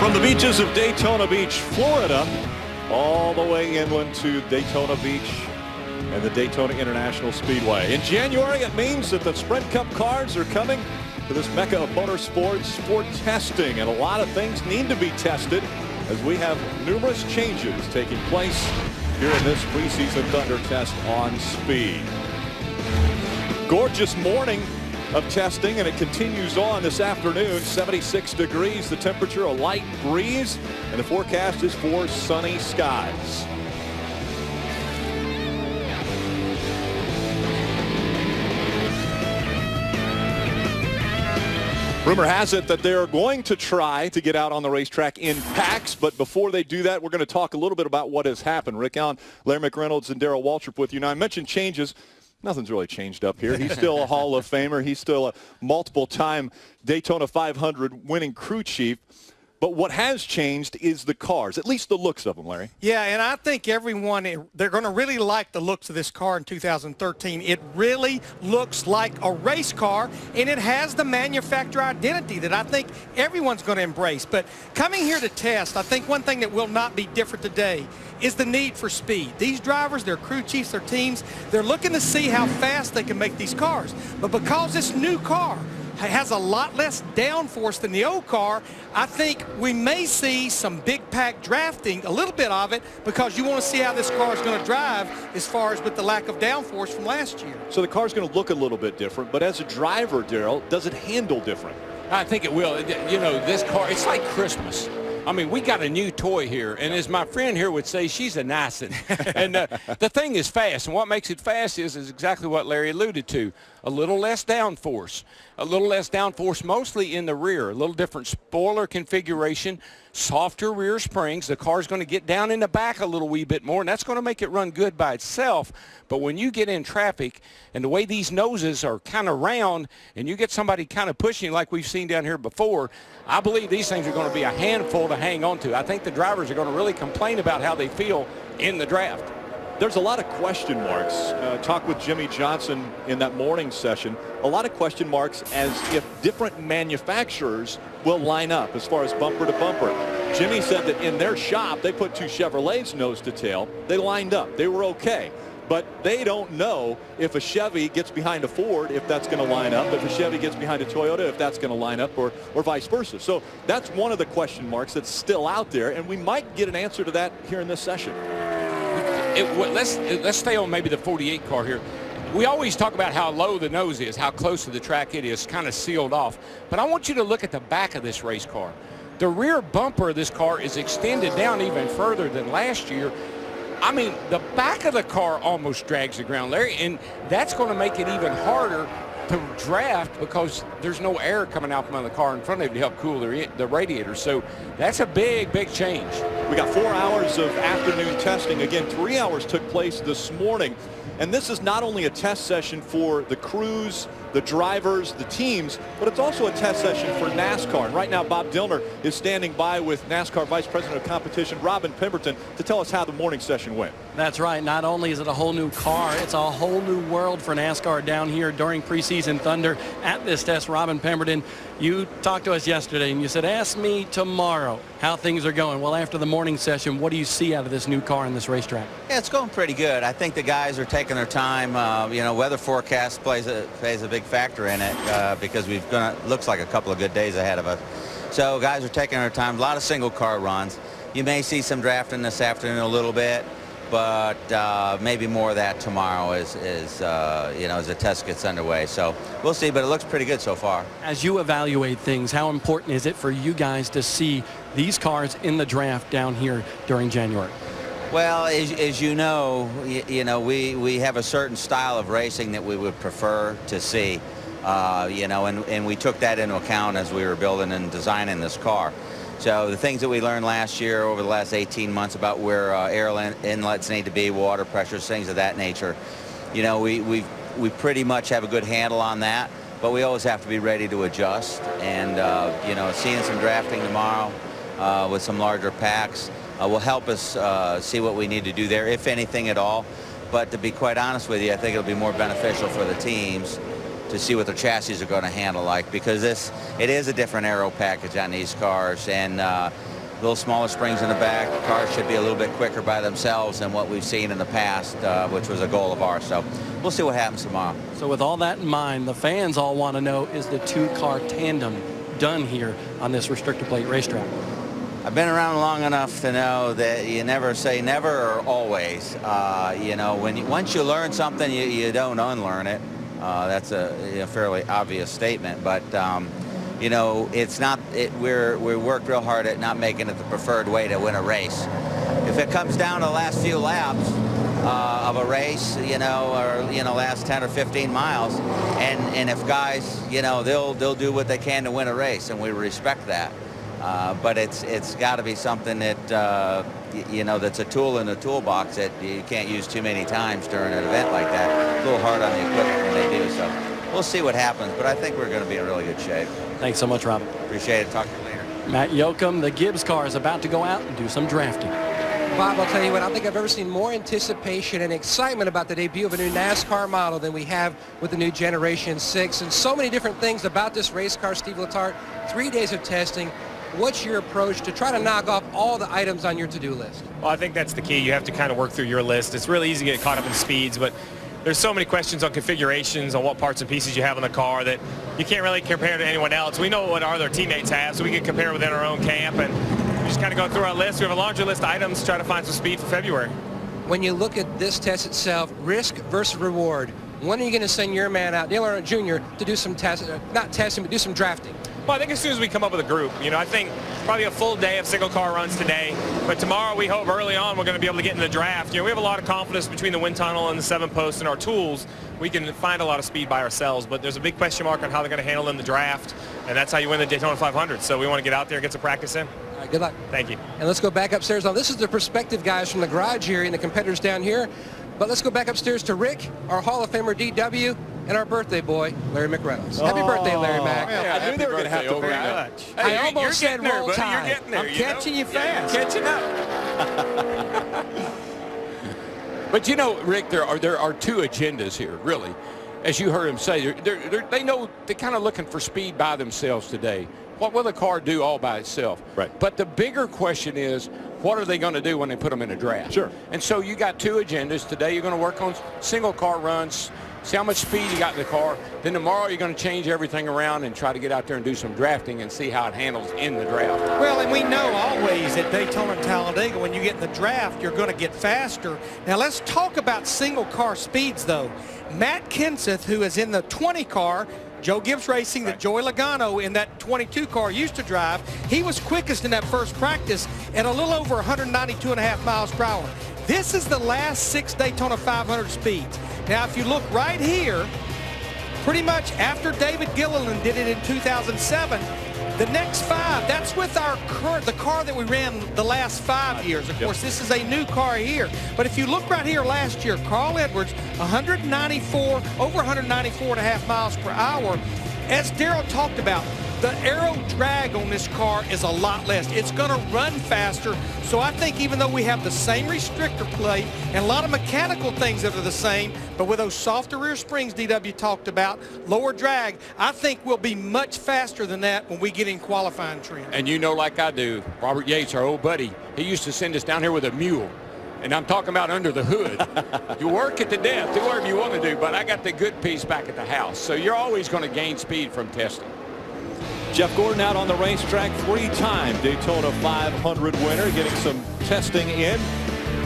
From the beaches of Daytona Beach, Florida, all the way inland to Daytona Beach and the Daytona International Speedway. In January, it means that the Sprint Cup cars are coming to this mecca of motorsports for testing, and a lot of things need to be tested as we have numerous changes taking place here in this preseason Thunder test on speed. Gorgeous morning of testing, and it continues on this afternoon. 76 degrees, the temperature, a light breeze, and the forecast is for sunny skies. Rumor has it that they're going to try to get out on the racetrack in packs, but before they do that, we're going to talk a little bit about what has happened. Rick Allen, Larry McReynolds, and Darrell Waltrip with you. Now, I mentioned changes. Nothing's really changed up here. He's still a Hall of Famer. He's still a multiple-time Daytona 500 winning crew chief. But what has changed is the cars, at least the looks of them, Larry. Yeah, and I think everyone, they're going to really like the looks of this car in 2013. It really looks like a race car, and it has the manufacturer identity that I think everyone's going to embrace. But coming here to test, I think one thing that will not be different today is the need for speed. These drivers, their crew chiefs, their teams, they're looking to see how fast they can make these cars. But because this new car has a lot less downforce than the old car, I think we may see some big pack drafting, a little bit of it, because you want to see how this car is going to drive as far as with the lack of downforce from last year. So the car's going to look a little bit different, but as a driver, Darrell, does it handle different? I think it will. You know, this car, it's like Christmas. I mean, we got a new toy here, and as my friend here would say, she's a nice one. And the thing is fast, and what makes it fast is exactly what Larry alluded to. A little less downforce. A little less downforce mostly in the rear. A little different spoiler configuration, softer rear springs. The car's going to get down in the back a little wee bit more, and that's going to make it run good by itself. But when you get in traffic, and the way these noses are kind of round, and you get somebody kind of pushing like we've seen down here before, I believe these things are going to be a handful to hang on to. I think the drivers are going to really complain about how they feel in the draft. There's a lot of question marks. Talk with Jimmy Johnson in that morning session. A lot of question marks as if different manufacturers will line up as far as bumper to bumper. Jimmy said that in their shop, they put two Chevrolets nose to tail. They lined up. They were okay. But they don't know if a Chevy gets behind a Ford, if that's going to line up, if a Chevy gets behind a Toyota, if that's going to line up, or vice versa. So that's one of the question marks that's still out there, and we might get an answer to that here in this session. Let's stay on maybe the 48 car here. We always talk about how low the nose is, how close to the track it is, kind of sealed off. But I want you to look at the back of this race car. The rear bumper of this car is extended down even further than last year. I mean, the back of the car almost drags the ground, Larry, and that's going to make it even harder to draft because there's no air coming out from the car in front of it to help cool the radiator. So that's a big, big change. We got 4 hours of afternoon testing. Again, 3 hours took place this morning. And this is not only a test session for the crews, the drivers, the teams, but it's also a test session for NASCAR. And right now, Bob Dillner is standing by with NASCAR Vice President of Competition, Robin Pemberton, to tell us how the morning session went. That's right. Not only is it a whole new car, it's a whole new world for NASCAR down here during preseason Thunder at this test. Robin Pemberton, you talked to us yesterday, and you said, ask me tomorrow how things are going. Well, after the morning session, what do you see out of this new car in this racetrack? Yeah, it's going pretty good. I think the guys are taking their time. You know, weather forecast plays a big factor in it because looks like a couple of good days ahead of us. So guys are taking their time. A lot of single car runs. You may see some drafting this afternoon a little bit, but maybe more of that tomorrow as the test gets underway. So we'll see, but it looks pretty good so far. As you evaluate things, how important is it for you guys to see these cars in the draft down here during January? Well, as you know, we have a certain style of racing that we would prefer to see, and we took that into account as we were building and designing this car. So the things that we learned last year over the last 18 months about where air inlets need to be, water pressures, things of that nature, we pretty much have a good handle on that, but we always have to be ready to adjust. And, seeing some drafting tomorrow with some larger packs will help us see what we need to do there, if anything at all. But to be quite honest with you, I think it'll be more beneficial for the teams to see what the chassis are going to handle like, because it is a different aero package on these cars, and a little smaller springs in the back. The cars should be a little bit quicker by themselves than what we've seen in the past, which was a goal of ours. So we'll see what happens tomorrow. So with all that in mind, the fans all want to know, is the two-car tandem done here on this restrictor plate racetrack? I've been around long enough to know that you never say never or always. You know, once you learn something, you don't unlearn it. That's a fairly obvious statement, but you know, it's not. We worked real hard at not making it the preferred way to win a race. If it comes down to the last few laps of a race, you know, or last 10 or 15 miles, and if guys, you know, they'll do what they can to win a race, and we respect that. But it's got to be something that you know, that's a tool in the toolbox that you can't use too many times during an event like that. A little hard on the equipment when they do. So we'll see what happens, but I think we're going to be in really good shape. Thanks so much, Rob. Appreciate it. Talk to you later. Matt Yoakum, the Gibbs car is about to go out and do some drafting. Bob, I'll tell you what, I don't think I've ever seen more anticipation and excitement about the debut of a new NASCAR model than we have with the new Generation 6. And so many different things about this race car, Steve Letarte. 3 days of testing. What's your approach to try to knock off all the items on your to-do list? Well, I think that's the key. You have to kind of work through your list. It's really easy to get caught up in speeds, but there's so many questions on configurations, on what parts and pieces you have in the car, that you can't really compare to anyone else. We know what our other teammates have, so we can compare within our own camp, and we just kind of go through our list. We have a laundry list of items to try to find some speed for February. When you look at this test itself, risk versus reward, when are you going to send your man out, Dale Earnhardt Jr., to do some not testing, but do some drafting? Well, I think as soon as we come up with a group, you know, I think probably a full day of single car runs today, but tomorrow we hope early on we're going to be able to get in the draft. You know, we have a lot of confidence between the wind tunnel and the 7-post and our tools. We can find a lot of speed by ourselves, but there's a big question mark on how they're going to handle in the draft, and that's how you win the Daytona 500. So we want to get out there and get some practice in. All right, good luck. Thank you. And let's go back upstairs. Now, this is the perspective guys from the garage here and the competitors down here. But let's go back upstairs to Rick, our Hall of Famer DW, and our birthday boy, Larry McReynolds. Happy birthday, Larry Mac. Yeah, I knew they were going to have to over very there. much. I Hey, almost you're said getting there, roll buddy. tide. You're getting there. I'm catching you fast. Catching up. But you know, Rick, there are two agendas here, really. As you heard him say, they know they're kind of looking for speed by themselves today. What will the car do all by itself? Right. But the bigger question is, what are they going to do when they put them in a draft? Sure. And so you got two agendas. Today you're going to work on single car runs, see how much speed you got in the car. Then tomorrow you're going to change everything around and try to get out there and do some drafting and see how it handles in the draft. Well, and we know always at Daytona and Talladega, when you get in the draft, you're going to get faster. Now, let's talk about single car speeds, though. Matt Kenseth, who is in the 20 car, Joe Gibbs Racing, that Joey Logano in that 22 car used to drive, he was quickest in that first practice at a little over 192.5 miles per hour. This is the last 6 Daytona 500 speeds. Now, if you look right here, pretty much after David Gilliland did it in 2007, the next 5, that's with the car that we ran the last 5 years. Of course, this is a new car here. But if you look right here last year, Carl Edwards, over 194.5 miles per hour. As Darrell talked about, the aero drag on this car is a lot less. It's going to run faster. So I think even though we have the same restrictor plate and a lot of mechanical things that are the same, but with those softer rear springs DW talked about, lower drag, I think we'll be much faster than that when we get in qualifying trim. And you know, like I do, Robert Yates, our old buddy, he used to send us down here with a mule. And I'm talking about under the hood. You work it to death, do whatever you want to do, but I got the good piece back at the house. So you're always going to gain speed from testing. Jeff Gordon out on the racetrack, 3-time Daytona 500 winner, getting some testing in.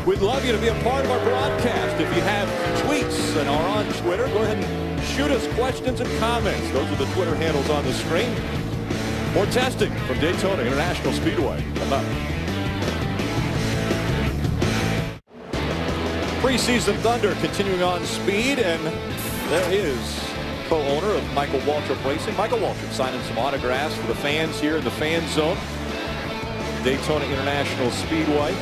We'd love you to be a part of our broadcast. If you have tweets and are on Twitter, go ahead and shoot us questions and comments. Those are the Twitter handles on the screen. More testing from Daytona International Speedway. Come up. Preseason Thunder continuing on speed, and there is co-owner of Michael Waltrip Racing. Michael Waltrip signing some autographs for the fans here in the fan zone. Daytona International Speedway.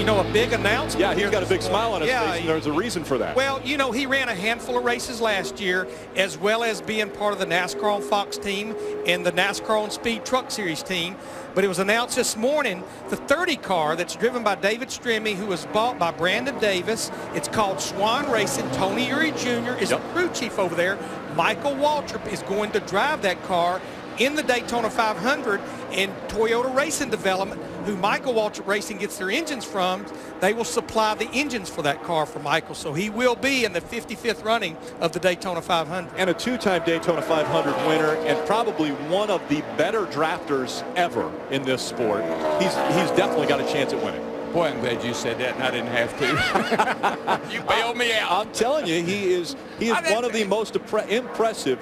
you know, a big announcement. Yeah, he's here got a this big smile on his morning. face, and there's a reason for that. Well, you know, he ran a handful of races last year, as well as being part of the NASCAR on Fox team and the NASCAR on Speed Truck Series team. But it was announced this morning, the 30 car that's driven by David Stremme, who was bought by Brandon Davis. It's called Swan Racing. Tony Uri Jr. is the crew chief over there. Michael Waltrip is going to drive that car in the Daytona 500, and Toyota Racing Development, who Michael Waltrip Racing gets their engines from, they will supply the engines for that car for Michael. So he will be in the 55th running of the Daytona 500. And a two-time Daytona 500 winner, and probably one of the better drafters ever in this sport. He's definitely got a chance at winning. Boy, I'm glad you said that, and I didn't have to. You bailed me out. I'm telling you, he is one of the most impressive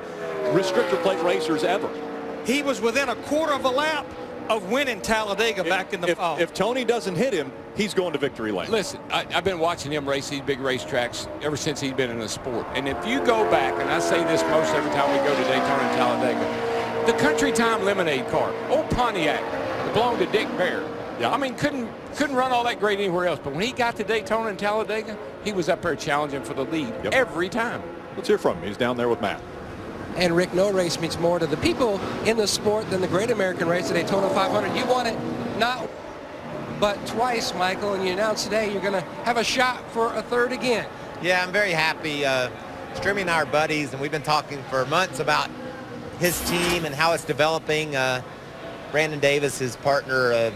restrictor plate racers ever. He was within a quarter of a lap of winning Talladega back in the fall. If Tony doesn't hit him, he's going to victory lane. Listen, I've been watching him race these big racetracks ever since he's been in the sport. And if you go back, and I say this most every time we go to Daytona and Talladega, the Country Time Lemonade car, old Pontiac, that belonged to Dick Bear. Yeah. I mean, couldn't run all that great anywhere else. But when he got to Daytona and Talladega, he was up there challenging for the lead every time. Let's hear from him. He's down there with Matt. And Rick, no race means more to the people in the sport than the Great American Race, the Daytona 500. You won it not but twice, Michael, and you announced today you're going to have a shot for a third again. Yeah, I'm very happy. Stremme and I are buddies, and we've been talking for months about his team and how it's developing. Brandon Davis, his partner,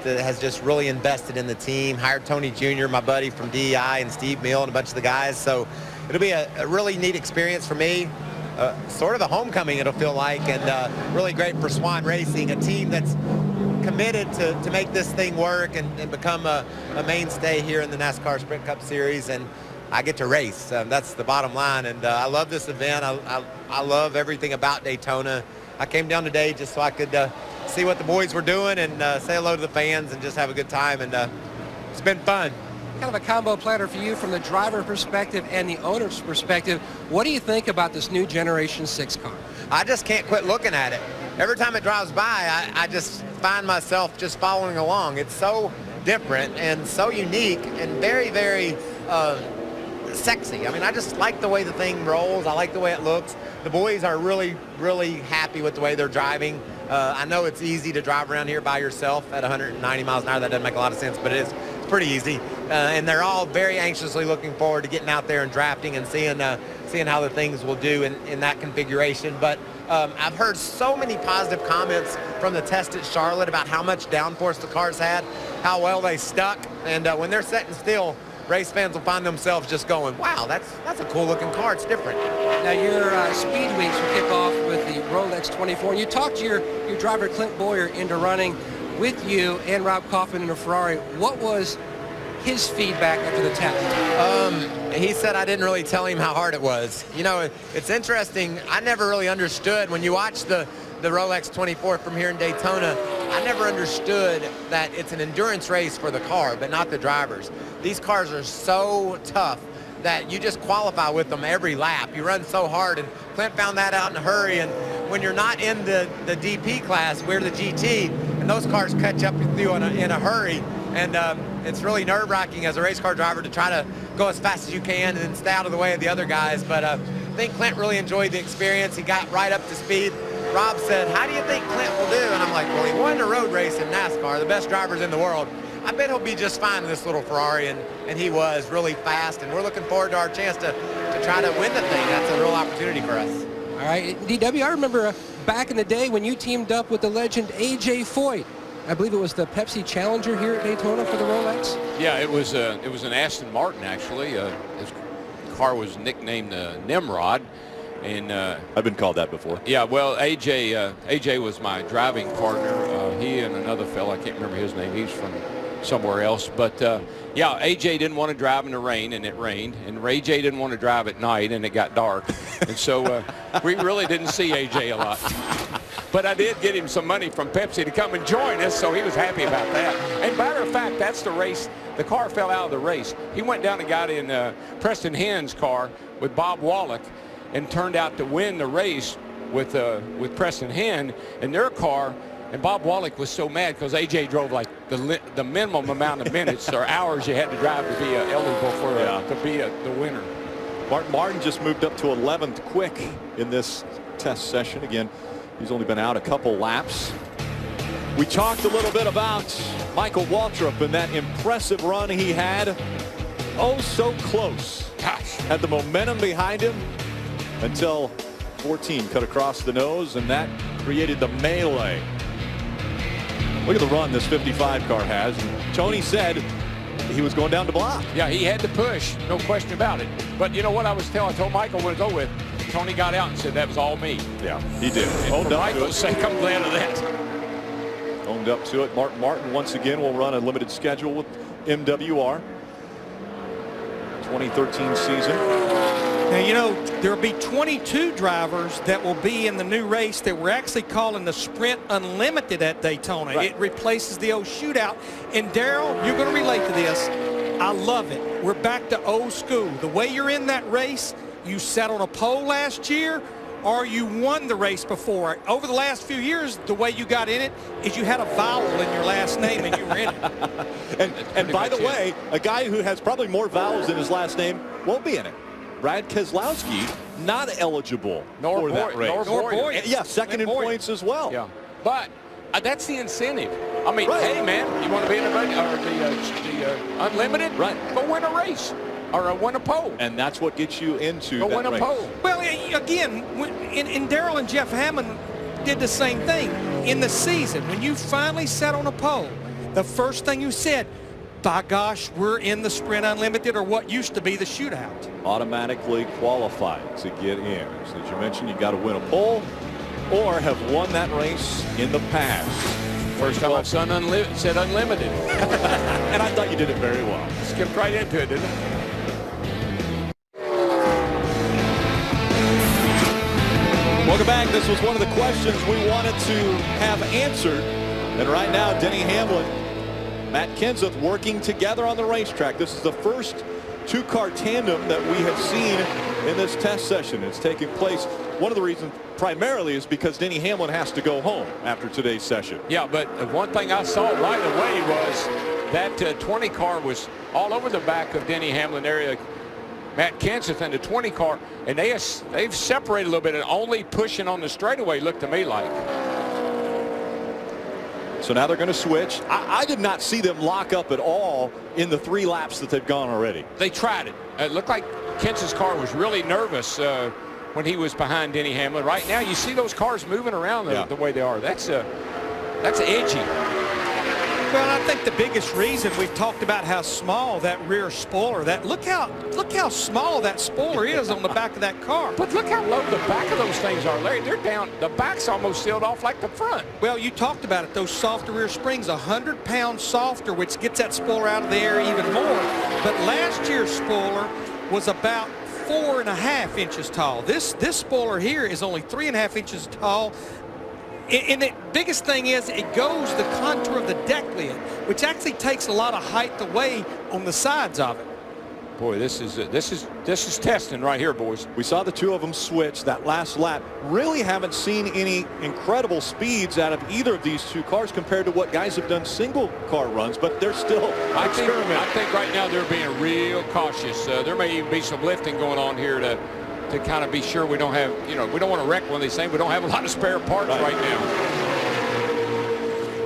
that has just really invested in the team, hired Tony Jr., my buddy from DEI, and Steve Mill and a bunch of the guys. So it'll be a really neat experience for me. Sort of a homecoming, it'll feel like, and really great for Swan Racing, a team that's committed to make this thing work and become a mainstay here in the NASCAR Sprint Cup Series. And I get to race. That's the bottom line. And I love this event. I love everything about Daytona. I came down today just so I could see what the boys were doing and say hello to the fans and just have a good time. And it's been fun. Kind of a combo platter for you from the driver perspective and the owner's perspective. What do you think about this new Generation 6 car? I just can't quit looking at it. Every time it drives by, I just find myself just following along. It's so different and so unique and very, very sexy. I mean, I just like the way the thing rolls. I like the way it looks. The boys are really, really happy with the way they're driving. I know it's easy to drive around here by yourself at 190 miles an hour. That doesn't make a lot of sense, but it's pretty easy. And they're all very anxiously looking forward to getting out there and drafting and seeing how the things will do in that configuration. But I've heard so many positive comments from the test at Charlotte about how much downforce the cars had, how well they stuck. And when they're sitting still, race fans will find themselves just going, wow, that's a cool looking car. It's different. Now your speed weeks will kick off with the Rolex 24. And you talked to your driver Clint Boyer into running with you and Rob Kaufman in a Ferrari. What was his feedback after the test? He said I didn't really tell him how hard it was. You know, it's interesting. I never really understood when you watch the Rolex 24 from here in Daytona. I never understood that it's an endurance race for the car, but not the drivers. These cars are so tough that you just qualify with them every lap. You run so hard, and Clint found that out in a hurry. And when you're not in the DP class, we're the GT, and those cars catch up with you in a hurry. And it's really nerve-wracking as a race car driver to try to go as fast as you can and then stay out of the way of the other guys. But I think Clint really enjoyed the experience. He got right up to speed. Rob said, how do you think Clint will do? And I'm like, well, he won a road race in NASCAR, the best drivers in the world. I bet he'll be just fine in this little Ferrari, and he was really fast, and we're looking forward to our chance to try to win the thing. That's a real opportunity for us. All right, DW, I remember back in the day when you teamed up with the legend A.J. Foyt. I believe it was the Pepsi Challenger here at Daytona for the Rolex. Yeah, it was an Aston Martin, actually. His car was nicknamed Nimrod. And I've been called that before. Yeah, well, AJ was my driving partner. He and another fellow, I can't remember his name. He's from somewhere else. But, yeah, AJ didn't want to drive in the rain, and it rained. And AJ didn't want to drive at night, and it got dark. And so we really didn't see AJ a lot. But I did get him some money from Pepsi to come and join us, so he was happy about that. And matter of fact, that's the race. The car fell out of the race. He went down and got in Preston Henn's car with Bob Wallach and turned out to win the race with Preston Henn in their car. And Bob Wallach was so mad because AJ drove like the minimum amount of minutes or hours you had to drive to be eligible for to be the winner. Martin just moved up to 11th quick in this test session. Again, he's only been out a couple laps. We talked a little bit about Michael Waltrip and that impressive run he had. Oh, so close. Gosh. Had the momentum behind him until 14 cut across the nose, and that created the melee. Look at the run this 55 car has. And Tony said he was going down to block. Yeah, he had to push, no question about it. But you know what I told Michael what to go with. Tony got out and said that was all me. Yeah, he did. And for Michael's sake, I'm glad of that. Owned up to it. Martin once again will run a limited schedule with MWR. 2013 season. Now, you know, there will be 22 drivers that will be in the new race that we're actually calling the Sprint Unlimited at Daytona. Right. It replaces the old shootout. And Darrell, you're going to relate to this. I love it. We're back to old school. The way you're in that race, you sat on a pole last year or you won the race before. Over the last few years, the way you got in it is you had a vowel in your last name and you were in it. and by the way, a guy who has probably more vowels in his last name won't be in it. Brad Keselowski not eligible for that race. Nor Boyd. Yeah, second in points as well. Yeah, but that's the incentive. I mean, Right. hey man, you want to be in the unlimited? Right. Go win a race or win a pole. And that's what gets you into Go that win a race. pole. Well, again, and Darrell and Jeff Hammond did the same thing. In the season, when you finally sat on a pole, the first thing you said, by gosh, we're in the Sprint Unlimited, or what used to be the shootout. Automatically qualified to get in. As you mentioned, you got to win a pole or have won that race in the past. First time I've said unlimited. And I thought you did it very well. Skipped right into it, didn't it? Welcome back. This was one of the questions we wanted to have answered. And right now, Denny Hamlin, Matt Kenseth working together on the racetrack. This is the first two-car tandem that we have seen in this test session. It's taking place. One of the reasons primarily is because Denny Hamlin has to go home after today's session. Yeah, but one thing I saw right away was that 20 car was all over the back of Denny Hamlin area. Matt Kenseth and the 20 car, and they've separated a little bit and only pushing on the straightaway, looked to me like. So now they're going to switch. I did not see them lock up at all in the 3 laps that they've gone already. They tried it. It looked like Kenseth's car was really nervous when he was behind Denny Hamlin. Right now, you see those cars moving around the way they are. That's edgy. Well, I think the biggest reason we've talked about how small that rear spoiler, look how small that spoiler is on the back of that car. But look how low the back of those things are, Larry. They're down. The back's almost sealed off like the front. Well, you talked about it. Those softer rear springs, 100 pounds softer, which gets that spoiler out of the air even more. But last year's spoiler was about 4.5 inches tall. This spoiler here is only 3.5 inches tall. And the biggest thing is it goes the contour of the deck lid, which actually takes a lot of height away on the sides of it. Boy, this is testing right here, boys. We saw the two of them switch that last lap. Really haven't seen any incredible speeds out of either of these two cars compared to what guys have done single car runs, but they're still experimenting. I think right now they're being real cautious. There may even be some lifting going on here to kind of be sure we don't have, we don't want to wreck one of these things. We don't have a lot of spare parts right now.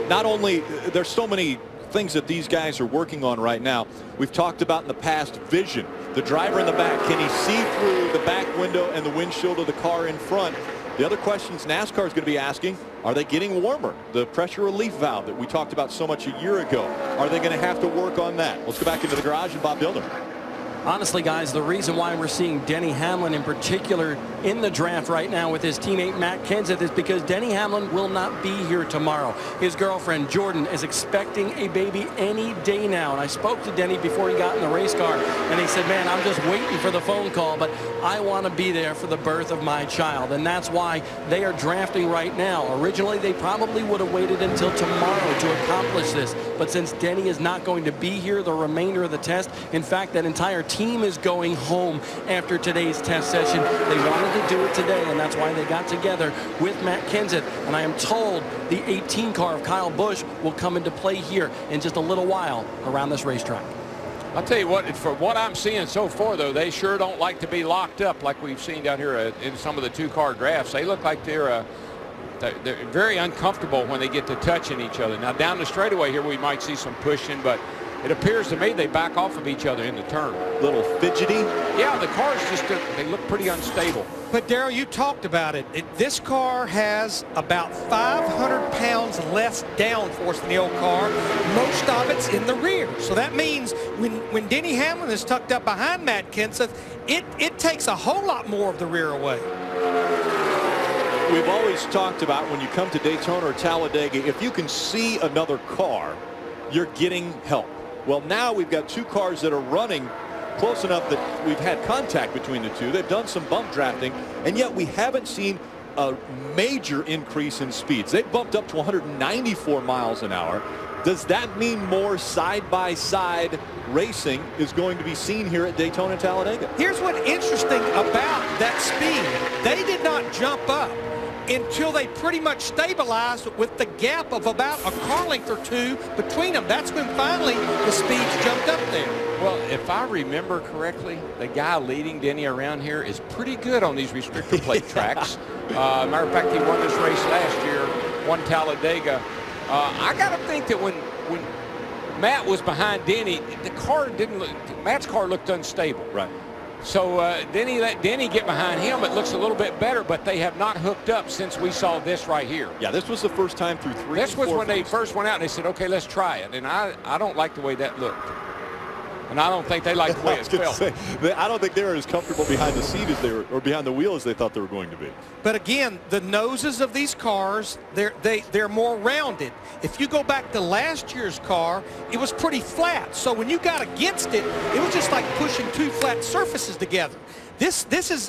Not only, there's so many things that these guys are working on right now. We've talked about in the past vision. The driver in the back, can he see through the back window and the windshield of the car in front? The other questions NASCAR is going to be asking, are they getting warmer? The pressure relief valve that we talked about so much a year ago, are they going to have to work on that? Let's go back into the garage and Bob Dillner. Honestly, guys, the reason why we're seeing Denny Hamlin in particular in the draft right now with his teammate Matt Kenseth is because Denny Hamlin will not be here tomorrow. His girlfriend Jordan is expecting a baby any day now. And I spoke to Denny before he got in the race car, and he said, man, I'm just waiting for the phone call, but I want to be there for the birth of my child. And that's why they are drafting right now. Originally, they probably would have waited until tomorrow to accomplish this. But since Denny is not going to be here the remainder of the test, in fact, that entire team is going home after today's test session. They wanted to do it today, and that's why they got together with Matt Kenseth. And I am told the 18 car of Kyle Busch will come into play here in just a little while around this racetrack. I'll tell you what, for what I'm seeing so far, though, they sure don't like to be locked up like we've seen down here in some of the two-car drafts. They look like they're very uncomfortable when they get to touching each other. Now, down the straightaway here, we might see some pushing, but it appears to me they back off of each other in the turn. Little fidgety. Yeah, the cars just, they look pretty unstable. But, Darrell, you talked about it. This car has about 500 pounds less downforce than the old car. Most of it's in the rear. So that means when Denny Hamlin is tucked up behind Matt Kenseth, it takes a whole lot more of the rear away. We've always talked about when you come to Daytona or Talladega, if you can see another car, you're getting help. Well, now we've got two cars that are running close enough that we've had contact between the two. They've done some bump drafting, and yet we haven't seen a major increase in speeds. They've bumped up to 194 miles an hour. Does that mean more side-by-side racing is going to be seen here at Daytona and Talladega? Here's what's interesting about that speed. They did not jump up until they pretty much stabilized with the gap of about a car length or two between them. That's when finally the speeds jumped up there. Well, if I remember correctly, the guy leading Denny around here is pretty good on these restrictor plate tracks. Matter of fact, he won this race last year, won Talladega. I got to think that when Matt was behind Denny, the car didn't look, Matt's car looked unstable. Right. So then he let Denny get behind him. It looks a little bit better, but they have not hooked up since we saw this right here. Yeah, this was the first time through three. This was when they first went out and they said, okay, let's try it. And I don't like the way that looked. And I don't think they like the way it felt. I don't think they were as comfortable behind the seat as they were, or behind the wheel as they thought they were going to be. But again, the noses of these cars, they're more rounded. If you go back to last year's car, it was pretty flat. So when you got against it, it was just like pushing two flat surfaces together. This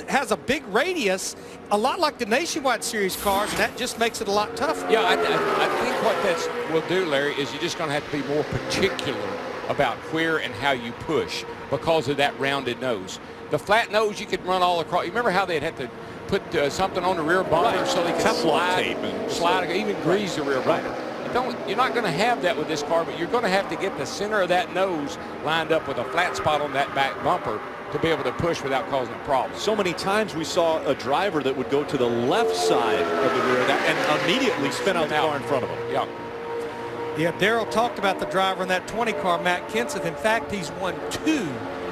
has a big radius, a lot like the Nationwide Series cars, and that just makes it a lot tougher. Yeah, I think what that will do, Larry, is you're just going to have to be more particular about where and how you push because of that rounded nose. The flat nose you could run all across. You remember how they'd have to put something on the rear bumper so they could slide, even grease the rear bumper. You're not going to have that with this car, but you're going to have to get the center of that nose lined up with a flat spot on that back bumper to be able to push without causing a problem. So many times we saw a driver that would go to the left side of the rear and immediately spin out the car in front of him. Yeah. Yeah, Darrell talked about the driver in that 20 car, Matt Kenseth. In fact, he's won 2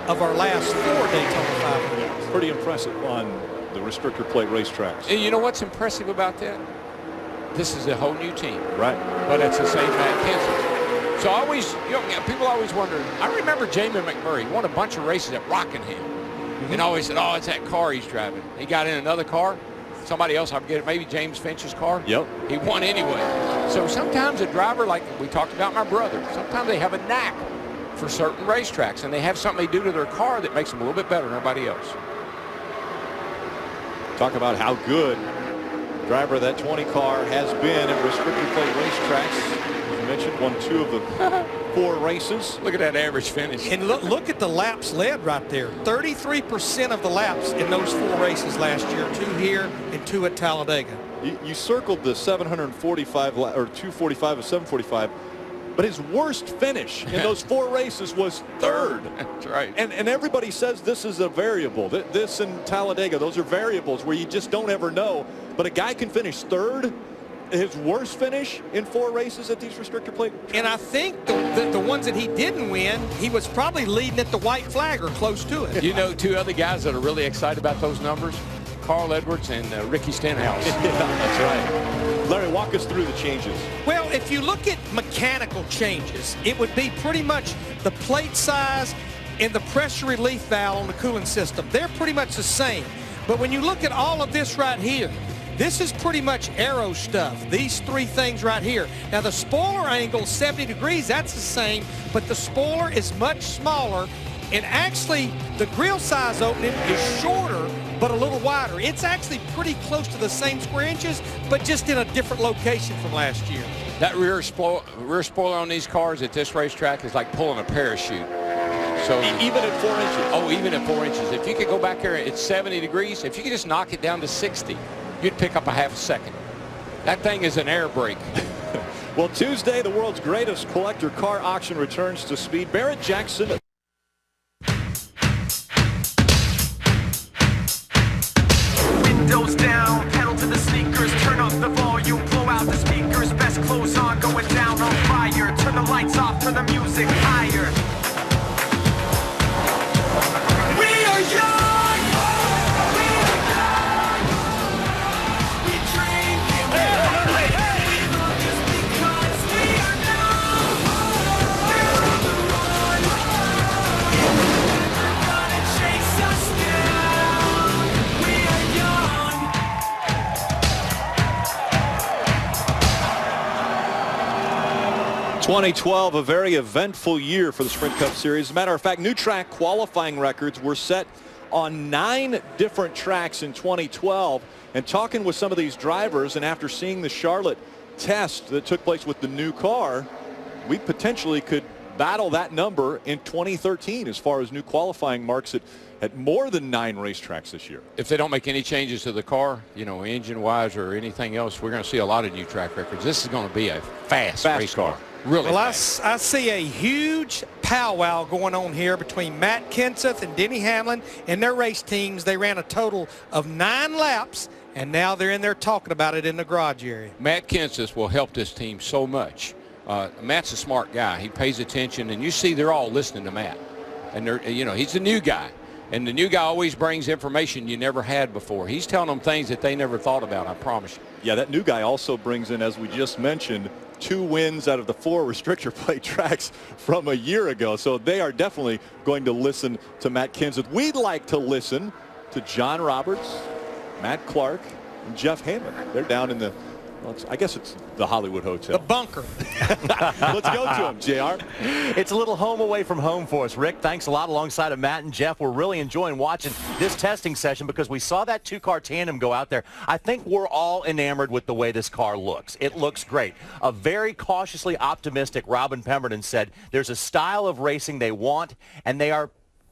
of our last 4 Daytona 500. Pretty impressive on the restrictor plate racetracks. And you know what's impressive about that? This is a whole new team. Right. But it's the same Matt Kenseth. So people always wonder, I remember Jamie McMurray won a bunch of races at Rockingham. And always said, oh, it's that car he's driving. He got in another car. Somebody else, I forget it, maybe James Finch's car. Yep. He won anyway. So sometimes a driver, like we talked about my brother, sometimes they have a knack for certain racetracks, and they have something they do to their car that makes them a little bit better than everybody else. Talk about how good driver of that 20 car has been at restrictor plate racetracks. As you mentioned, won 2 of the 4 races. Look at that average finish. And look at the laps led right there. 33% of the laps in those 4 races last year, 2 here and 2 at Talladega. You circled the 745 or 245 of 745, but his worst finish in those 4 races was 3rd. That's right. And everybody says this is a variable. This and Talladega, those are variables where you just don't ever know. But a guy can finish 3rd. His worst finish in 4 races at these restrictor plate. And I think the ones that he didn't win, he was probably leading at the white flag or close to it. You know 2 other guys that are really excited about those numbers? Carl Edwards and Ricky Stenhouse. Yeah, that's right. Larry, walk us through the changes. Well, if you look at mechanical changes, it would be pretty much the plate size and the pressure relief valve on the cooling system. They're pretty much the same. But when you look at all of this right here, this is pretty much aero stuff, these 3 things right here. Now, the spoiler angle, 70 degrees, that's the same, but the spoiler is much smaller, and actually, the grill size opening is shorter, but a little wider. It's actually pretty close to the same square inches, but just in a different location from last year. That rear spoiler on these cars at this racetrack is like pulling a parachute. So Even at 4 inches. Oh, even at 4 inches. If you could go back there at 70 degrees, if you could just knock it down to 60, you'd pick up a half a second. That thing is an air brake. Well, Tuesday, the world's greatest collector car auction returns to speed. Barrett Jackson. Windows down, pedal to the sneakers, turn up the volume, blow out the speakers, best clothes on, going down on fire, turn the lights off, turn the music higher. We are young! We are young! We drink and we play. We love this because we are young! We're on the run! You're never gonna chase us down! We are young! 2012, a very eventful year for the Sprint Cup Series. As a matter of fact, new track qualifying records were set on 9 different tracks in 2012. And talking with some of these drivers, and after seeing the Charlotte test that took place with the new car, we potentially could battle that number in 2013 as far as new qualifying marks at more than 9 racetracks this year. If they don't make any changes to the car, you know, engine-wise or anything else, we're going to see a lot of new track records. This is going to be a fast race car. Really well, fast. I see a huge powwow going on here between Matt Kenseth and Denny Hamlin and their race teams. They ran a total of 9 laps, and now they're in there talking about it in the garage area. Matt Kenseth will help this team so much. Matt's a smart guy. He pays attention, and you see they're all listening to Matt. And they're, you know, he's a new guy. And the new guy always brings information you never had before. He's telling them things that they never thought about, I promise you. Yeah, that new guy also brings in, as we just mentioned, 2 wins out of the 4 restrictor plate tracks from a year ago. So they are definitely going to listen to Matt Kenseth. We'd like to listen to John Roberts, Matt Clark, and Jeff Hammond. They're down in the, well, I guess it's the Hollywood Hotel. The bunker. Let's go to him, JR. It's a little home away from home for us. Rick, thanks a lot alongside of Matt and Jeff. We're really enjoying watching this testing session because we saw that 2-car tandem go out there. I think we're all enamored with the way this car looks. It looks great. A very cautiously optimistic Robin Pemberton said there's a style of racing they want, and they are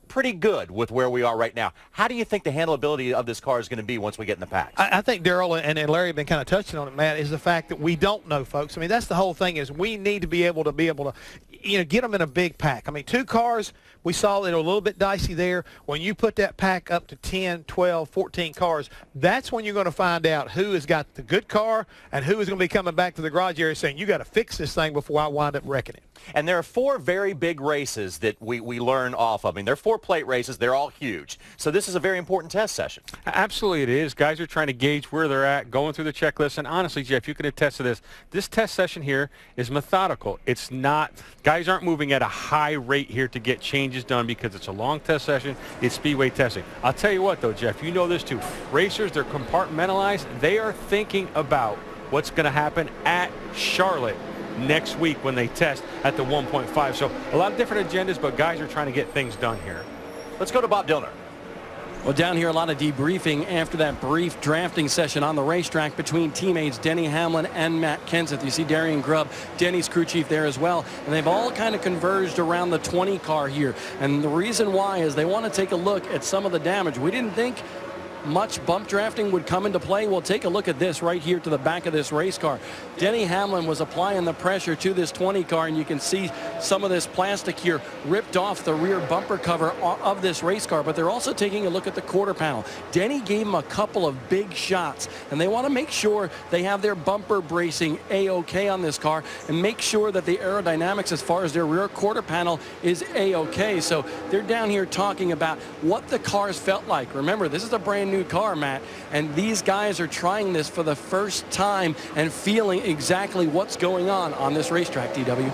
pretty good with where we are right now. How do you think the handleability of this car is going to be once we get in the pack? I think Darrell and Larry have been kind of touching on it, Matt, is the fact that we don't know, folks. I mean, that's the whole thing, is we need to be able to you know, get them in a big pack. I mean, 2 cars, we saw it a little bit dicey there. When you put that pack up to 10, 12, 14 cars, that's when you're going to find out who has got the good car and who is going to be coming back to the garage area saying, you got to fix this thing before I wind up wrecking it. And there are 4 very big races that we learn off of. I mean, they're 4 plate races. They're all huge. So this is a very important test session. Absolutely it is. Guys are trying to gauge where they're at, going through the checklist. And honestly, Jeff, you can attest to this. This test session here is methodical. It's not, guys aren't moving at a high rate here to get changes done because it's a long test session. It's speedway testing. I'll tell you what, though, Jeff, you know this too. Racers, they're compartmentalized. They are thinking about what's going to happen at Charlotte next week when they test at the 1.5. So a lot of different agendas, but guys are trying to get things done here. Let's go to Bob Dillner. Well, down here, a lot of debriefing after that brief drafting session on the racetrack between teammates Denny Hamlin and Matt Kenseth. You see Darian Grubb, Denny's crew chief, there as well. And they've all kind of converged around the 20 car here. And the reason why is they want to take a look at some of the damage. We didn't think much bump drafting would come into play. We'll take a look at this right here to the back of this race car. Denny Hamlin was applying the pressure to this 20 car, and you can see some of this plastic here ripped off the rear bumper cover of this race car, but they're also taking a look at the quarter panel. Denny gave him a couple of big shots, and they want to make sure they have their bumper bracing A-OK on this car and make sure that the aerodynamics as far as their rear quarter panel is A-OK. So they're down here talking about what the cars felt like. Remember, this is a brand new car, Matt, and these guys are trying this for the first time and feeling exactly what's going on this racetrack, DW.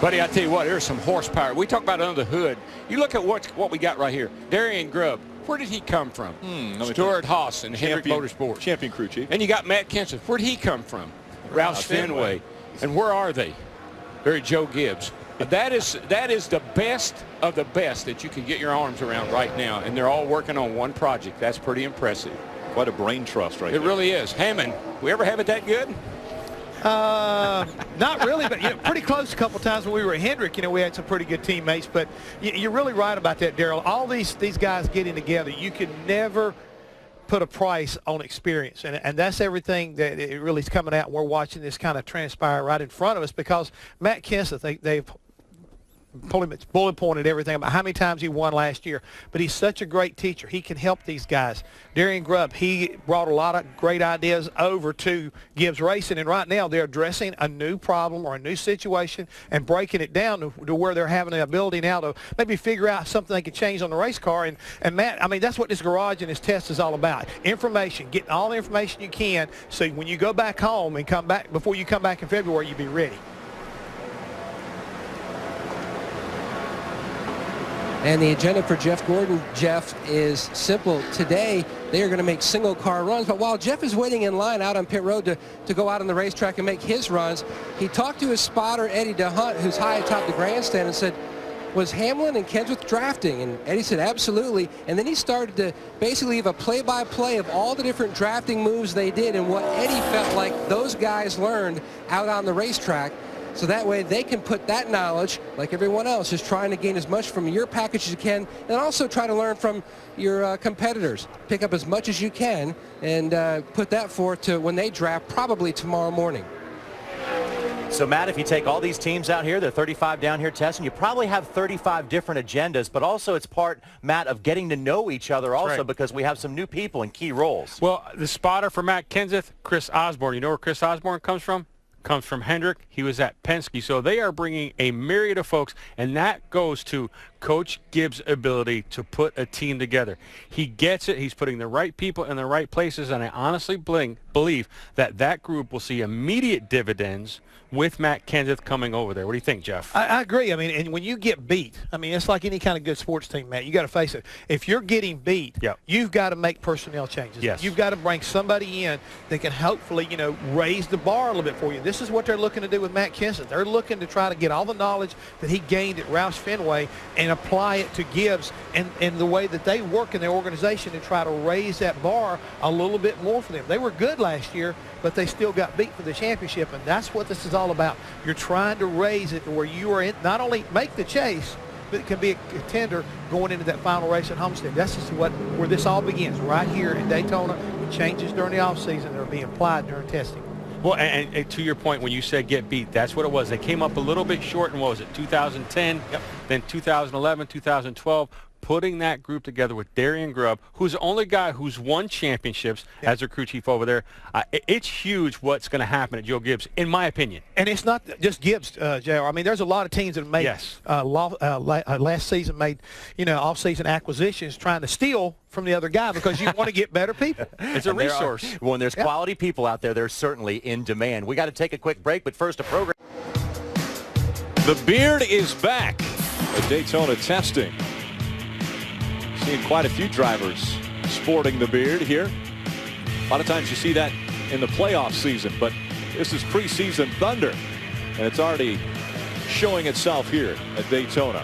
Buddy, I tell you what, there's some horsepower. We talk about under the hood. You look at what we got right here. Darian Grubb, where did he come from? Stuart Haas and Hendrick Motorsports. Champion crew chief. And you got Matt Kenseth. Where did he come from? Roush Fenway. And where are they? They're at Joe Gibbs. That is the best of the best that you can get your arms around right now, and they're all working on one project. That's pretty impressive. Quite a brain trust right It there. really is. Hammond, we ever have it that good? Not really, but pretty close a couple times when we were at Hendrick. We had some pretty good teammates, but you're really right about that, Darrell. All these guys getting together, you can never put a price on experience, and that's everything that it really is coming out. We're watching this kind of transpire right in front of us because Matt Kenseth, they've bullet pointed everything about how many times he won last year, but he's such a great teacher. He can help these guys. Darian Grubb, he brought a lot of great ideas over to Gibbs Racing, and right now they're addressing a new problem or a new situation and breaking it down to where they're having the ability now to maybe figure out something they can change on the race car. And Matt, I mean, that's what this garage and this test is all about. Information, getting all the information you can so when you go back home and come back, before you come back in February, you be ready. And the agenda for Jeff Gordon, Jeff, is simple. Today, they are going to make single-car runs. But while Jeff is waiting in line out on pit road to go out on the racetrack and make his runs, he talked to his spotter, Eddie DeHunt, who's high atop the grandstand, and said, was Hamlin and Kenseth drafting? And Eddie said, absolutely. And then he started to basically give a play-by-play of all the different drafting moves they did and what Eddie felt like those guys learned out on the racetrack. So that way they can put that knowledge, like everyone else, just trying to gain as much from your package as you can, and also try to learn from your competitors. Pick up as much as you can and put that forth to when they draft probably tomorrow morning. So, Matt, if you take all these teams out here, they're 35 down here testing, you probably have 35 different agendas, but also it's part, Matt, of getting to know each other also right. because we have some new people in key roles. Well, the spotter for Matt Kenseth, Chris Osborne. You know where Chris Osborne comes from? Comes from Hendrick. He was at Penske. So they are bringing a myriad of folks, and that goes to Coach Gibbs' ability to put a team together. He gets it. He's putting the right people in the right places, and I honestly believe that that group will see immediate dividends with Matt Kenseth coming over there. What do you think, Jeff? I agree. I mean, and when you get beat, I mean, it's like any kind of good sports team, Matt. You got to face it. If you're getting beat, yep. you've got to make personnel changes. Yes. You've got to bring somebody in that can hopefully, raise the bar a little bit for you. This is what they're looking to do with Matt Kenseth. They're looking to try to get all the knowledge that he gained at Roush Fenway and apply it to Gibbs and the way that they work in their organization and try to raise that bar a little bit more for them. They were good last year, but they still got beat for the championship, and that's what this is all about. You're trying to raise it to where you are in, not only make the chase, but it can be a contender going into that final race at Homestead. That's just where this all begins, right here in Daytona. It changes during the offseason. They're being applied during testing. Well, and to your point, when you said get beat, that's what it was. They came up a little bit short in, what was it, 2010, yep. Then 2011, 2012. Putting that group together with Darian Grubb, who's the only guy who's won championships as their crew chief over there. It's huge what's going to happen at Joe Gibbs, in my opinion. And it's not just Gibbs, JR. I mean, there's a lot of teams that have made last season made, off-season acquisitions trying to steal from the other guy because you want to get better people. It's a resource. When there's quality people out there, they're certainly in demand. We got to take a quick break, but first a program. The beard is back at Daytona testing. Seeing quite a few drivers sporting the beard here. A lot of times you see that in the playoff season, but this is preseason thunder, and it's already showing itself here at Daytona.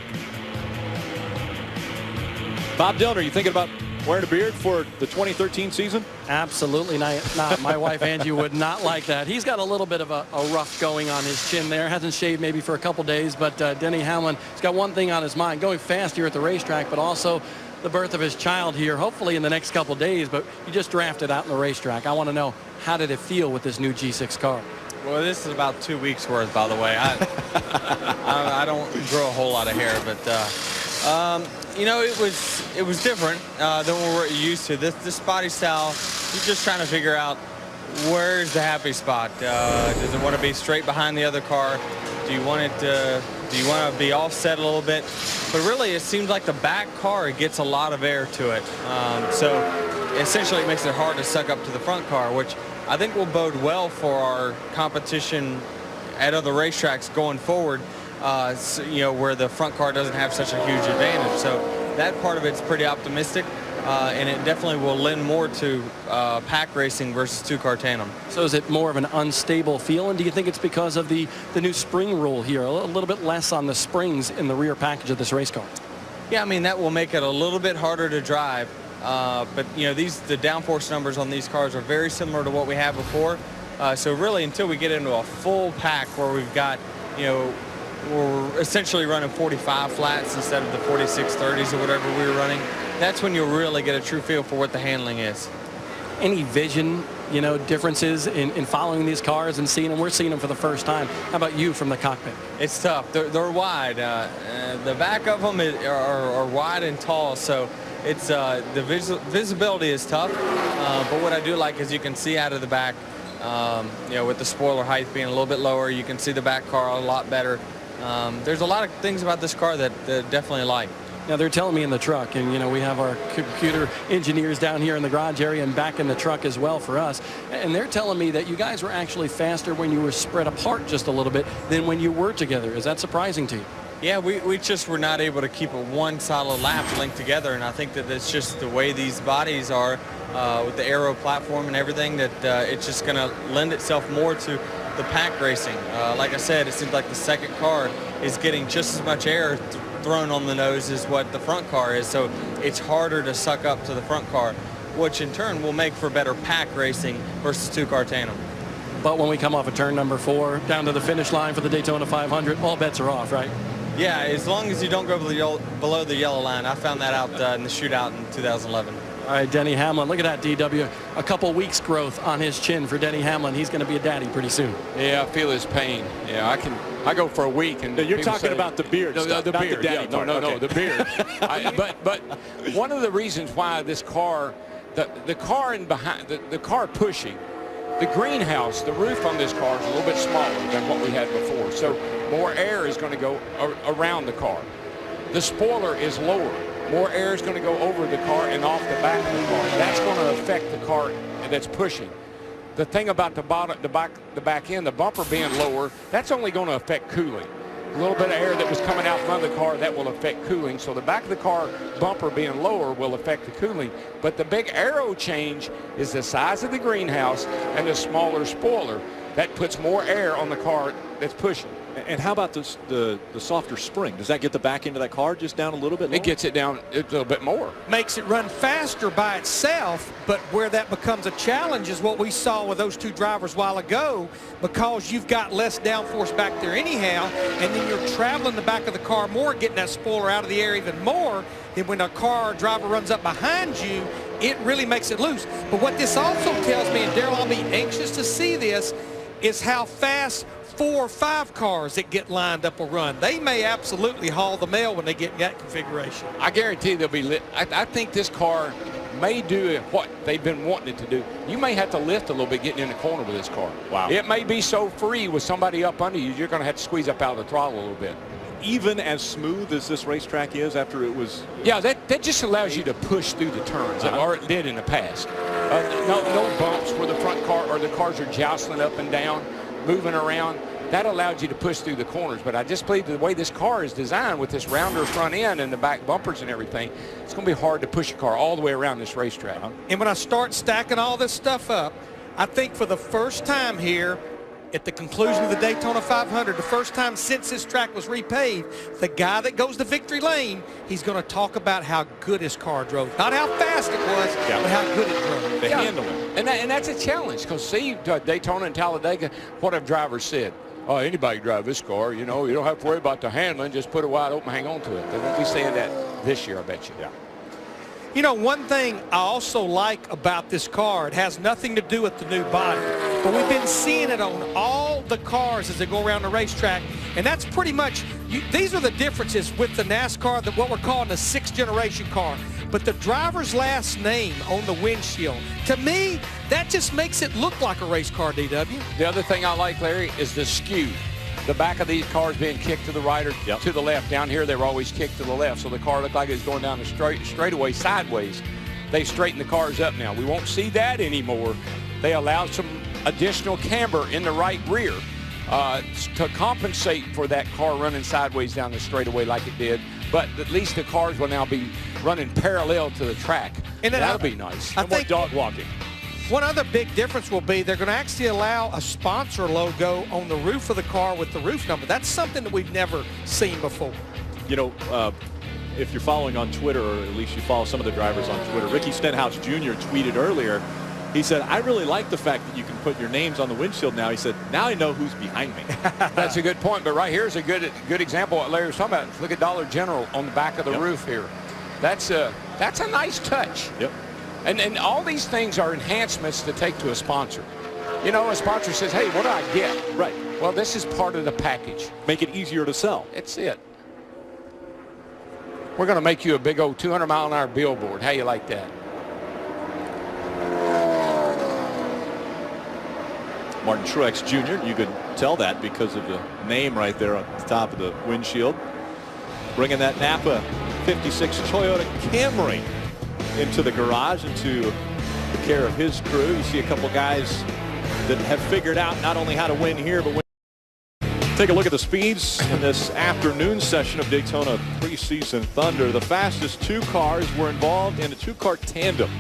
Bob Dylan, are you thinking about wearing a beard for the 2013 season? Absolutely not. My wife Angie would not like that. He's got a little bit of a rough going on his chin there. Hasn't shaved maybe for a couple days, but Denny Hamlin has got one thing on his mind, going fast here at the racetrack, but also the birth of his child here, hopefully in the next couple days. But you just drafted out in the racetrack. I want to know, how did it feel with this new G6 car? Well, this is about 2 weeks worth, by the way. I don't grow a whole lot of hair, but it was different than what we're used to. This body style, you're just trying to figure out where's the happy spot. Does it want to be straight behind the other car? Do you want to be offset a little bit? But really, it seems like the back car gets a lot of air to it. So essentially, it makes it hard to suck up to the front car, which I think will bode well for our competition at other racetracks going forward, where the front car doesn't have such a huge advantage. So that part of it's pretty optimistic. And it definitely will lend more to pack racing versus two-car tandem. So is it more of an unstable feel? And do you think it's because of the new spring rule here, a little bit less on the springs in the rear package of this race car? Yeah, I mean, that will make it a little bit harder to drive. But, the downforce numbers on these cars are very similar to what we had before. So really, until we get into a full pack where we've got, we're essentially running 45 flats instead of the 46/30s or whatever we were running, that's when you'll really get a true feel for what the handling is. Any vision, differences in following these cars and seeing them? We're seeing them for the first time. How about you from the cockpit? It's tough. They're wide. The back of them are wide and tall, so it's the visibility is tough. But what I do like is you can see out of the back. With the spoiler height being a little bit lower, you can see the back car a lot better. There's a lot of things about this car that definitely like. Now, they're telling me in the truck, and, we have our computer engineers down here in the garage area and back in the truck as well for us, and they're telling me that you guys were actually faster when you were spread apart just a little bit than when you were together. Is that surprising to you? Yeah, we just were not able to keep a one solid lap linked together, and I think that it's just the way these bodies are with the aero platform and everything, that it's just going to lend itself more to the pack racing. Like I said, it seems like the second car is getting just as much air thrown on the nose as what the front car is, so it's harder to suck up to the front car, which in turn will make for better pack racing versus two-car tandem. But when we come off of turn number 4 down to the finish line for the Daytona 500, all bets are off, right? Yeah, as long as you don't go below the yellow line. I found that out in the shootout in 2011. All right, Denny Hamlin, look at that, DW. A couple weeks growth on his chin for Denny Hamlin. He's going to be a daddy pretty soon. Yeah, I feel his pain. Yeah, I go for a week. And you're talking about the beard stuff, the not beard. the daddy part. No, the beard. But one of the reasons why this car, the car in behind, the car pushing, the greenhouse, the roof on this car is a little bit smaller than what we had before. So more air is going to go around the car. The spoiler is lower. More air is going to go over the car and off the back of the car. That's going to affect the car that's pushing. The thing about the back end, the bumper being lower, that's only going to affect cooling. A little bit of air that was coming out from the car, that will affect cooling. So the back of the car bumper being lower will affect the cooling. But the big aero change is the size of the greenhouse and the smaller spoiler. That puts more air on the car that's pushing. And how about the softer spring? Does that get the back end of that car just down a little bit lower? It gets it down a little bit more. Makes it run faster by itself, but where that becomes a challenge is what we saw with those two drivers a while ago, because you've got less downforce back there anyhow, and then you're traveling the back of the car more, getting that spoiler out of the air even more. Then when a car driver runs up behind you, it really makes it loose. But what this also tells me, and Darrell, I'll be anxious to see this, is how fast 4 or 5 cars that get lined up will run. They may absolutely haul the mail when they get in that configuration. I guarantee they'll be lit. I think this car may do what they've been wanting it to do. You may have to lift a little bit getting in the corner with this car. Wow. It may be so free with somebody up under you, you're going to have to squeeze up out of the throttle a little bit. Even as smooth as this racetrack is after it was... Yeah, that just allows you to push through the turns, or it did in the past. No bumps where the front car or the cars are jostling up and down, moving around. That allowed you to push through the corners. But I just believe the way this car is designed with this rounder front end and the back bumpers and everything, it's going to be hard to push a car all the way around this racetrack. And when I start stacking all this stuff up, I think for the first time here, at the conclusion of the Daytona 500, the first time since this track was repaved, the guy that goes to victory lane, he's going to talk about how good his car drove. Not how fast it was, but how good it drove. The handling. And that's a challenge, because see, Daytona and Talladega, what have drivers said? Oh, anybody can drive this car, you know, you don't have to worry about the handling, just put it wide open, hang on to it. They won't be saying that this year, I bet you. Yeah. You know, one thing I also like about this car, it has nothing to do with the new body, but we've been seeing it on all the cars as they go around the racetrack, and that's pretty much, these are the differences with the NASCAR, what we're calling the 6th generation car. But the driver's last name on the windshield, to me, that just makes it look like a race car, DW. The other thing I like, Larry, is the skew. The back of these cars being kicked to the right or to the left. Down here, they were always kicked to the left, so the car looked like it was going down the straightaway sideways. They've straightened the cars up now. We won't see that anymore. They allowed some additional camber in the right rear to compensate for that car running sideways down the straightaway like it did. But at least the cars will now be running parallel to the track. And that'll be nice. I think dog walking. One other big difference will be they're going to actually allow a sponsor logo on the roof of the car with the roof number. That's something that we've never seen before. You know, if you're following on Twitter, or at least you follow some of the drivers on Twitter, Ricky Stenhouse Jr. tweeted earlier He said, I really like the fact that you can put your names on the windshield now. He said, now I know who's behind me. That's a good point. But right here is a good example of what Larry was talking about. Look at Dollar General on the back of the roof here. That's a nice touch. Yep. And all these things are enhancements to take to a sponsor. You know, a sponsor says, hey, what do I get? Right. Well, this is part of the package. Make it easier to sell. That's it. We're going to make you a big old 200-mile-an-hour billboard. How you like that? Martin Truex Jr., you could tell that because of the name right there on the top of the windshield. Bringing that Napa 56 Toyota Camry into the garage, into the care of his crew. You see a couple guys that have figured out not only how to win here, but win. Take a look at the speeds in this afternoon session of Daytona preseason Thunder. The fastest two cars were involved in a two-car tandem.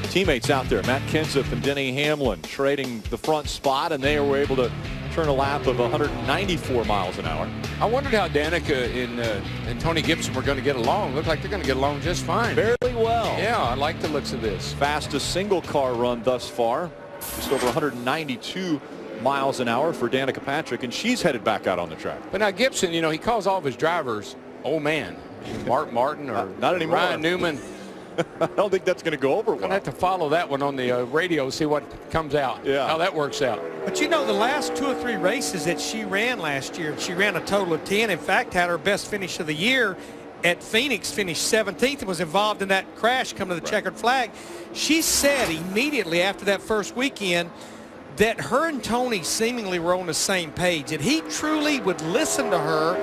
Teammates out there, Matt Kenseth and Denny Hamlin, trading the front spot, and they were able to turn a lap of 194 miles an hour. I wondered how Danica and Tony Gibson were going to get along. Look like they're going to get along just fine. Fairly well. Yeah, I like the looks of this. Fastest single car run thus far, just over 192 miles an hour for Danica Patrick, and she's headed back out on the track. But now Gibson, you know, he calls all of his drivers old man. Mark Martin or not anymore. Ryan Newman. I don't think that's going to go over well. I'm going to have to follow that one on the radio, see what comes out, how that works out. But you know, the last 2 or 3 races that she ran last year, she ran a total of 10. In fact, had her best finish of the year at Phoenix, finished 17th and was involved in that crash coming to the checkered flag. She said immediately after that first weekend that her and Tony seemingly were on the same page, that he truly would listen to her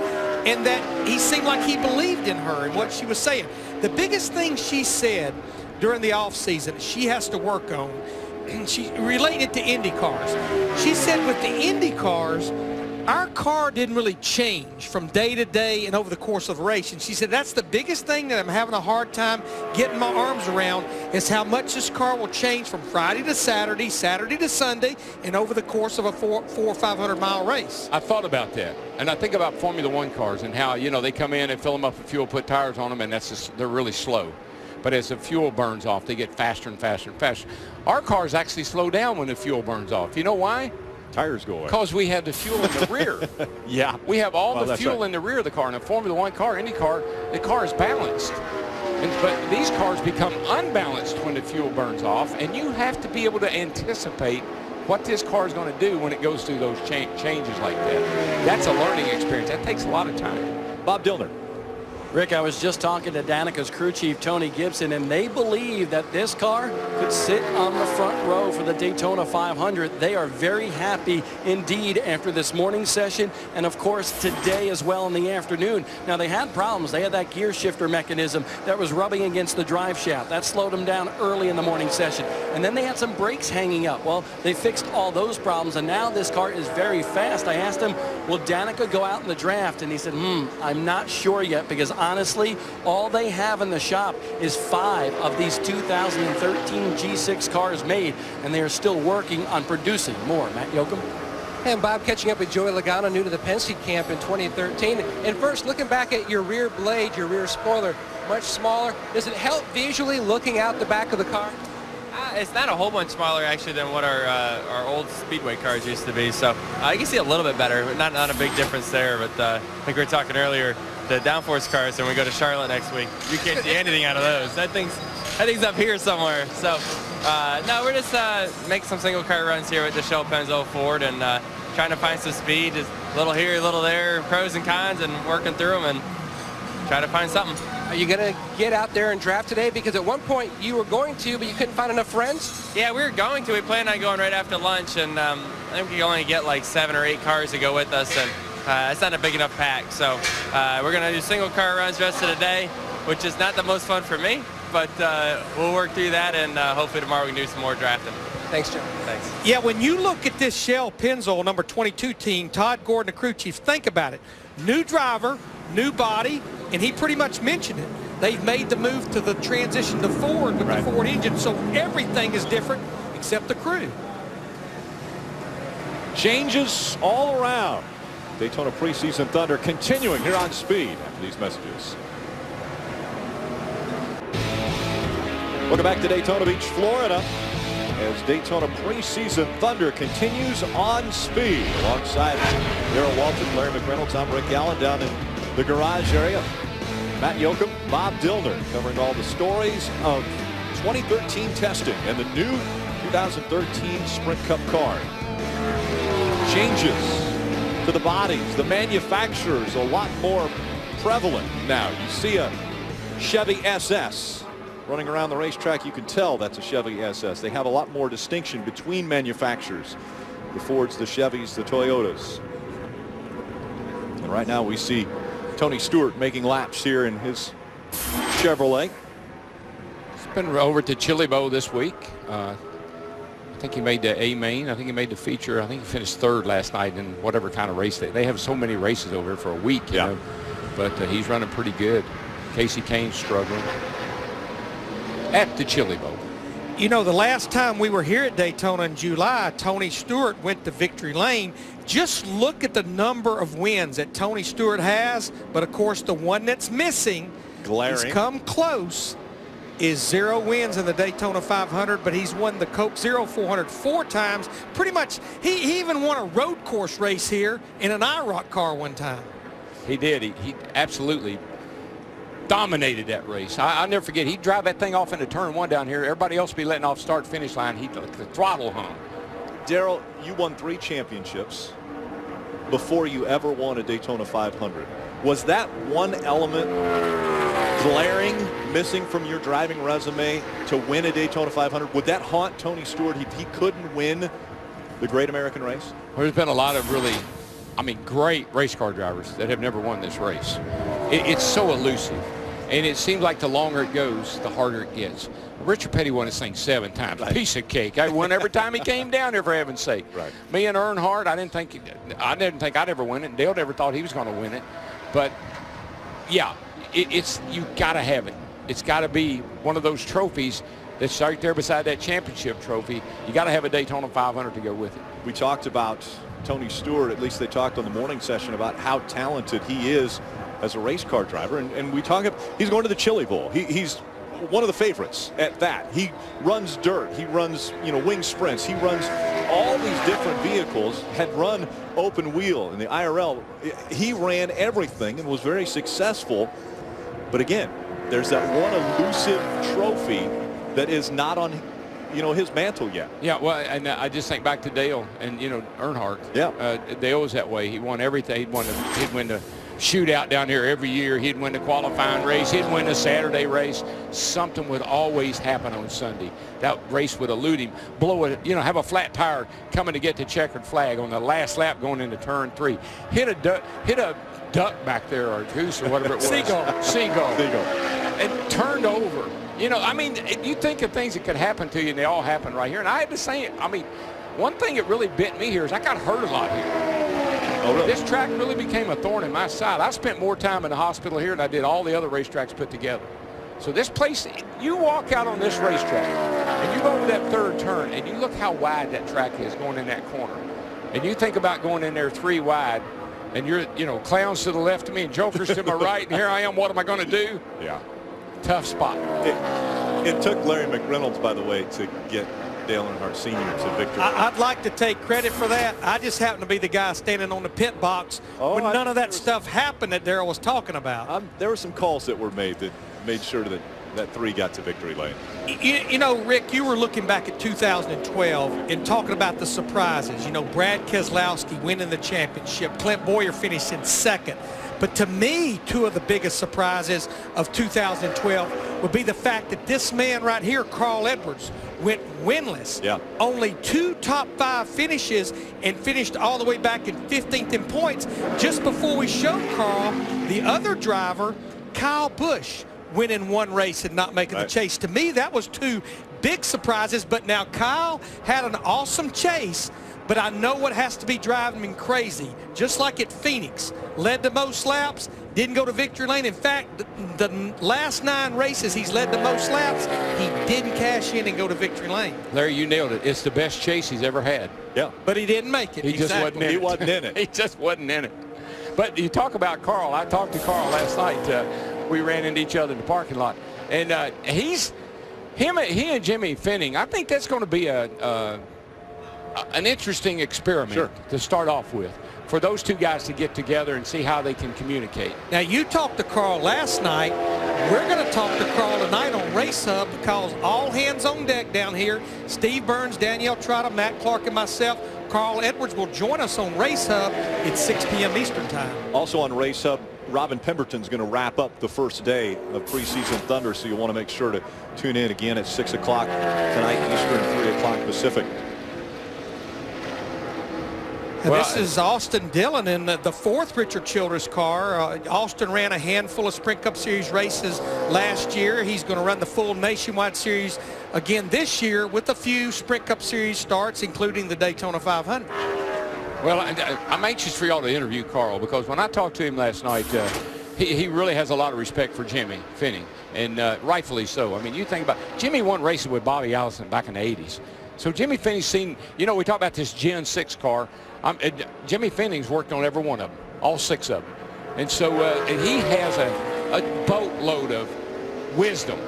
and that he seemed like he believed in her and what she was saying. The biggest thing she said during the offseason she has to work on, she related to Indy cars. She said with the Indy cars, our car didn't really change from day to day and over the course of a race. And she said that's the biggest thing that I'm having a hard time getting my arms around is how much this car will change from Friday to Saturday, Saturday to Sunday, and over the course of a 400 or 500 mile race. I thought about that. And I think about Formula One cars and how, you know, they come in and fill them up with fuel, put tires on them, and they're really slow. But as the fuel burns off, they get faster and faster and faster. Our cars actually slow down when the fuel burns off. You know why? Tires go away. Because we have the fuel in the rear. Yeah. We have all the fuel in the rear of the car. In a Formula One car, Indy car, the car is balanced. But these cars become unbalanced when the fuel burns off, and you have to be able to anticipate what this car is going to do when it goes through those changes like that. That's a learning experience. That takes a lot of time. Bob Dillner. Rick, I was just talking to Danica's crew chief, Tony Gibson, and they believe that this car could sit on the front row for the Daytona 500. They are very happy indeed after this morning session and, of course, today as well in the afternoon. Now, they had problems. They had that gear shifter mechanism that was rubbing against the drive shaft. That slowed them down early in the morning session. And then they had some brakes hanging up. Well, they fixed all those problems, and now this car is very fast. I asked him, will Danica go out in the draft? And he said, I'm not sure yet because honestly, all they have in the shop is 5 of these 2013 G6 cars made, and they are still working on producing more. Matt Yoakum. And Bob, catching up with Joey Logano, new to the Penske camp in 2013. And first, looking back at your rear blade, your rear spoiler, much smaller. Does it help visually looking out the back of the car? It's not a whole bunch smaller actually than what our old Speedway cars used to be. So you can see a little bit better, but not a big difference there. But like we were talking earlier, the downforce cars, when we go to Charlotte next week, you can't see anything out of those. That thing's up here somewhere. So no, we're just making some single car runs here with the Shell Pennzoil Ford and trying to find some speed, just a little here, a little there, pros and cons, and working through them and try to find something. Are you going to get out there and draft today? Because at one point you were going to, but you couldn't find enough friends? Yeah, we were going to. We planned on going right after lunch, and I think we only get like 7 or 8 cars to go with us, and it's not a big enough pack. So we're going to do single car runs the rest of the day, which is not the most fun for me, but we'll work through that, and hopefully tomorrow we can do some more drafting. Thanks, Joe. Thanks. Yeah, when you look at this Shell Pennzoil number 22 team, Todd Gordon, the crew chief, think about it. New driver, new body, and he pretty much mentioned it. They've made the move to the transition to Ford with the Ford engine, so everything is different except the crew. Changes all around. Daytona preseason Thunder continuing here on Speed after these messages. Welcome back to Daytona Beach, Florida. as Daytona preseason thunder continues on speed. Alongside Darrell Waltrip, Larry McReynolds, I'm Rick Allen down in the garage area. Matt Yoakum, Bob Dillner covering all the stories of 2013 testing and the new 2013 Sprint Cup car. Changes to the bodies, the manufacturers a lot more prevalent now. You see a Chevy SS running around the racetrack, you can tell that's a Chevy SS. They have a lot more distinction between manufacturers. The Fords, the Chevys, the Toyotas. And right now we see Tony Stewart making laps here in his Chevrolet. He's been over to Chili Bowl this week. I think he made the A main. I think he made the feature. I think he finished third last night in whatever kind of race they have so many races over here for a week, you know. But he's running pretty good. Casey Kane's struggling at the Chili Bowl. You know, the last time we were here at Daytona in July, Tony Stewart went to victory lane. Just look at the number of wins that Tony Stewart has, but of course the one that's missing, glaring, he's come close, is 0 wins in the Daytona 500, but he's won the Coke 400 4 times. Pretty much, he even won a road course race here in an IROC car one time. He did. He absolutely dominated that race. I'll never forget. He'd drive that thing off into turn 1 down here. Everybody else would be letting off start-finish line. He'd the throttle hung. Darrell, you won 3 championships before you ever won a Daytona 500. Was that one element glaring, missing from your driving resume to win a Daytona 500? Would that haunt Tony Stewart? He couldn't win the Great American Race? Well, there's been a lot of really, great race car drivers that have never won this race. It's so elusive. And it seems like the longer it goes, the harder it gets. Richard Petty won this thing 7 times. Right. Piece of cake. I won every time he came down here, for heaven's sake. Right. Me and Earnhardt, I didn't think I'd ever win it. And Dale never thought he was going to win it. But yeah, you got to have it. It's got to be one of those trophies that's right there beside that championship trophy. You got to have a Daytona 500 to go with it. We talked about Tony Stewart, at least they talked on the morning session about how talented he is as a race car driver, and we talk about he's going to the Chili Bowl. He's one of the favorites at that. He runs dirt, he runs wing sprints, he runs all these different vehicles, had run open wheel in the IRL. He ran everything and was very successful. But again, there's that one elusive trophy that is not on his mantle yet. Yeah, well, and I just think back to Dale and Earnhardt. Yeah, Dale was that way. He won everything. He'd win the shootout down here every year. He'd win the qualifying race. He'd win the Saturday race. Something would always happen on Sunday. That race would elude him. Blow it, have a flat tire coming to get the checkered flag on the last lap going into turn 3. Hit a duck back there, or a goose, or whatever it was. Seagull. And turned over. You think of things that could happen to you, and they all happen right here. And I had to say, one thing that really bit me here is I got hurt a lot here. Oh, really? This track really became a thorn in my side. I spent more time in the hospital here than I did all the other racetracks put together. So this place, you walk out on this racetrack, and you go over that 3rd turn, and you look how wide that track is going in that corner. And you think about going in there 3 wide, and you're, clowns to the left of me and jokers to my right, and here I am, what am I going to do? Yeah. Tough spot. It took Larry McReynolds, by the way, to get Dale Earnhardt Sr. to victory. I'd like to take credit for that. I just happen to be the guy standing on the pit box when none of that stuff happened that Darrell was talking about. There were some calls that were made that made sure that 3 got to victory lane. Rick, you were looking back at 2012 and talking about the surprises. Brad Keselowski winning the championship. Clint Boyer finished in 2nd. But to me, 2 of the biggest surprises of 2012 would be the fact that this man right here, Carl Edwards, went winless. Yeah. Only 2 top 5 finishes and finished all the way back in 15th in points. Just before we showed Carl, the other driver, Kyle Busch, winning 1 race and not making the chase. To me, that was 2 big surprises. But now Kyle had an awesome chase. But I know what has to be driving him crazy. Just like at Phoenix, led the most laps, didn't go to victory lane. In fact, the last 9 races he's led the most laps, he didn't cash in and go to victory lane. Larry, you nailed it. It's the best chase he's ever had. Yeah. But he didn't make it. He just wasn't in it. He wasn't in it. He just wasn't in it. But you talk about Carl. I talked to Carl last night. We ran into each other in the parking lot. And he and Jimmy Finning, I think that's going to be an interesting experiment to start off with, for those two guys to get together and see how they can communicate. Now, you talked to Carl last night. We're going to talk to Carl tonight on Race Hub, because all hands on deck down here. Steve Burns, Danielle Trotta, Matt Clark, and myself. Carl Edwards will join us on Race Hub at 6 p.m. Eastern Time. Also on Race Hub, Robin Pemberton's going to wrap up the first day of preseason Thunder, so you want to make sure to tune in again at 6 o'clock tonight Eastern, 3 o'clock Pacific. Well, this is Austin Dillon in the fourth Richard Childress car. Austin ran a handful of Sprint Cup Series races last year. He's going to run the full Nationwide Series again this year with a few Sprint Cup Series starts, including the Daytona 500. Well, I'm anxious for y'all to interview Carl, because when I talked to him last night, he really has a lot of respect for Jimmy Finning, and rightfully so. I mean, you think about Jimmy won racing with Bobby Allison back in the 80s. So Jimmy Finning's seen, you know, we talk about this Gen 6 car. Jimmy Finning's worked on every one of them, all 6 of them. And so and he has a boatload of wisdom,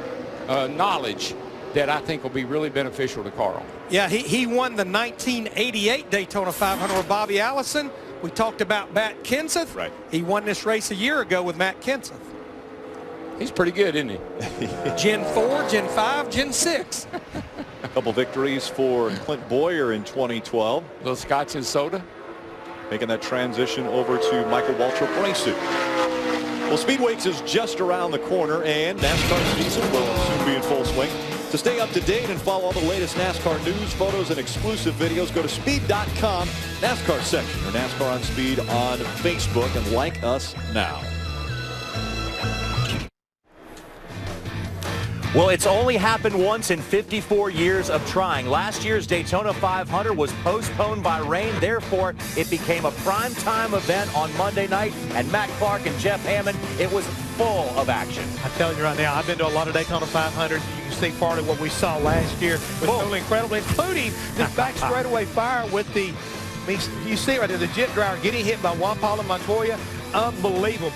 knowledge that I think will be really beneficial to Carl. Yeah, he won the 1988 Daytona 500 with Bobby Allison. We talked about Matt Kenseth. Right. He won this race a year ago with Matt Kenseth. He's pretty good, isn't he? Gen 4, Gen 5, Gen 6. A couple victories for Clint Boyer in 2012. A little scotch and soda. Making that transition over to Michael Waltrip racing. Well, Speed Weeks is just around the corner, and NASCAR season will soon be in full swing. To stay up to date and follow all the latest NASCAR news, photos, and exclusive videos, go to speed.com, NASCAR section, or NASCAR on Speed on Facebook, and like us now. Well, it's only happened once in 54 years of trying. Last year's Daytona 500 was postponed by rain. Therefore, it became a primetime event on Monday night. And Matt Clark and Jeff Hammond, it was full of action. I'm telling you right now, I've been to a lot of Daytona 500s. You can see part of what we saw last year was totally incredible, including this back straightaway fire with the, you see it right there, the jet dryer getting hit by Juan Pablo Montoya. Unbelievable.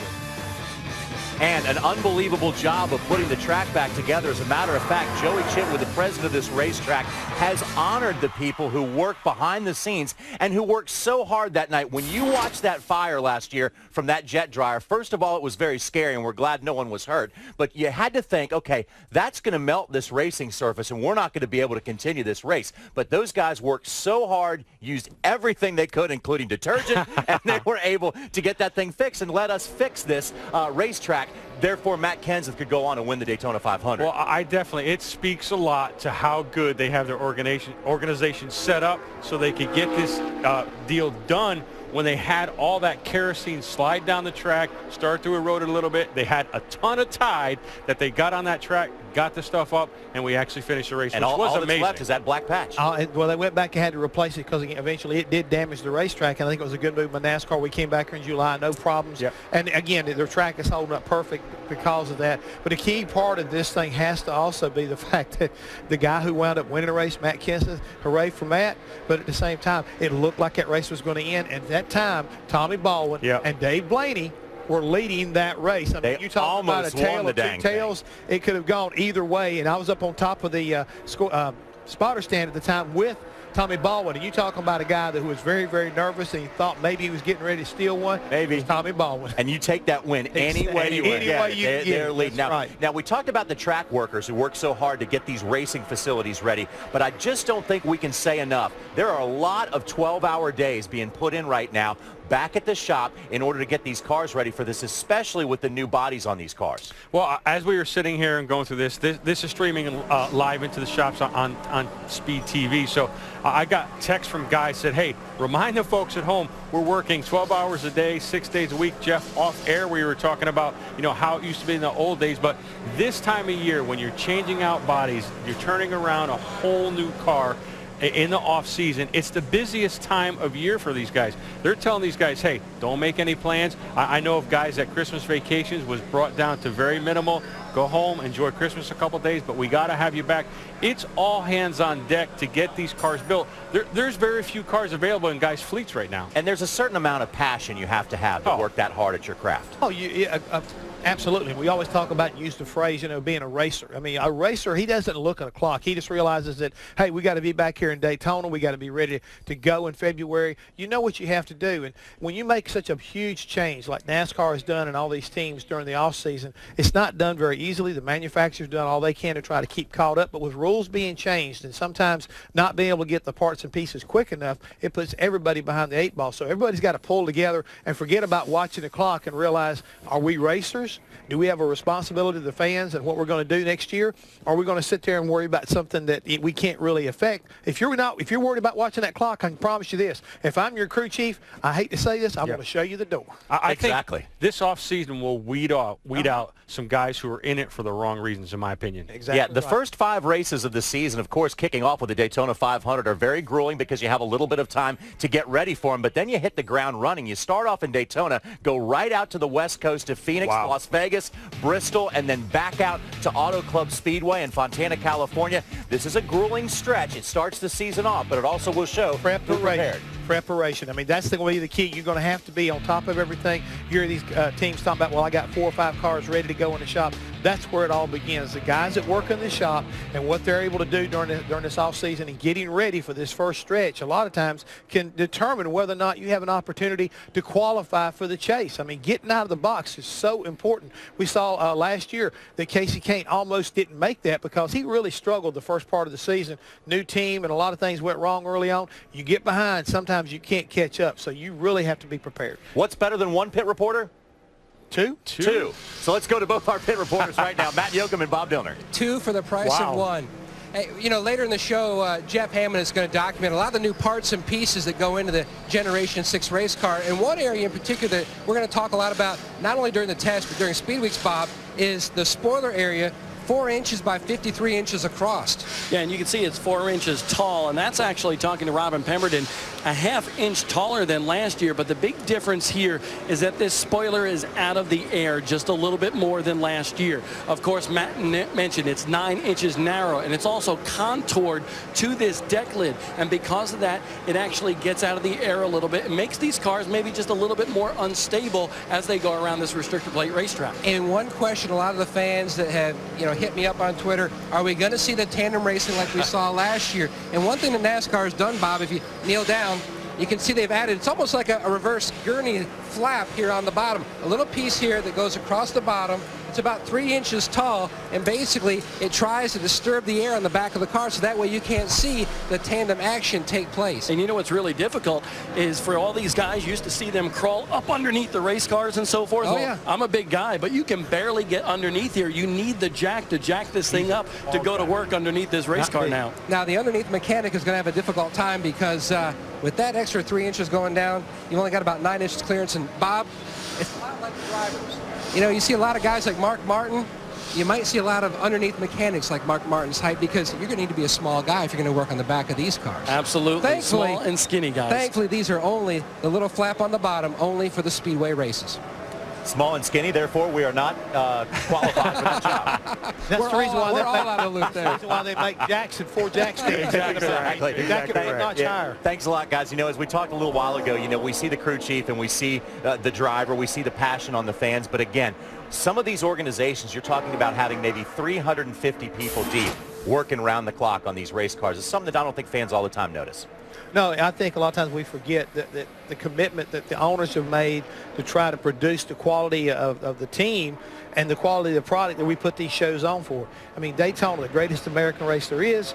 And an unbelievable job of putting the track back together. As a matter of fact, Joey Chitwood, the president of this racetrack, has honored the people who worked behind the scenes and who worked so hard that night. When you watched that fire last year from that jet dryer, first of all, it was very scary, and we're glad no one was hurt. But you had to think, okay, that's going to melt this racing surface, and we're not going to be able to continue this race. But those guys worked so hard, used everything they could, including detergent, and they were able to get that thing fixed and let us fix this racetrack. Therefore, Matt Kenseth could go on and win the Daytona 500. Well, I definitely, it speaks a lot to how good they have their organization set up so they could get this deal done when they had all that kerosene slide down the track, start to erode it a little bit. They had a ton of tide that they got on that track, got the stuff up, and we actually finished the race, and which was all amazing. that's left is that black patch. Well, they went back and had to replace it because eventually it did damage the racetrack, and I think it was a good move by NASCAR. We came back here in July, no problems. Yep. And again, their track is holding up perfect because of that. But a key part of this thing has to also be the fact that the guy who wound up winning the race, Matt Kenseth, hooray for Matt. But at the same time, it looked like that race was going to end. And at that time, Tommy Baldwin and Dave Blaney were leading that race. I mean, you talk about a tale of two tails. It could have gone either way. And I was up on top of the spotter stand at the time with Tommy Baldwin, and you talking about a guy who was very, very nervous, and he thought maybe he was getting ready to steal one. Maybe. Tommy Baldwin. And you take that win any way you get. They're leading. Now, we talked about the track workers who work so hard to get these racing facilities ready, but I just don't think we can say enough. There are a lot of 12-hour days being put in right now back at the shop in order to get these cars ready for this, especially with the new bodies on these cars. Well, as we were sitting here and going through this is streaming live into the shops on Speed TV. So I got texts from guys said, hey, remind the folks at home we're working 12 hours a day, 6 days a week. Jeff, off air we were talking about, you know, how it used to be in the old days. But this time of year when you're changing out bodies, you're turning around a whole new car in the off season, it's the busiest time of year for these guys. They're telling these guys, hey, don't make any plans. I know of guys that Christmas vacations was brought down to very minimal. Go home, enjoy Christmas a couple days, but we got to have you back. It's all hands on deck to get these cars built. There's very few cars available in guys' fleets right now. And there's a certain amount of passion you have to work that hard at your craft. Oh, absolutely. We always talk about and use the phrase, being a racer. I mean, a racer, he doesn't look at a clock. He just realizes that, hey, we got to be back here in Daytona. We got to be ready to go in February. You know what you have to do. And when you make such a huge change like NASCAR has done and all these teams during the off season, it's not done very easily. The manufacturer's done all they can to try to keep caught up. But with rules being changed and sometimes not being able to get the parts and pieces quick enough, it puts everybody behind the 8 ball. So everybody's got to pull together and forget about watching the clock and realize, are we racers? Do we have a responsibility to the fans and what we're going to do next year? Or are we going to sit there and worry about something that we can't really affect? If you're worried about watching that clock, I can promise you this. If I'm your crew chief, I hate to say this, I'm going to show you the door. I think this offseason will weed out some guys who are in it for the wrong reasons, in my opinion. Exactly. Yeah, the first 5 races of the season, of course, kicking off with the Daytona 500 are very grueling because you have a little bit of time to get ready for them, but then you hit the ground running. You start off in Daytona, go right out to the west coast of Phoenix, Las Vegas, Bristol, and then back out to Auto Club Speedway in Fontana, California. This is a grueling stretch. It starts the season off, but it also will show preparation. I mean, that's going to be the key. You're going to have to be on top of everything. You hear these teams talking about, well, I got 4 or 5 cars ready to go in the shop. That's where it all begins. The guys that work in the shop and what they're able to do during this off season and getting ready for this first stretch a lot of times can determine whether or not you have an opportunity to qualify for the chase. I mean, getting out of the box is so important. We saw last year that Casey Kane almost didn't make that because he really struggled the first part of the season. New team and a lot of things went wrong early on. You get behind, sometimes you can't catch up, so you really have to be prepared. What's better than 1 pit reporter? 2. So let's go to both our pit reporters right now, Matt Yoakum and Bob Dillner. 2 for the price of 1. Hey, later in the show, Jeff Hammond is going to document a lot of the new parts and pieces that go into the Generation 6 race car. And one area in particular that we're going to talk a lot about, not only during the test, but during Speed Weeks, Bob, is the spoiler area, 4 inches by 53 inches across. Yeah, and you can see it's 4 inches tall, and that's actually, talking to Robin Pemberton, a ½ inch taller than last year. But the big difference here is that this spoiler is out of the air just a little bit more than last year. Of course, Matt mentioned it's 9 inches narrow, and it's also contoured to this deck lid. And because of that, it actually gets out of the air a little bit and makes these cars maybe just a little bit more unstable as they go around this restrictor plate racetrack. And one question a lot of the fans that have, hit me up on Twitter, are we going to see the tandem racing like we saw last year? And one thing that NASCAR has done, Bob, if you kneel down, you can see they've added, it's almost like a reverse gurney flap here on the bottom. A little piece here that goes across the bottom. It's about 3 inches tall, and basically it tries to disturb the air on the back of the car so that way you can't see the tandem action take place. And what's really difficult is for all these guys, you used to see them crawl up underneath the race cars and so forth. Oh, yeah. I'm a big guy, but you can barely get underneath here. You need the jack to jack this thing up to go to work underneath this race car now. Now, the underneath mechanic is going to have a difficult time because with that extra 3 inches going down, you've only got about 9 inches clearance. And Bob, it's a lot like the drivers. You see a lot of guys like Mark Martin. You might see a lot of underneath mechanics like Mark Martin's height because you're going to need to be a small guy if you're going to work on the back of these cars. Absolutely. Small and skinny guys. Thankfully, these are only the little flap on the bottom, only for the speedway races. Small and skinny, therefore we are not qualified for that job. That's the reason why we're all out of the loop there. That's why they make jacks and 4 jack stands. Exactly. A notch higher. Thanks a lot, guys. As we talked a little while ago, we see the crew chief and we see the driver, we see the passion on the fans, but again, some of these organizations, you're talking about having maybe 350 people deep working around the clock on these race cars. It's something that I don't think fans all the time notice. No, I think a lot of times we forget that the commitment that the owners have made to try to produce the quality of the team and the quality of the product that we put these shows on for. I mean, Daytona, the greatest American race there is,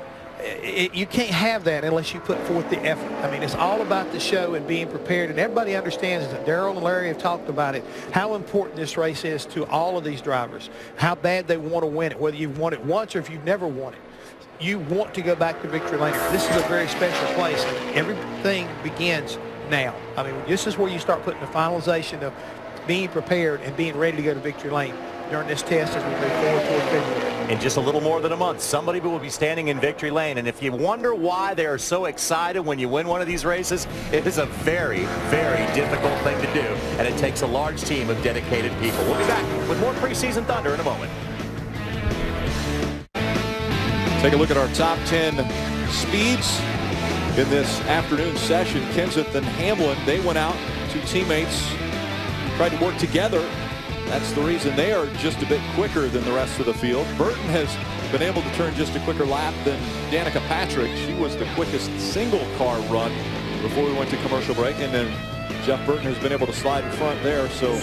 you can't have that unless you put forth the effort. I mean, it's all about the show and being prepared, and everybody understands that. Darrell and Larry have talked about it, how important this race is to all of these drivers, how bad they want to win it, whether you've won it once or if you've never won it. You want to go back to victory lane. This is a very special place. Everything begins now. I mean, this is where you start putting the finalization of being prepared and being ready to go to victory lane during this test as we move forward toward February. In just a little more than a month, somebody will be standing in victory lane. And if you wonder why they are so excited when you win one of these races, it is a very, very difficult thing to do. And it takes a large team of dedicated people. We'll be back with more preseason Thunder in a moment. Take a look at our top 10 speeds in this afternoon session. Kenseth and Hamlin, they went out, two teammates tried to work together. That's the reason they are just a bit quicker than the rest of the field. Burton has been able to turn just a quicker lap than Danica Patrick. She was the quickest single car run before we went to commercial break, and then Jeff Burton has been able to slide in front there. So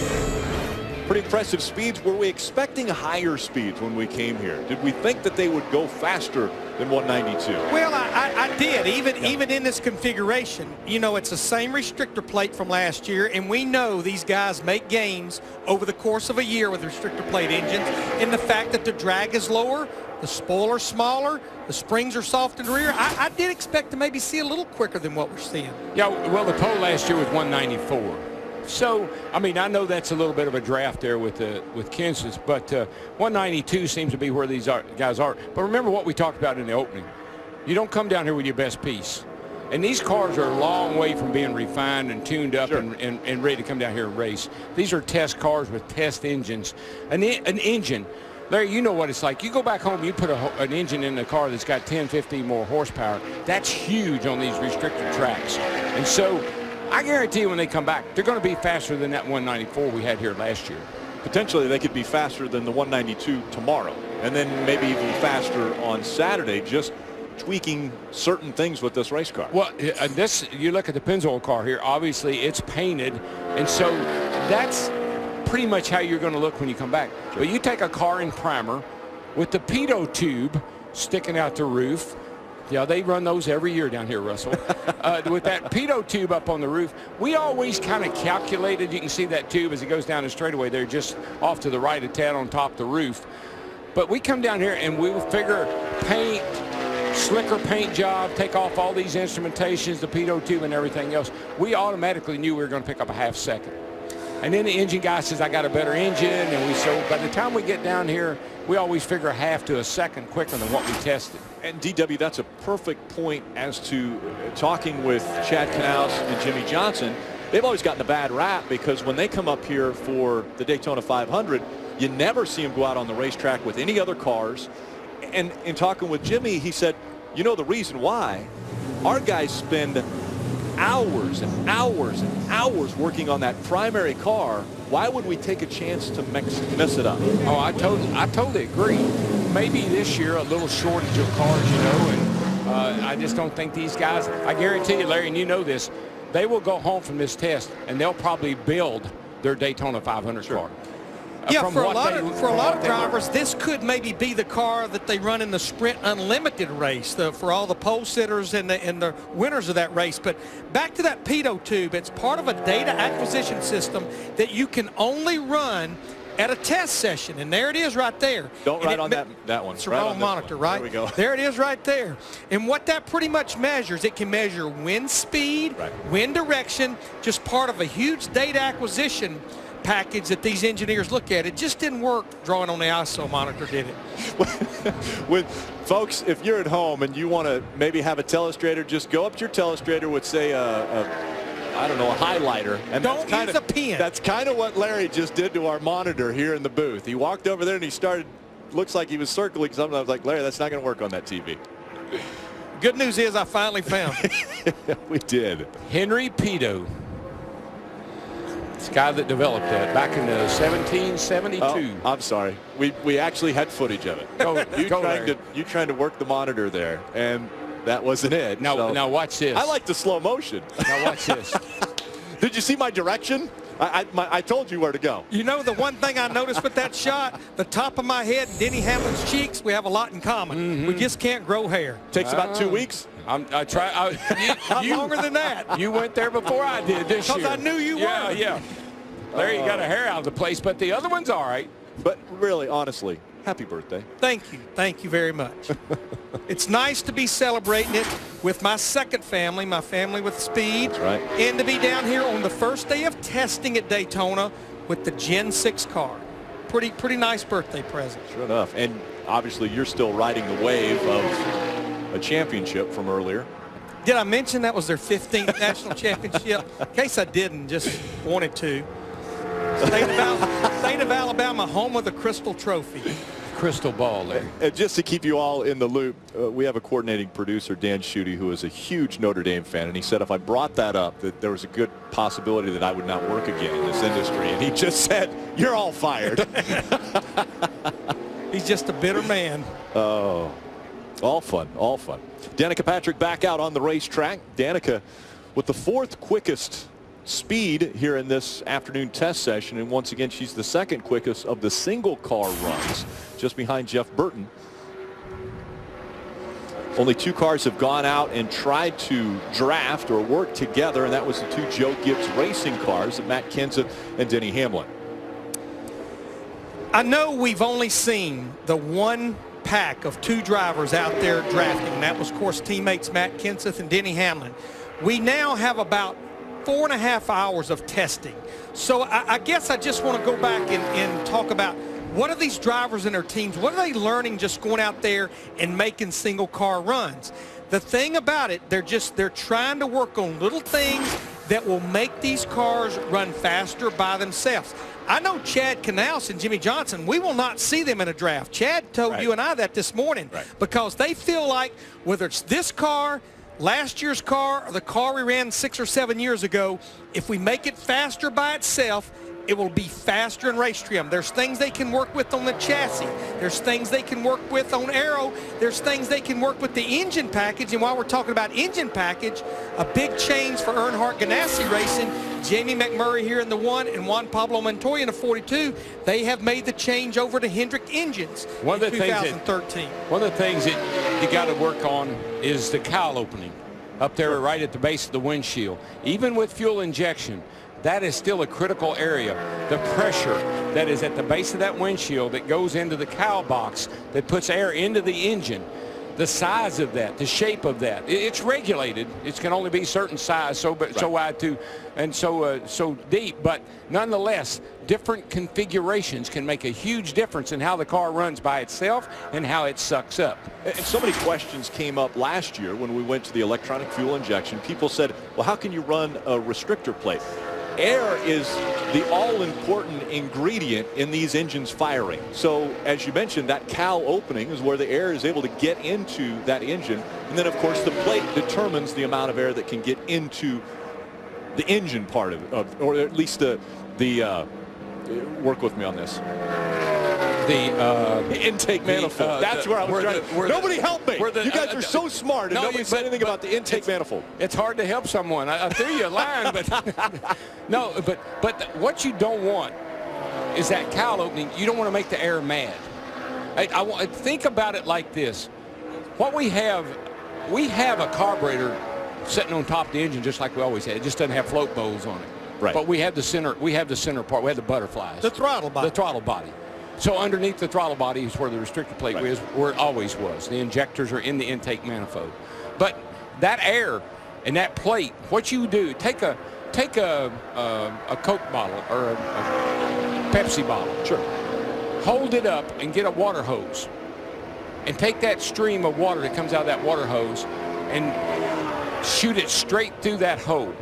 pretty impressive speeds. Were we expecting higher speeds when we came here? Did we think that they would go faster than 192? Well, I did. Even in this configuration, you know, it's the same restrictor plate from last year, and we know these guys make gains over the course of a year with restrictor plate engines. And the fact that the drag is lower, the spoiler's smaller, the springs are soft in the rear, I did expect to maybe see a little quicker than what we're seeing. Yeah, well, the pole last year was 194. So, I mean, I know that's a little bit of a draft there with Kenseth, but 192 seems to be where these guys are. But remember what we talked about in the opening. You don't come down here with your best piece. And these cars are a long way from being refined and tuned up and ready to come down here and race. These are test cars with test engines. An engine, Larry, you know what it's like. You go back home, you put an engine in a car that's got 10, 15 more horsepower. That's huge on these restricted tracks. And so I guarantee you when they come back, they're going to be faster than that 194 we had here last year. Potentially they could be faster than the 192 tomorrow, and then maybe even faster on Saturday, just tweaking certain things with this race car. Well, you look at the Pennzoil car here, obviously it's painted, and so that's pretty much how you're going to look when you come back. But you take a car in primer with the pitot tube sticking out the roof. Yeah, they run those every year down here, Russell. With that pitot tube up on the roof, we always kind of calculated. You can see that tube as it goes down the straightaway there, just off to the right a tad on top of the roof. But we come down here and we will figure paint, slicker paint job, take off all these instrumentations, the pitot tube and everything else. We automatically knew we were going to pick up a half second. And then the engine guy says, I got a better engine. And so by the time we get down here, we always figure a half to a second quicker than what we tested. And DW, that's a perfect point as to talking with Chad Knaus and Jimmy Johnson. They've always gotten a bad rap because when they come up here for the Daytona 500, you never see them go out on the racetrack with any other cars. And in talking with Jimmy, he said, you know, the reason why our guys spend hours and hours and hours working on that primary car. Why would we take a chance to mess it up? Oh, I totally agree. Maybe this year a little shortage of cars, you know, and I just don't think these guys, I guarantee you, Larry, and you know this, they will go home from this test and they'll probably build their Daytona 500 car. Yeah, for a lot of drivers, this could maybe be the car that they run in the Sprint Unlimited race for all the pole sitters and the winners of that race. But back to that pitot tube, it's part of a data acquisition system that you can only run at a test session, and there it is right there. Don't write on that one. It's a wrong monitor, right? There we go. There it is right there. And what that pretty much measures, it can measure wind speed, wind direction, just part of a huge data acquisition package that these engineers look at. It just didn't work drawing on the ISO monitor, did it? With folks, if you're at home and you want to maybe have a telestrator, just go up to your telestrator with, say, I don't know, a highlighter. And don't use a pen. That's kind of what Larry just did to our monitor here in the booth. He walked over there and he started, looks like he was circling something. I was like, Larry, that's not going to work on that TV. Good news is I finally found it. We did. Henry Pitot. This guy that developed that back in 1772. Oh, I'm sorry. We actually had footage of it. You trying to work the monitor there, and that wasn't it. Now watch this. I like the slow motion. Now watch this. Did you see my direction? I told you where to go. You know, the one thing I noticed with that shot, the top of my head and Denny Hamlin's cheeks, we have a lot in common. Mm-hmm. We just can't grow hair. Takes about 2 weeks. Not longer than that. You went there before I did this year. Because I knew you were. Yeah. Larry, you got a hair out of the place, but the other one's all right. But really, honestly, happy birthday. Thank you. Thank you very much. It's nice to be celebrating it with my second family, my family with speed. That's right. And to be down here on the first day of testing at Daytona with the Gen 6 car. Pretty nice birthday present. Sure enough. And obviously, you're still riding the wave of a championship from earlier. Did I mention that was their 15th national championship? In case I didn't, just wanted to. State of Alabama, home of the Crystal Trophy. crystal ball there. And just to keep you all in the loop, we have a coordinating producer, Dan Schutte, who is a huge Notre Dame fan, and he said if I brought that up, that there was a good possibility that I would not work again in this industry. And he just said, "You're all fired." He's just a bitter man. Oh, all fun, all fun. Danica Patrick back out on the racetrack. Danica with the 4th quickest speed here in this afternoon test session, and once again she's the 2nd quickest of the single car runs, just behind Jeff Burton. Only 2 cars have gone out and tried to draft or work together, and that was the 2 Joe Gibbs racing cars, Matt Kenseth and Denny Hamlin. I know we've only seen the 1 pack of 2 drivers out there drafting, and that was, of course, teammates Matt Kenseth and Denny Hamlin. We now have about 4.5 hours of testing. So I guess I just want to go back and talk about what are these drivers and their teams, what are they learning just going out there and making single car runs? The thing about it, they're trying to work on little things that will make these cars run faster by themselves. I know Chad Knaus and Jimmy Johnson, we will not see them in a draft. Chad told you and I that this morning because they feel like whether it's this car, last year's car, or the car we ran 6 or 7 years ago, if we make it faster by itself, it will be faster in race trim. There's things they can work with on the chassis. There's things they can work with on aero. There's things they can work with the engine package. And while we're talking about engine package, a big change for Earnhardt Ganassi Racing, Jamie McMurray here in the 1 and Juan Pablo Montoya in the 42, they have made the change over to Hendrick engines in 2013. One of the things that you got to work on is the cowl opening up there right at the base of the windshield. Even with fuel injection, that is still a critical area. The pressure that is at the base of that windshield that goes into the cowl box that puts air into the engine, the size of that, the shape of that, it's regulated. It can only be certain size, so wide too, and so deep. But nonetheless, different configurations can make a huge difference in how the car runs by itself and how it sucks up. And so many questions came up last year when we went to the electronic fuel injection. People said, well, how can you run a restrictor plate? Air is the all-important ingredient in these engines firing. So as you mentioned, that cowl opening is where the air is able to get into that engine. And then, of course, the plate determines the amount of air that can get into the engine part of or at least the work with me on this. The intake manifold. That's where I was trying. Nobody help me. You guys are so smart, and nobody said anything about the intake manifold. It's hard to help someone. I threw you a line, but no. But what you don't want is that cowl opening. You don't want to make the air mad. I want think about it like this. What we have a carburetor sitting on top of the engine just like we always had. It just doesn't have float bowls on it. Right. But we have the center. We have the center part. We have the butterflies. The throttle body. The throttle body. So underneath the throttle body is where the restrictor plate is, where it always was. The injectors are in the intake manifold. But that air and that plate, what you do, take a Coke bottle or a Pepsi bottle. Sure. Hold it up and get a water hose. And take that stream of water that comes out of that water hose and shoot it straight through that hole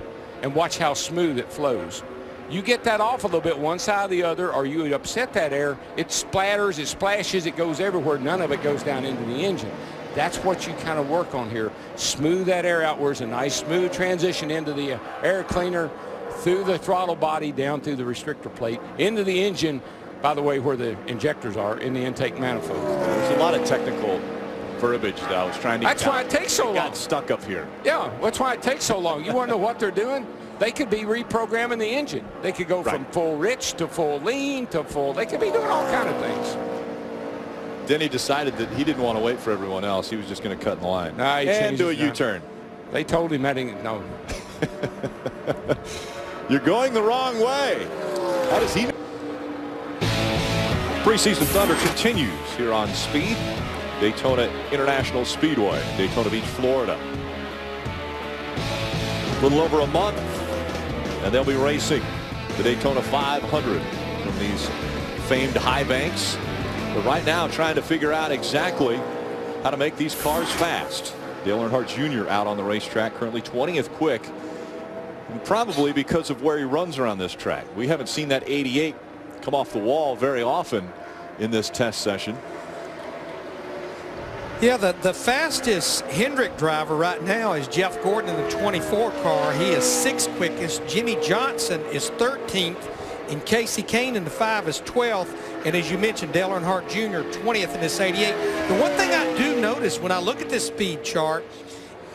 and watch how smooth it flows. You get that off a little bit one side or the other, or you upset that air, it splatters, it splashes, it goes everywhere. None of it goes down into the engine. That's what you kind of work on here. Smooth that air out where it's a nice smooth transition into the air cleaner, through the throttle body, down through the restrictor plate, into the engine, by the way, where the injectors are in the intake manifold. There's a lot of technical verbiage that I was trying to. That's why it takes so long. Got stuck up here. Yeah, that's why it takes so long. You want to know what they're doing? They could be reprogramming the engine. They could go from full rich to full lean to full. They could be doing all kind of things. Then he decided that he didn't want to wait for everyone else. He was just going to cut in the line and do a U-turn. They told him that no. You're going the wrong way. How does he know? Preseason Thunder continues here on Speed. Daytona International Speedway, Daytona Beach, Florida. A little over a month, and they'll be racing the Daytona 500 from these famed high banks. But right now, trying to figure out exactly how to make these cars fast. Dale Earnhardt Jr. out on the racetrack, currently 20th quick, and probably because of where he runs around this track. We haven't seen that 88 come off the wall very often in this test session. Yeah, the fastest Hendrick driver right now is Jeff Gordon in the 24 car. He is 6th quickest. Jimmy Johnson is 13th. And Casey Kane in the 5 is 12th. And as you mentioned, Dale Earnhardt Jr. 20th in this 88. The one thing I do notice when I look at this speed chart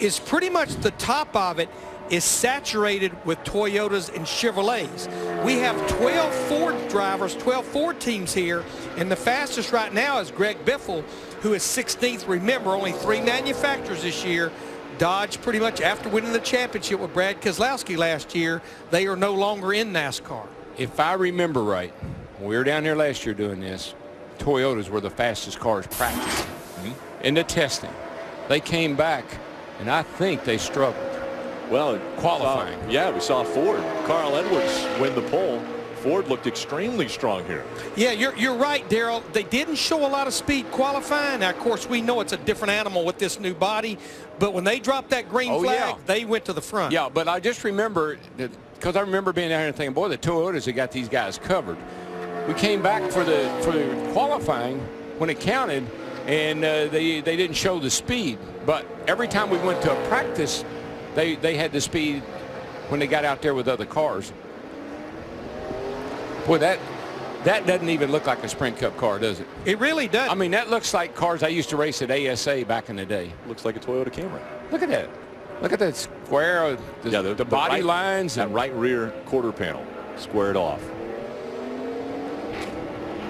is pretty much the top of it is saturated with Toyotas and Chevrolets. We have 12 Ford drivers, 12 Ford teams here, and the fastest right now is Greg Biffle, who is 16th. Remember, only 3 manufacturers this year. Dodge pretty much after winning the championship with Brad Keselowski last year, they are no longer in NASCAR. If I remember right, when we were down here last year doing this, Toyotas were the fastest cars practicing in the testing. They came back, and I think they struggled. Well, qualifying. Yeah, we saw Ford. Carl Edwards win the pole. Ford looked extremely strong here. Yeah, you're right, Darrell. They didn't show a lot of speed qualifying. Now, of course, we know it's a different animal with this new body, but when they dropped that green flag, they went to the front. Yeah, but I just remember, because I remember being down here and thinking, boy, the Toyotas have got these guys covered. We came back for the qualifying when it counted, and they didn't show the speed. But every time we went to a practice, they had the speed when they got out there with other cars. Boy, that doesn't even look like a Sprint Cup car, does it? It really does. I mean, that looks like cars I used to race at ASA back in the day. Looks like a Toyota Camry. Look at that. Look at that square, the body lines. That right rear quarter panel squared off.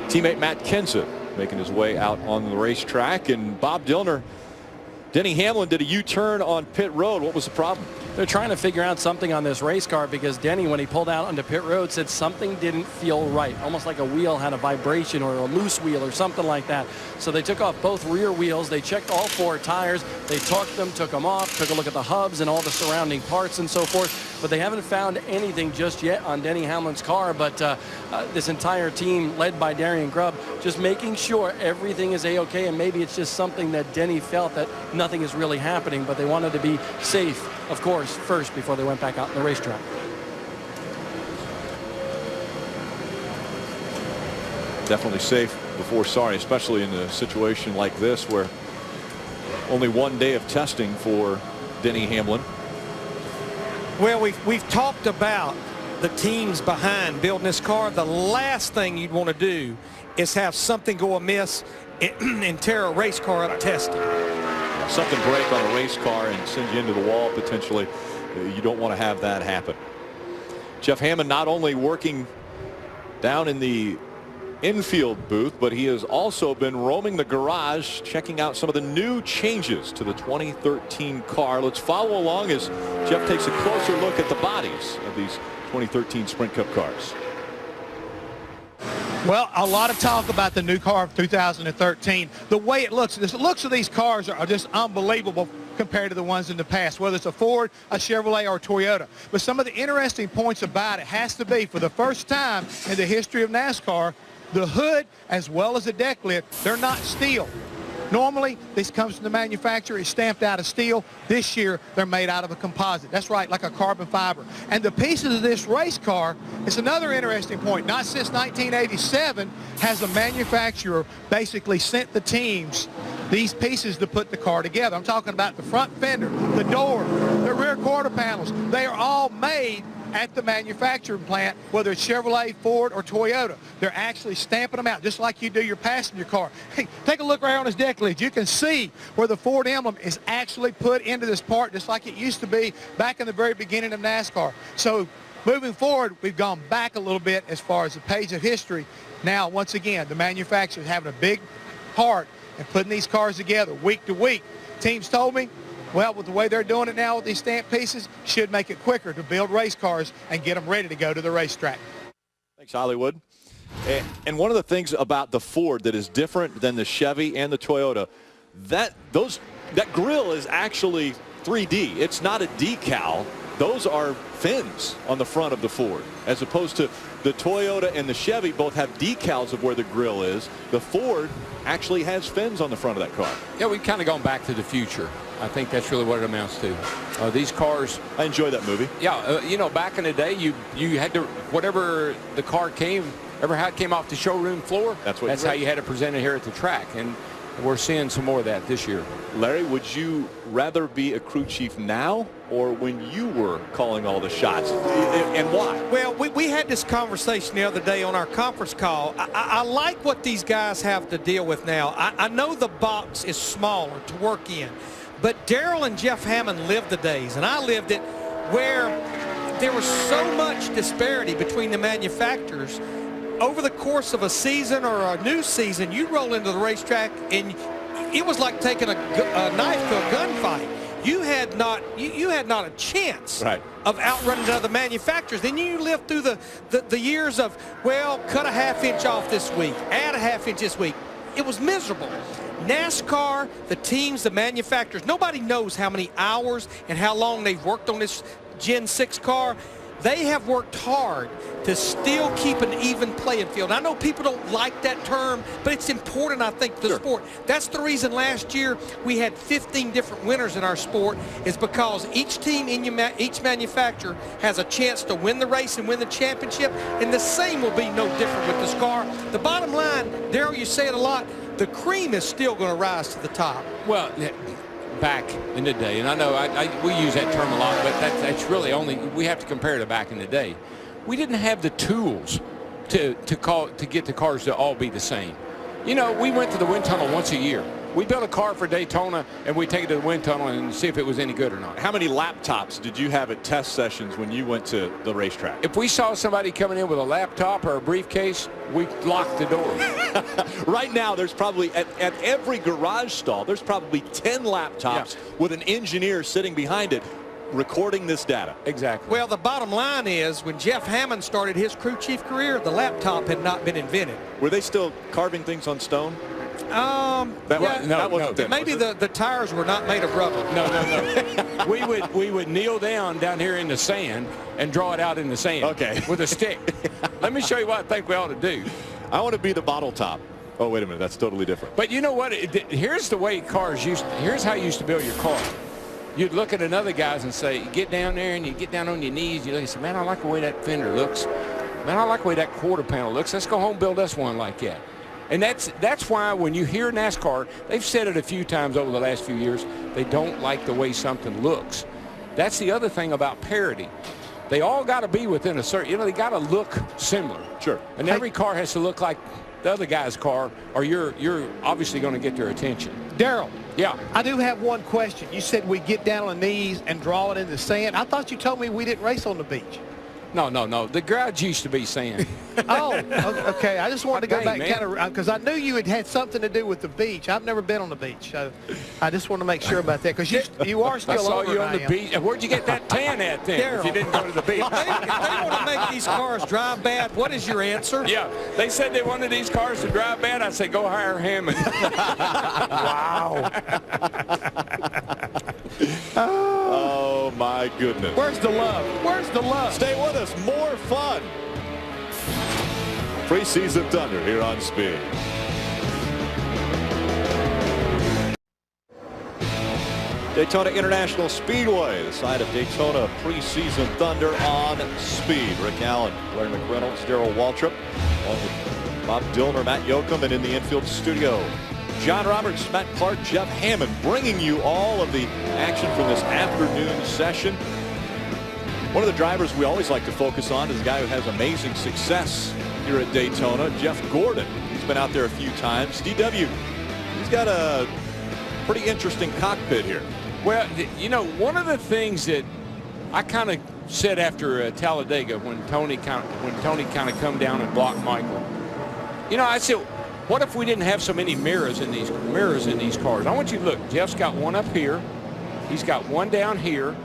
Teammate Matt Kenseth making his way out on the racetrack, and Bob Dillner, Denny Hamlin did a U-turn on pit road. What was the problem? They're trying to figure out something on this race car because Denny, when he pulled out onto pit road, said something didn't feel right. Almost like a wheel had a vibration or a loose wheel or something like that. So they took off both rear wheels. They checked all 4 tires. They torqued them, took them off, took a look at the hubs and all the surrounding parts and so forth. But they haven't found anything just yet on Denny Hamlin's car. But this entire team, led by Darian Grubb, just making sure everything is A-OK. And maybe it's just something that Denny felt that nothing is really happening. But they wanted to be safe, of course, first before they went back out on the racetrack. Definitely safe before sorry, especially in a situation like this where only 1 day of testing for Denny Hamlin. Well, we've talked about the teams behind building this car. The last thing you'd want to do is have something go amiss and tear a race car up testing. Something break on a race car and send you into the wall potentially. You don't want to have that happen. Jeff Hammond not only working down in the infield booth, but he has also been roaming the garage, checking out some of the new changes to the 2013 car. Let's follow along as Jeff takes a closer look at the bodies of these 2013 Sprint Cup cars. Well, a lot of talk about the new car of 2013. The way it looks, the looks of these cars are just unbelievable compared to the ones in the past, whether it's a Ford, a Chevrolet, or a Toyota. But some of the interesting points about it has to be, for the first time in the history of NASCAR, the hood as well as the deck lid, they're not steel. Normally, this comes from the manufacturer, it's stamped out of steel. This year, they're made out of a composite. That's right, like a carbon fiber. And the pieces of this race car, it's another interesting point. Not since 1987 has a manufacturer basically sent the teams these pieces to put the car together. I'm talking about the front fender, the door, the rear quarter panels. They are all made at the manufacturing plant, whether it's Chevrolet, Ford, or Toyota. They're actually stamping them out just like you do your passenger car. Hey, take a look right on this deck lid. You can see where the Ford emblem is actually put into this part just like it used to be back in the very beginning of NASCAR. So moving forward, we've gone back a little bit as far as the page of history. Now, once again, the manufacturer is having a big part in putting these cars together week to week. Teams told me, well, with the way they're doing it now with these stamp pieces, should make it quicker to build race cars and get them ready to go to the racetrack. Thanks, Hollywood. And one of the things about the Ford that is different than the Chevy and the Toyota, that grill is actually 3D. It's not a decal. Those are fins on the front of the Ford, as opposed to the Toyota and the Chevy both have decals of where the grill is. The Ford actually has fins on the front of that car. Yeah, we've kind of gone back to the future. I think that's really what it amounts to. These cars. I enjoy that movie. Yeah, you know, back in the day, you had to, whatever the car came, how it came off the showroom floor, that's how you had it presented here at the track. And We're seeing some more of that this year. Larry, would you rather be a crew chief now or when you were calling all the shots, and why? Well, we had this conversation the other day on our conference call. I like what these guys have to deal with now. I know the box is smaller to work in, but Darrell and Jeff Hammond lived the days, and I lived it, where there was so much disparity between the manufacturers. Over the course of a season or a new season, you roll into the racetrack and it was like taking a knife to a gunfight. You had not a chance of outrunning other manufacturers. Then you lived through the years of, well, cut a half-inch off this week, add a half-inch this week. It was miserable. NASCAR, the teams, the manufacturers, nobody knows how many hours and how long they've worked on this Gen 6 car. They have worked hard to still keep an even playing field. I know people don't like that term, but it's important, I think, to the sport. That's the reason last year we had 15 different winners in our sport, is because each team in each manufacturer has a chance to win the race and win the championship, and the same will be no different with this car. The bottom line, Darrell, you say it a lot, the cream is still going to rise to the top. Well, back in the day, and I know we use that term a lot, but that's really only, we have to compare to back in the day. We didn't have the tools to get the cars to all be the same. You know, we went to the wind tunnel once a year. We built a car for Daytona, and we take it to the wind tunnel and see if it was any good or not. How many laptops did you have at test sessions when you went to the racetrack? If we saw somebody coming in with a laptop or a briefcase, we locked the door. Right now, there's probably, at every garage stall, there's probably 10 laptops with an engineer sitting behind it recording this data. Exactly. Well, the bottom line is, when Jeff Hammond started his crew chief career, the laptop had not been invented. Were they still carving things on stone? That wasn't them. Maybe the tires were not made of rubber. No. we would kneel down here in the sand and draw it out in the sand. Okay. With a stick. Let me show you what I think we ought to do. I want to be the bottle top. Oh, wait a minute. That's totally different. But you know what? Here's the way cars here's how you used to build your car. You'd look at another guys and say, you get down there and you get down on your knees. You look and say, man, I like the way that fender looks. Man, I like the way that quarter panel looks. Let's go home and build us one like that. And that's why when you hear NASCAR, they've said it a few times over the last few years, they don't like the way something looks. That's the other thing about parity. They all got to be within a certain, they got to look similar. Sure. And every car has to look like the other guy's car, or you're obviously going to get their attention. Darrell. Yeah. I do have one question. You said we get down on the knees and draw it in the sand. I thought you told me we didn't race on the beach. No. The garage used to be sand. Oh, okay. I just wanted to go back man. kind of, because I knew you had something to do with the beach. I've never been on the beach, so I just want to make sure about that, because you are still I saw over you on the beach. And where'd you get that tan at then? Darrell, if you didn't go to the beach? If they want to make these cars drive bad, what is your answer? Yeah, they said they wanted these cars to drive bad. I said, go hire Hammond. Wow. Oh, my goodness. Where's the love? Where's the love? Stay with us. More fun. Preseason Thunder here on Speed. Daytona International Speedway, the side of Daytona preseason Thunder on Speed. Rick Allen, Larry McReynolds, Darrell Waltrip, along with Bob Dillner, Matt Yoakum, and in the infield studio, John Roberts, Matt Clark, Jeff Hammond, bringing you all of the action from this afternoon session. One of the drivers we always like to focus on is a guy who has amazing success here at Daytona, Jeff Gordon. He's been out there a few times. DW, he's got a pretty interesting cockpit here. Well, one of the things that I kind of said after Talladega, when Tony kind of come down and blocked Michael, I said, what if we didn't have so many mirrors in these cars? I want you to look. Jeff's got one up here. He's got one down here.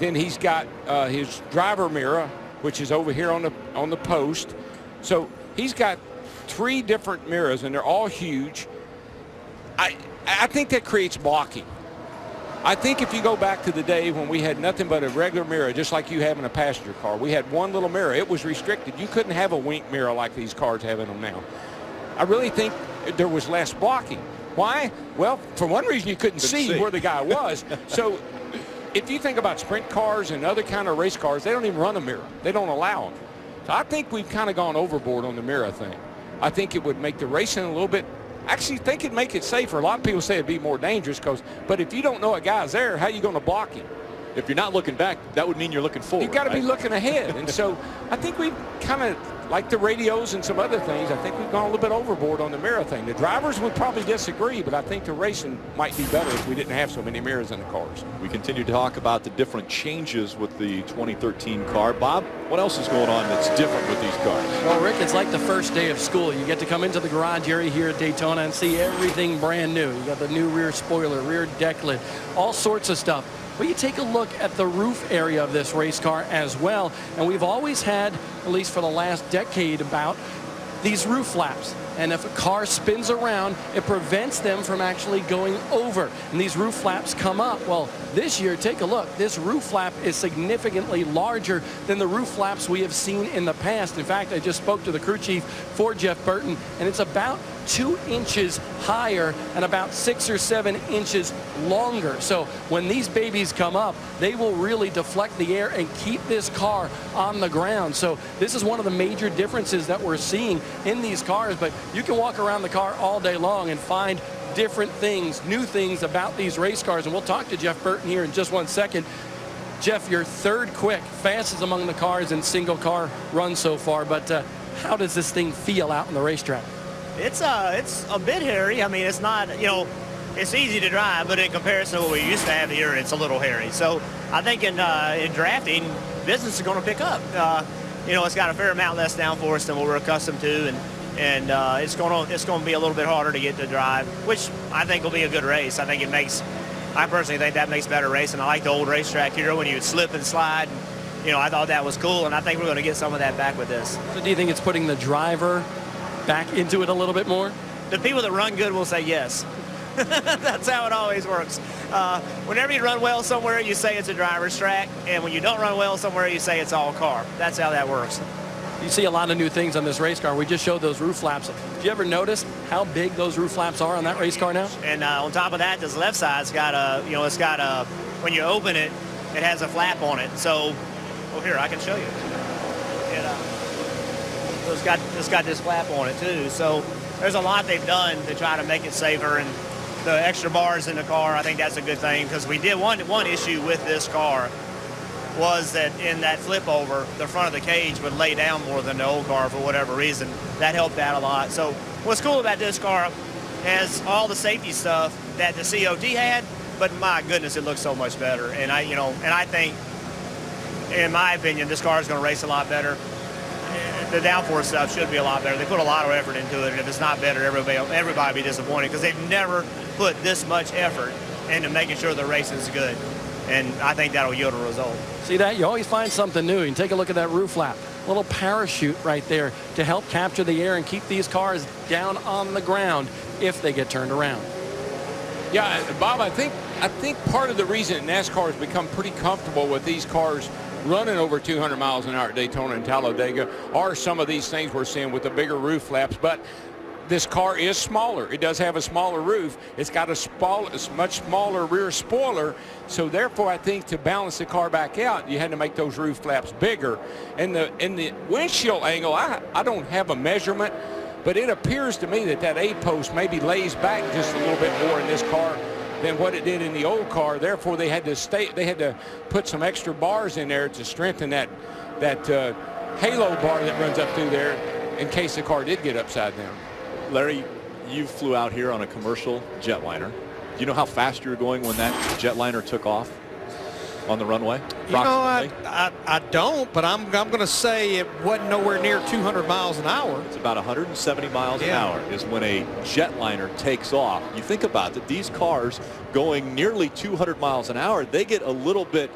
Then he's got his driver mirror, which is over here on the post. So he's got 3 different mirrors, and they're all huge. I think that creates blocking. I think if you go back to the day when we had nothing but a regular mirror, just like you have in a passenger car, we had one little mirror. It was restricted. You couldn't have a wink mirror like these cars have in them now. I really think there was less blocking. Why? Well, for one reason, you couldn't see where the guy was. So if you think about sprint cars and other kind of race cars, they don't even run a mirror. They don't allow them. So I think we've kind of gone overboard on the mirror thing. I think it would make the racing a little bit actually think it'd make it safer. A lot of people say it'd be more dangerous but if you don't know a guy's there, how are you going to block him? If you're not looking back, that would mean you're looking forward. You've got to right? be looking ahead. And so I think we've kind of, like the radios and some other things, I think we've gone a little bit overboard on the mirror thing. The drivers would probably disagree, but I think the racing might be better if we didn't have so many mirrors in the cars. We continue to talk about the different changes with the 2013 car. Bob, what else is going on that's different with these cars? Well, Rick, it's like the first day of school. You get to come into the garage area here at Daytona and see everything brand new. You got the new rear spoiler, rear deck lid, all sorts of stuff. But you take a look at the roof area of this race car as well, and we've always had, at least for the last decade about, these roof flaps. And if a car spins around, it prevents them from actually going over. And these roof flaps come up. Well, this year, take a look. This roof flap is significantly larger than the roof flaps we have seen in the past. In fact, I just spoke to the crew chief for Jeff Burton, and it's about 2 inches higher and about 6 or 7 inches longer. So when these babies come up, they will really deflect the air and keep this car on the ground. So this is one of the major differences that we're seeing in these cars. But you can walk around the car all day long and find different things, new things about these race cars. And we'll talk to Jeff Burton here in just 1 second. Jeff, your third quick, fastest among the cars in single car runs so far. But how does this thing feel out on the racetrack? It's a bit hairy. I mean, it's not, it's easy to drive, but in comparison to what we used to have here, it's a little hairy. So I think in drafting, business is going to pick up. It's got a fair amount less downforce than what we're accustomed to, and it's going to be a little bit harder to get to drive, which I think will be a good race. I personally think that makes better racing. I like the old racetrack here when you would slip and slide. I thought that was cool, and I think we're going to get some of that back with this. So do you think it's putting the driver back into it a little bit more? The people that run good will say yes. That's how it always works. Whenever you run well somewhere, you say it's a driver's track, and when you don't run well somewhere, you say it's all car. That's how that works. You see a lot of new things on this race car. We just showed those roof flaps. Did you ever notice how big those roof flaps are on that race car now? And on top of that, this left side's got when you open it, it has a flap on it. So, here, I can show you. It's got this flap on it too. So there's a lot they've done to try to make it safer, and the extra bars in the car, I think that's a good thing, because we did one issue with this car was that in that flip over, the front of the cage would lay down more than the old car for whatever reason. That helped out a lot. So what's cool about this car has all the safety stuff that the COT had, but my goodness, it looks so much better. And I think, in my opinion, this car is going to race a lot better. The downforce stuff should be a lot better. They put a lot of effort into it, and if it's not better, everybody will be disappointed, because they've never put this much effort into making sure the race is good. And I think that'll yield a result. See that? You always find something new. You can take a look at that roof flap. A little parachute right there to help capture the air and keep these cars down on the ground if they get turned around. Yeah, Bob, I think part of the reason NASCAR has become pretty comfortable with these cars running over 200 miles an hour at Daytona and Talladega are some of these things we're seeing with the bigger roof flaps. But this car is smaller. It does have a smaller roof. It's got a much smaller rear spoiler. So therefore, I think to balance the car back out, you had to make those roof flaps bigger. And the windshield angle, I don't have a measurement, but it appears to me that A-post maybe lays back just a little bit more in this car than what it did in the old car. Therefore, they had to put some extra bars in there to strengthen that halo bar that runs up through there in case the car did get upside down. Larry, you flew out here on a commercial jetliner. Do you know how fast you were going when that jetliner took off on the runway? I don't, but I'm going to say it wasn't nowhere near 200 miles an hour. It's about 170 miles an hour is when a jetliner takes off. You think about that, these cars going nearly 200 miles an hour, they get a little bit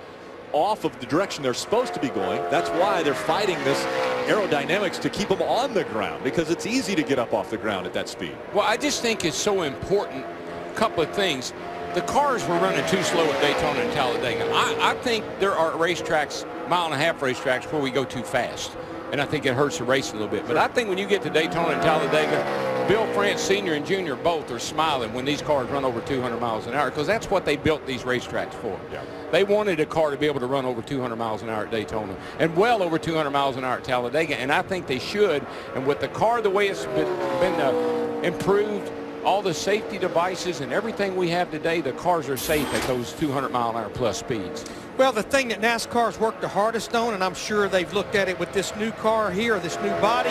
off of the direction they're supposed to be going. That's why they're fighting this aerodynamics to keep them on the ground, because it's easy to get up off the ground at that speed. Well, I just think it's so important. A couple of things. The cars were running too slow at Daytona and Talladega. I think there are racetracks, mile-and-a-half racetracks, where we go too fast. And I think it hurts the race a little bit. But I think when you get to Daytona and Talladega, Bill France Sr. and Jr. both are smiling when these cars run over 200 miles an hour, because that's what they built these racetracks for. Yeah. They wanted a car to be able to run over 200 miles an hour at Daytona and well over 200 miles an hour at Talladega, and I think they should. And with the car the way it's been improved, all the safety devices and everything we have today, the cars are safe at those 200-mile-an-hour plus speeds. Well, the thing that NASCAR's worked the hardest on, and I'm sure they've looked at it with this new car here, this new body,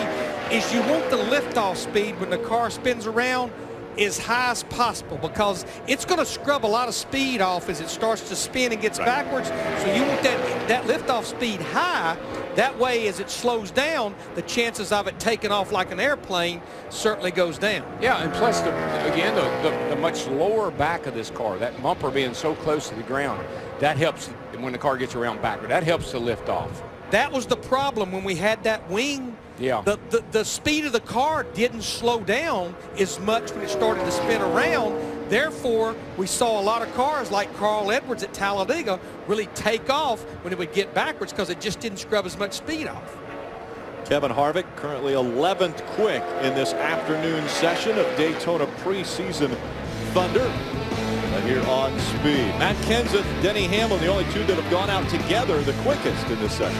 is you want the liftoff speed when the car spins around as high as possible, because it's going to scrub a lot of speed off as it starts to spin and gets backwards. So you want that liftoff speed high. That way, as it slows down, the chances of it taking off like an airplane certainly goes down. Yeah, and plus, the much lower back of this car, that bumper being so close to the ground, that helps when the car gets around backward. That helps to lift off. That was the problem when we had that wing. Yeah. The speed of the car didn't slow down as much when it started to spin around. Therefore, we saw a lot of cars like Carl Edwards at Talladega really take off when it would get backwards because it just didn't scrub as much speed off. Kevin Harvick currently 11th quick in this afternoon session of Daytona preseason Thunder. Here on speed. Matt Kenseth, Denny Hamlin, the only two that have gone out together the quickest in this session.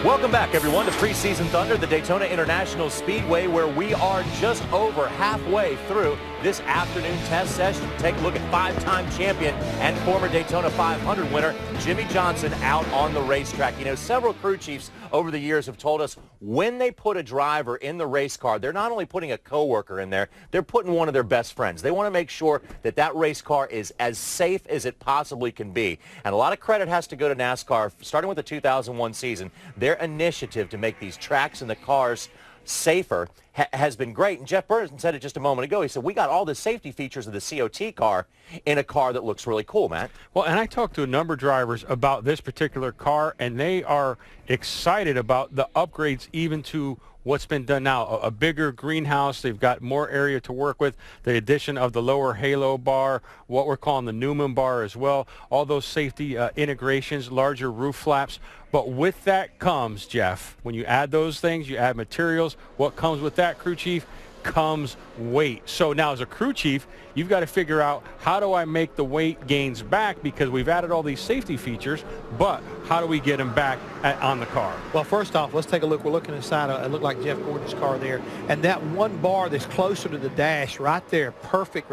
Welcome back, everyone, to Preseason Thunder, the Daytona International Speedway, where we are just over halfway through this afternoon test session. Take a look at 5-time champion and former Daytona 500 winner Jimmie Johnson out on the racetrack. You know, several crew chiefs over the years have told us when they put a driver in the race car, they're not only putting a coworker in there, they're putting one of their best friends. They want to make sure that that race car is as safe as it possibly can be. And a lot of credit has to go to NASCAR, starting with the 2001 season. Their initiative to make these tracks and the cars safer has been great. And Jeff Burton said it just a moment ago. He said, we got all the safety features of the COT car in a car that looks really cool, Matt. Well, and I talked to a number of drivers about this particular car, and they are excited about the upgrades even to what's been done now. A bigger greenhouse. They've got more area to work with. The addition of the lower halo bar, what we're calling the Newman bar as well. All those safety integrations, larger roof flaps. But with that comes, Jeff, when you add those things, you add materials. What comes with that, crew chief? Comes weight. So now as a crew chief, you've got to figure out, how do I make the weight gains back, because we've added all these safety features, but how do we get them back on the car? Well, first off, let's take a look. We're looking inside it looked like Jeff Gordon's car there, and that one bar that's closer to the dash right there, perfect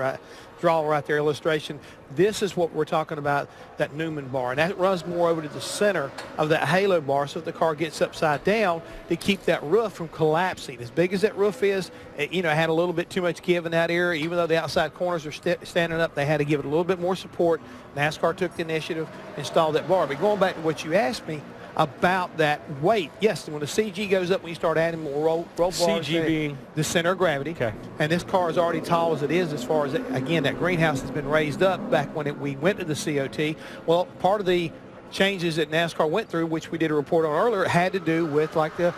draw right there, illustration. This is what we're talking about, that Newman bar, and that runs more over to the center of that halo bar, so if the car gets upside down, to keep that roof from collapsing. As big as that roof is, it had a little bit too much give in that area. Even though the outside corners are standing up, they had to give it a little bit more support. NASCAR took the initiative, installed that bar. But going back to what you asked me about that weight, yes, when the CG goes up, when you start adding more roll bars, CG being the center of gravity. Okay. And this car is already tall as it is, as far as, again, that greenhouse has been raised up back when we went to the COT. Well, part of the changes that NASCAR went through, which we did a report on earlier, had to do with like the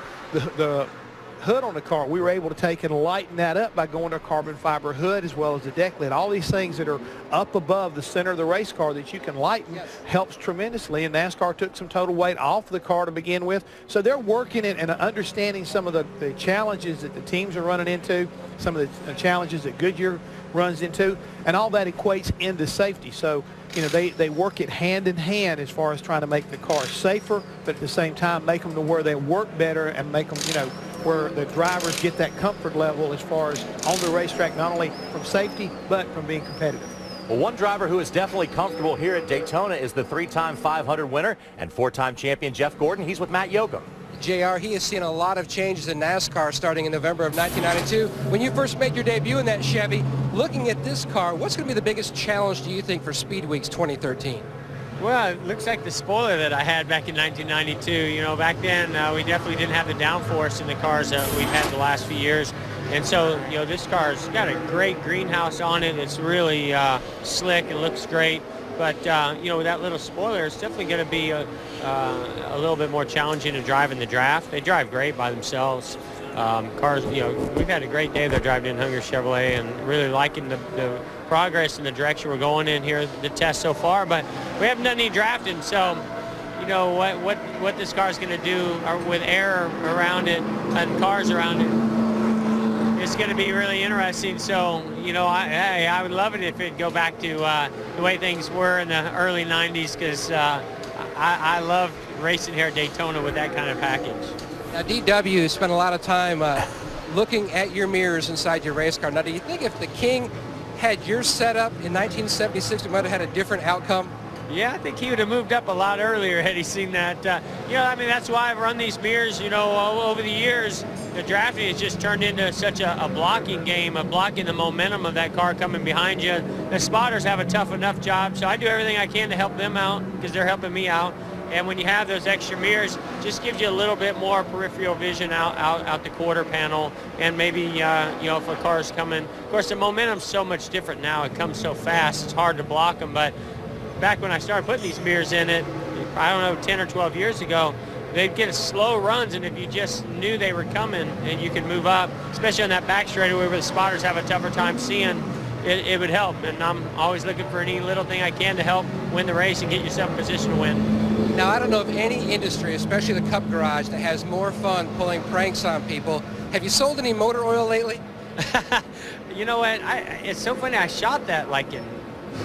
hood on the car. We were able to take and lighten that up by going to a carbon fiber hood as well as the deck lid. All these things that are up above the center of the race car that you can lighten helps tremendously, and NASCAR took some total weight off the car to begin with. So they're working it and understanding some of the challenges that the teams are running into, some of the challenges that Goodyear runs into, and all that equates into safety. So, they work it hand in hand as far as trying to make the car safer, but at the same time make them to where they work better and make them, where the drivers get that comfort level as far as on the racetrack, not only from safety, but from being competitive. Well, one driver who is definitely comfortable here at Daytona is the 3-time 500 winner and 4-time champion Jeff Gordon. He's with Matt Yoakum. JR, he has seen a lot of changes in NASCAR starting in November of 1992. When you first made your debut in that Chevy, looking at this car, what's going to be the biggest challenge, do you think, for Speed Weeks 2013? Well, it looks like the spoiler that I had back in 1992. Back then we definitely didn't have the downforce in the cars that we've had the last few years. And so, this car's got a great greenhouse on it. It's really slick. It looks great. But, with that little spoiler, it's definitely going to be a little bit more challenging to drive in the draft. They drive great by themselves. Cars, we've had a great day. They're driving in Hunger Chevrolet and really liking the progress and the direction we're going in here, the test so far. But we haven't done any drafting, so what this car's going to do with air around it and cars around it, it's going to be really interesting. So, I would love it if it'd go back to the way things were in the early 90s, because I love racing here at Daytona with that kind of package. Now, DW spent a lot of time looking at your mirrors inside your race car. Now, do you think if the King had your setup in 1976, it might have had a different outcome? Yeah, I think he would have moved up a lot earlier had he seen that. I mean, that's why I've run these mirrors, over the years. The drafting has just turned into such a blocking game of blocking the momentum of that car coming behind you. The spotters have a tough enough job, so I do everything I can to help them out because they're helping me out. And when you have those extra mirrors, just gives you a little bit more peripheral vision out the quarter panel. And maybe, if a car's coming, of course, the momentum's so much different now. It comes so fast, it's hard to block them. But back when I started putting these mirrors in it, I don't know, 10 or 12 years ago, they'd get slow runs, and if you just knew they were coming and you could move up, especially on that back straightaway where the spotters have a tougher time seeing, it would help. And I'm always looking for any little thing I can to help win the race and get yourself in position to win. Now, I don't know of any industry, especially the Cup Garage, that has more fun pulling pranks on people. Have you sold any motor oil lately? You know what? It's so funny. I shot that like in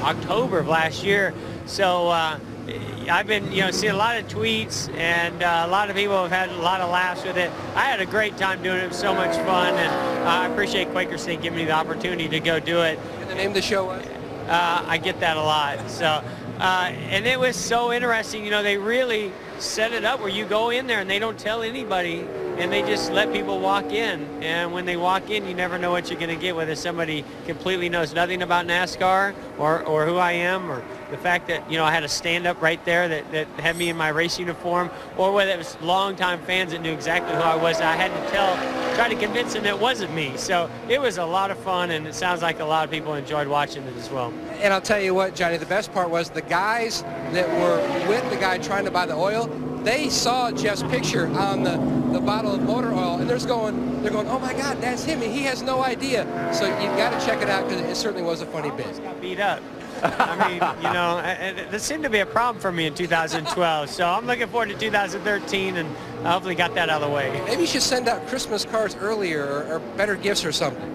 October of last year. So I've been, seeing a lot of tweets, and a lot of people have had a lot of laughs with it. I had a great time doing it. It was so much fun, and I appreciate Quaker State giving me the opportunity to go do it. And the name of the show was? I get that a lot. So, and it was so interesting. They really set it up where you go in there and they don't tell anybody, and they just let people walk in. And when they walk in, you never know what you're going to get, whether somebody completely knows nothing about NASCAR or who I am, or the fact that, I had a stand-up right there that had me in my race uniform, or whether it was longtime fans that knew exactly who I was. I had to try to convince them it wasn't me. So it was a lot of fun, and it sounds like a lot of people enjoyed watching it as well. And I'll tell you what, Johnny, the best part was the guys that were with the guy trying to buy the oil, they saw Jeff's picture on the bottle of motor oil, and they're going, oh my God, that's him, and he has no idea. So you've got to check it out, because it certainly was a funny bit. Got beat up. I mean, this seemed to be a problem for me in 2012. So I'm looking forward to 2013, and I hopefully got that out of the way. Maybe you should send out Christmas cards earlier, or better gifts or something.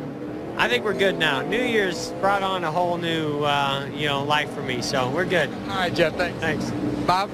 I think we're good now. New Year's brought on a whole new, life for me. So we're good. All right, Jeff, thanks. Thanks. Bob?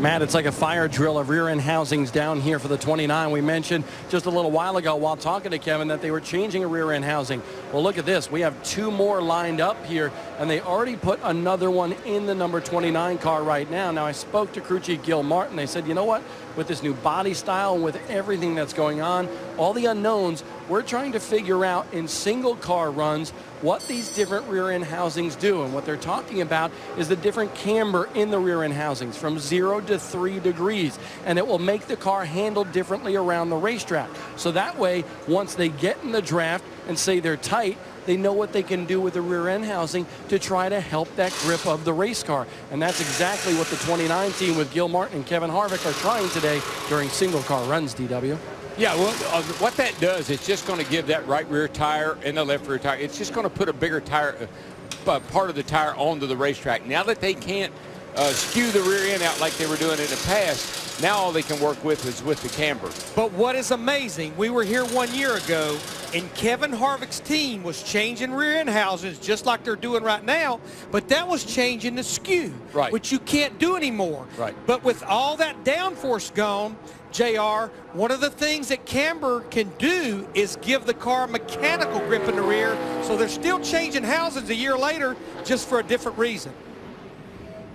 Matt, it's like a fire drill of rear end housings down here for the 29. We mentioned just a little while ago while talking to Kevin that they were changing a rear end housing. Well, look at this. We have two more lined up here, and they already put another one in the number 29 car right now. Now, I spoke to crew chief Gil Martin. They said, you know what? With this new body style and with everything that's going on, all the unknowns, we're trying to figure out in single car runs what these different rear end housings do. And what they're talking about is the different camber in the rear end housings from 0 to 3 degrees. And it will make the car handle differently around the racetrack. So that way, once they get in the draft and say they're tight, they know what they can do with the rear end housing to try to help that grip of the race car. And that's exactly what the 29 team with Gil Martin and Kevin Harvick are trying today during single car runs, DW. Yeah, well, what that does, it's just going to give that right rear tire and the left rear tire, it's just going to put a bigger tire, part of the tire onto the racetrack. Now that they can't skew the rear end out like they were doing in the past, now all they can work with is with the camber. But what is amazing, we were here 1 year ago, and Kevin Harvick's team was changing rear end housings just like they're doing right now, but that was changing the skew, right, which you can't do anymore. Right. But with all that downforce gone, JR, one of the things that camber can do is give the car mechanical grip in the rear, so they're still changing housings a year later just for a different reason.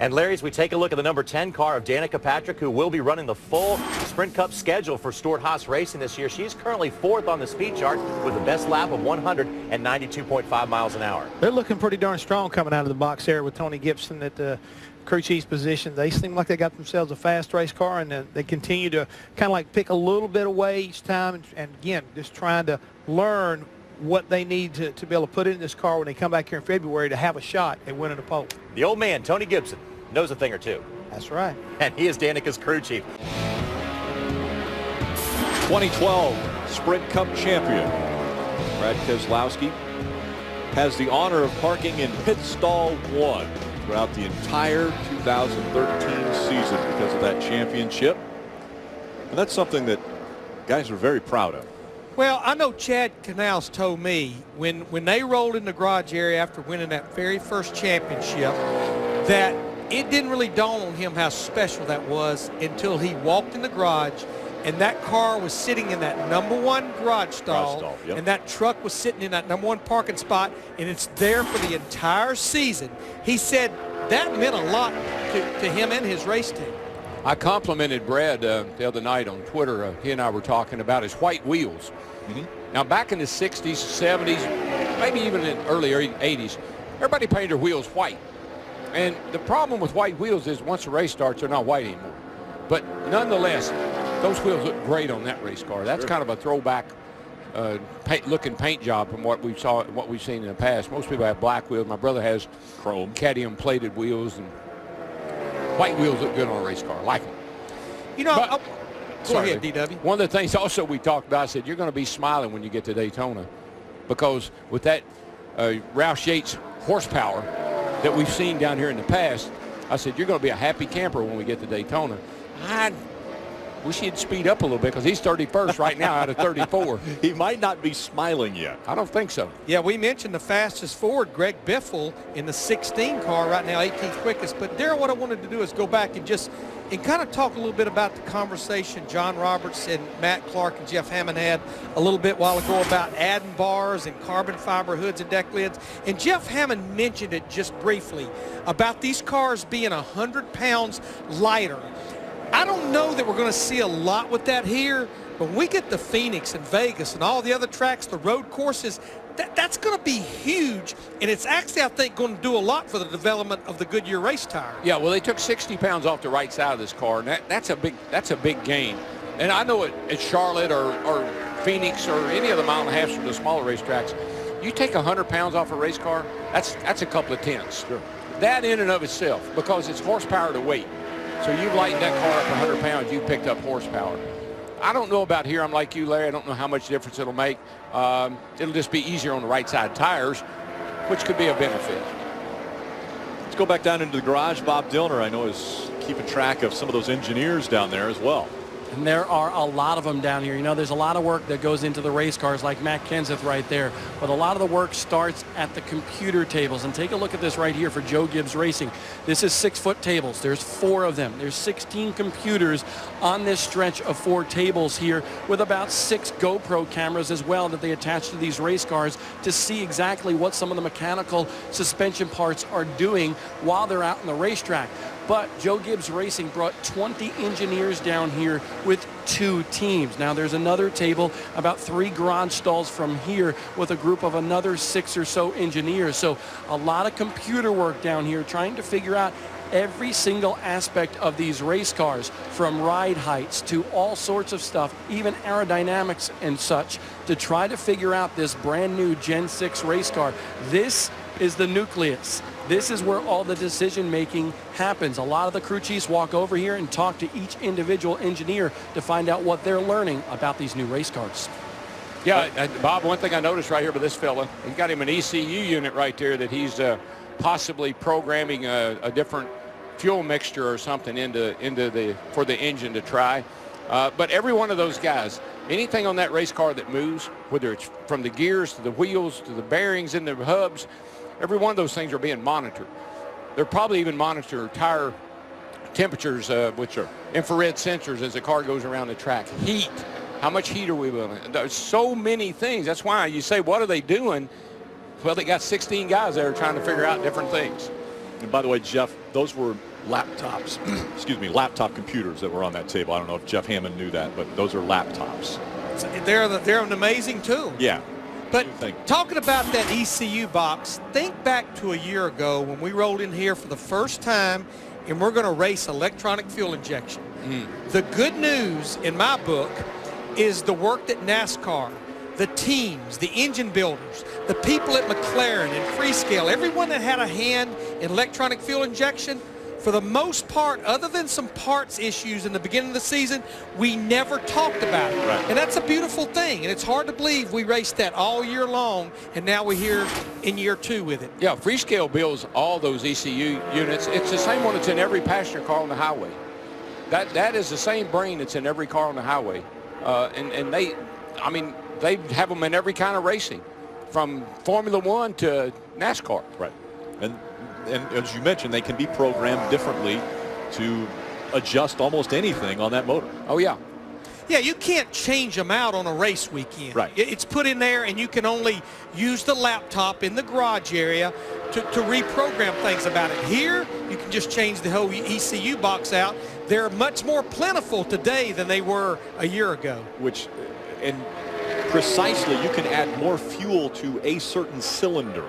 And Larry, as we take a look at the number 10 car of Danica Patrick, who will be running the full Sprint Cup schedule for Stewart-Haas Racing this year. She's currently 4th on the speed chart with the best lap of 192.5 miles an hour. They're looking pretty darn strong coming out of the box there with Tony Gibson at the crew chief's position. They seem like they got themselves a fast race car, and they continue to kind of like pick a little bit away each time, and again, just trying to learn what they need to be able to put in this car when they come back here in February to have a shot at winning a pole. The old man, Tony Gibson, knows a thing or two. That's right. And he is Danica's crew chief. 2012 Sprint Cup champion Brad Keselowski has the honor of parking in pit stall 1 throughout the entire 2013 season because of that championship. And that's something that guys are very proud of. Well, I know Chad Canals told me when they rolled in the garage area after winning that very first championship that it didn't really dawn on him how special that was until he walked in the garage and that car was sitting in that #1 garage stall, yep. and that truck was sitting in that #1 parking spot, and it's there for the entire season. He said that meant a lot to him and his race team. I complimented Brad the other night on Twitter. He and I were talking about his white wheels. Now, back in the 60s, 70s, maybe even in early 80s, everybody painted their wheels white. And the problem with white wheels is once the race starts, they're not white anymore. But nonetheless, those wheels look great on that race car. That's kind of a throwback looking paint job from what we've seen in the past. Most people have black wheels. My brother has chrome cadmium plated wheels, and white wheels look good on a race car. I like them. You know, But- go Sorry, ahead, DW. One of the things also we talked about, I said, you're going to be smiling when you get to Daytona, because with that Roush Yates horsepower that we've seen down here in the past, I said, you're going to be a happy camper when we get to Daytona. I wish he'd speed up a little bit, because he's 31st right now out of 34. He might not be smiling yet. I don't think so. Yeah, we mentioned the fastest Ford, Greg Biffle, in the 16 car right now, 18th quickest. But Darryl, what I wanted to do is go back and kind of talk a little bit about the conversation John Roberts and Matt Clark and Jeff Hammond had a little bit while ago about adding bars and carbon fiber hoods and deck lids. And Jeff Hammond mentioned it just briefly about these cars being 100 pounds lighter. I don't know that we're going to see a lot with that here, but when we get to Phoenix and Vegas and all the other tracks, the road courses, that's going to be huge, and it's actually, I think, going to do a lot for the development of the Goodyear race tire. Yeah, well, they took 60 pounds off the right side of this car, and that's a big gain. And I know at Charlotte or Phoenix or any of the mile and a half or the smaller racetracks, you take 100 pounds off a race car, that's a couple of tenths. Sure. That in and of itself, because it's horsepower to weight. So you've lightened that car up 100 pounds, you picked up horsepower. I don't know about here. I'm like you, Larry. I don't know how much difference it'll make. It'll just be easier on the right side tires, which could be a benefit. Let's go back down into the garage. Bob Dillner, I know, is keeping track of some of those engineers down there as well. And there are a lot of them down here. You know, there's a lot of work that goes into the race cars, like Matt Kenseth right there. But a lot of the work starts at the computer tables. And take a look at this right here for Joe Gibbs Racing. This is 6-foot tables. There's 4 of them. There's 16 computers on this stretch of 4 tables here, with about 6 GoPro cameras as well that they attach to these race cars to see exactly what some of the mechanical suspension parts are doing while they're out on the racetrack. But Joe Gibbs Racing brought 20 engineers down here with 2 teams. Now there's another table about 3 garage stalls from here with a group of another 6 or so engineers. So a lot of computer work down here trying to figure out every single aspect of these race cars, from ride heights to all sorts of stuff, even aerodynamics and such, to try to figure out this brand new Gen 6 race car. This is the nucleus. This is where all the decision making happens. A lot of the crew chiefs walk over here and talk to each individual engineer to find out what they're learning about these new race cars. Yeah, Bob, one thing I noticed right here with this fella, he's got him an ECU unit right there that he's possibly programming a different fuel mixture or something for the engine to try. But every one of those guys, anything on that race car that moves, whether it's from the gears to the wheels to the bearings in the hubs, every one of those things are being monitored. They're probably even monitor tire temperatures, which are infrared sensors as the car goes around the track. Heat, how much heat are we willing? There's so many things. That's why you say, what are they doing? Well, they got 16 guys there trying to figure out different things. And by the way, Jeff, those were laptops, laptop computers that were on that table. I don't know if Jeff Hammond knew that, but those are laptops. They're an amazing tool. Yeah. But talking about that ECU box, think back to a year ago when we rolled in here for the first time and we're going to race electronic fuel injection. The good news in my book is the work that NASCAR, the teams, the engine builders, the people at McLaren and Freescale, everyone that had a hand in electronic fuel injection, for the most part, other than some parts issues in the beginning of the season, we never talked about it. Right. And that's a beautiful thing. And it's hard to believe we raced that all year long, and now we're here in year 2 with it. Yeah, Freescale builds all those ECU units. It's the same one that's in every passenger car on the highway. That is the same brain that's in every car on the highway. And they have them in every kind of racing, from Formula One to NASCAR. Right. And as you mentioned, they can be programmed differently to adjust almost anything on that motor. Oh, yeah. Yeah, you can't change them out on a race weekend. Right. It's put in there, and you can only use the laptop in the garage area to reprogram things about it. Here, you can just change the whole ECU box out. They're much more plentiful today than they were a year ago. And precisely, you can add more fuel to a certain cylinder.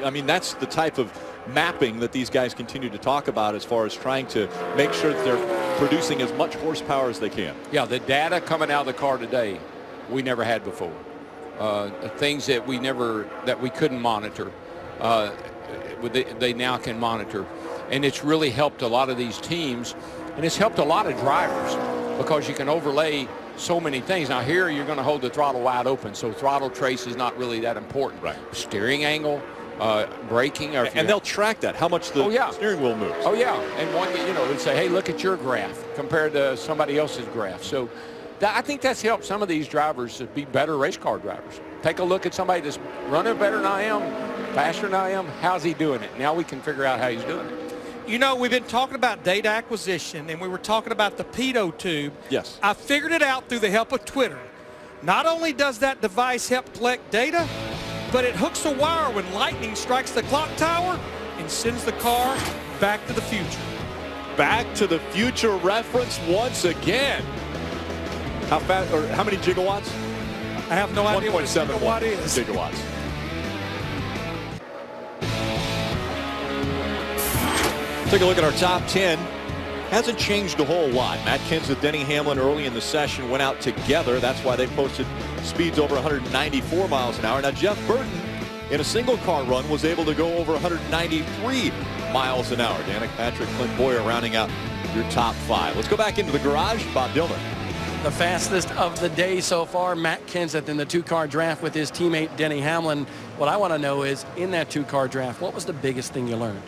I mean, that's the type of mapping that these guys continue to talk about as far as trying to make sure that they're producing as much horsepower as they can. Yeah, the data coming out of the car today, we never had before. Things that we couldn't monitor, they now can monitor. And it's really helped a lot of these teams, and it's helped a lot of drivers because you can overlay so many things. Now here you're going to hold the throttle wide open, so throttle trace is not really that important. Right. Steering angle, braking, and they'll track that, how much the steering wheel moves. Oh yeah, and one, it'd say, hey, look at your graph compared to somebody else's graph. So I think that's helped some of these drivers to be better race car drivers. Take a look at somebody that's running better than I am, faster than I am. How's he doing it? Now we can figure out how he's doing it. We've been talking about data acquisition, and we were talking about the pitot tube. Yes. I figured it out through the help of Twitter. Not only does that device help collect data, but it hooks a wire when lightning strikes the clock tower and sends the car back to the future. Back to the future reference once again. How fast, or how many gigawatts? I have no idea what a gigawatt is. Gigawatts. Take a look at our top 10. Hasn't changed a whole lot. Matt Kenseth, Denny Hamlin early in the session went out together. That's why they posted speeds over 194 miles an hour. Now Jeff Burton in a single car run was able to go over 193 miles an hour. Danica Patrick, Clint Boyer rounding out your top 5. Let's go back into the garage. Bob Dillon. The fastest of the day so far, Matt Kenseth in the 2-car draft with his teammate Denny Hamlin. What I want to know is, in that 2-car draft, what was the biggest thing you learned?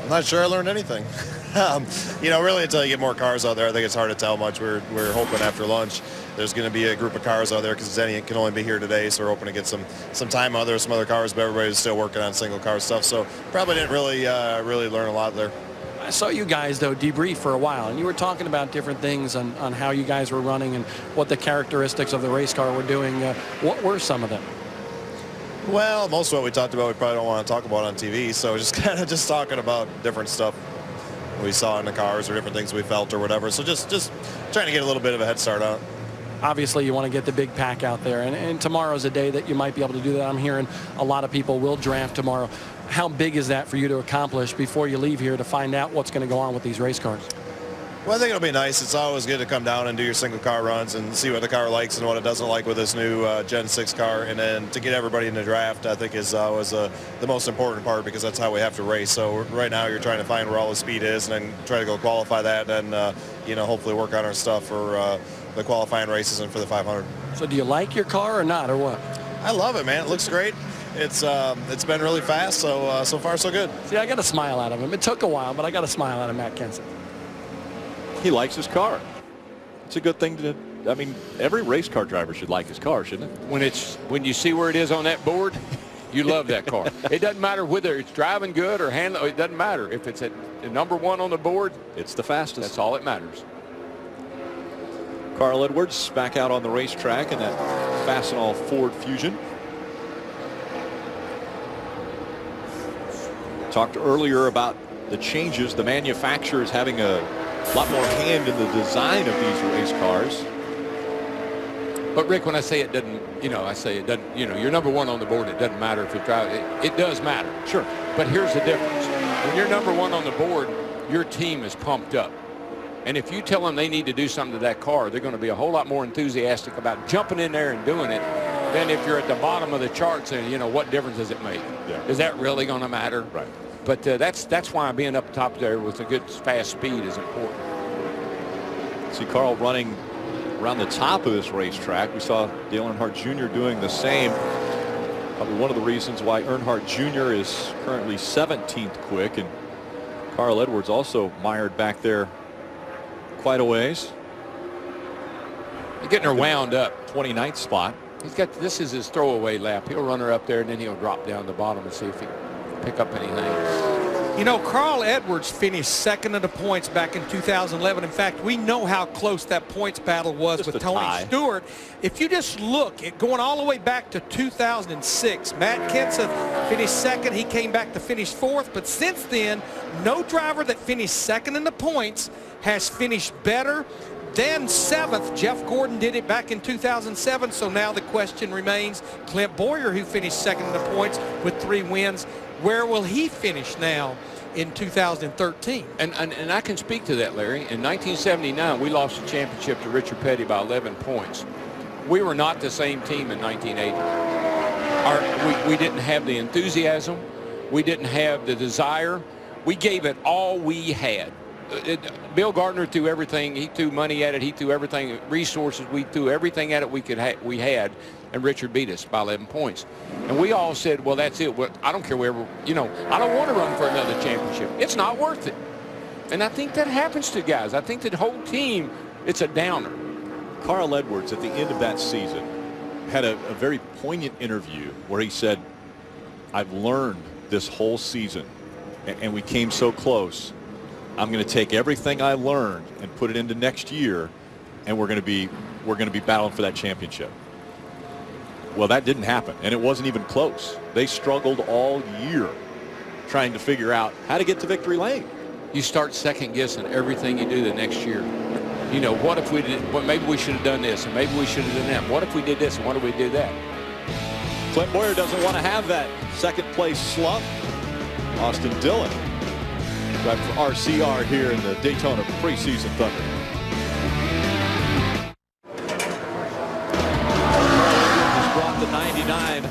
I'm not sure I learned anything. Really until you get more cars out there, I think it's hard to tell much. We're hoping after lunch there's going to be a group of cars out there because Denny can only be here today, so we're hoping to get some time out there, some other cars, but everybody's still working on single car stuff, so probably didn't really learn a lot there. I saw you guys, though, debrief for a while, and you were talking about different things on how you guys were running and what the characteristics of the race car were doing. What were some of them? Well, most of what we talked about we probably don't want to talk about on TV, so just kind of just talking about different stuff we saw in the cars or different things we felt or whatever. So just trying to get a little bit of a head start on it. Obviously, you want to get the big pack out there, and tomorrow's a day that you might be able to do that. I'm hearing a lot of people will draft tomorrow. How big is that for you to accomplish before you leave here to find out what's going to go on with these race cars? Well, I think it'll be nice. It's always good to come down and do your single car runs and see what the car likes and what it doesn't like with this new Gen 6 car. And then to get everybody in the draft, I think is always the most important part because that's how we have to race. So right now you're trying to find where all the speed is and then try to go qualify that and hopefully work on our stuff for the qualifying races and for the 500. So do you like your car or not, or what? I love it, man. It looks great. It's been really fast, so far so good. See, I got a smile out of him. It took a while, but I got a smile out of Matt Kenseth. He likes his car. It's a good thing to, every race car driver should like his car, shouldn't it? When you see where it is on that board, you love that car. It doesn't matter whether it's driving good or handling. It doesn't matter. If it's at number 1 on the board, it's the fastest. That's all that matters. Carl Edwards back out on the racetrack in that Fastenal Ford Fusion. Talked earlier about the changes, the manufacturers having a lot more hand in the design of these race cars. But Rick, when I say it doesn't, I say it doesn't, you're number 1 on the board. It doesn't matter if you drive. It does matter. Sure. But here's the difference. When you're number 1 on the board, your team is pumped up. And if you tell them they need to do something to that car, they're going to be a whole lot more enthusiastic about jumping in there and doing it than if you're at the bottom of the charts and, what difference does it make? Yeah. Is that really going to matter? Right. But that's why being up top there with a good fast speed is important. See Carl running around the top of this racetrack. We saw Dale Earnhardt Jr. doing the same. Probably one of the reasons why Earnhardt Jr. is currently 17th quick, and Carl Edwards also mired back there quite a ways. You're getting her wound up. 29th spot. This is his throwaway lap. He'll run her up there and then he'll drop down the bottom and see if he can pick up anything. You know, Carl Edwards finished second in the points back in 2011. In fact, we know how close that points battle was Just with a Tony tie. Stewart. If you just look at going all the way back to 2006, Matt Kenseth finished second. He came back to finish fourth. But since then, no driver that finished second in the points has finished better than seventh. Jeff Gordon did it back in 2007. So now the question remains, Clint Boyer, who finished second in the points with 3 wins, where will he finish now in 2013? And I can speak to that, Larry. In 1979, we lost the championship to Richard Petty by 11 points. We were not the same team in 1980. We didn't have the enthusiasm. We didn't have the desire. We gave it all we had. Bill Gardner threw everything. He threw money at it. He threw everything, resources. We threw everything at it we had, and Richard beat us by 11 points. And we all said, well, that's it. Well, I don't care wherever, I don't want to run for another championship. It's not worth it. And I think that happens to guys. I think that whole team, it's a downer. Carl Edwards, at the end of that season, had a very poignant interview where he said, I've learned this whole season, and we came so close. I'm going to take everything I learned and put it into next year, and we're going to be battling for that championship. Well, that didn't happen, and it wasn't even close. They struggled all year trying to figure out how to get to victory lane. You start second guessing everything you do the next year. What if we did? Well, maybe we should have done this, and maybe we should have done that. What if we did this, and what if we did that? Clint Boyer doesn't want to have that second place slump. Austin Dillon, driver for RCR here in the Daytona preseason Thunder. Just brought the 99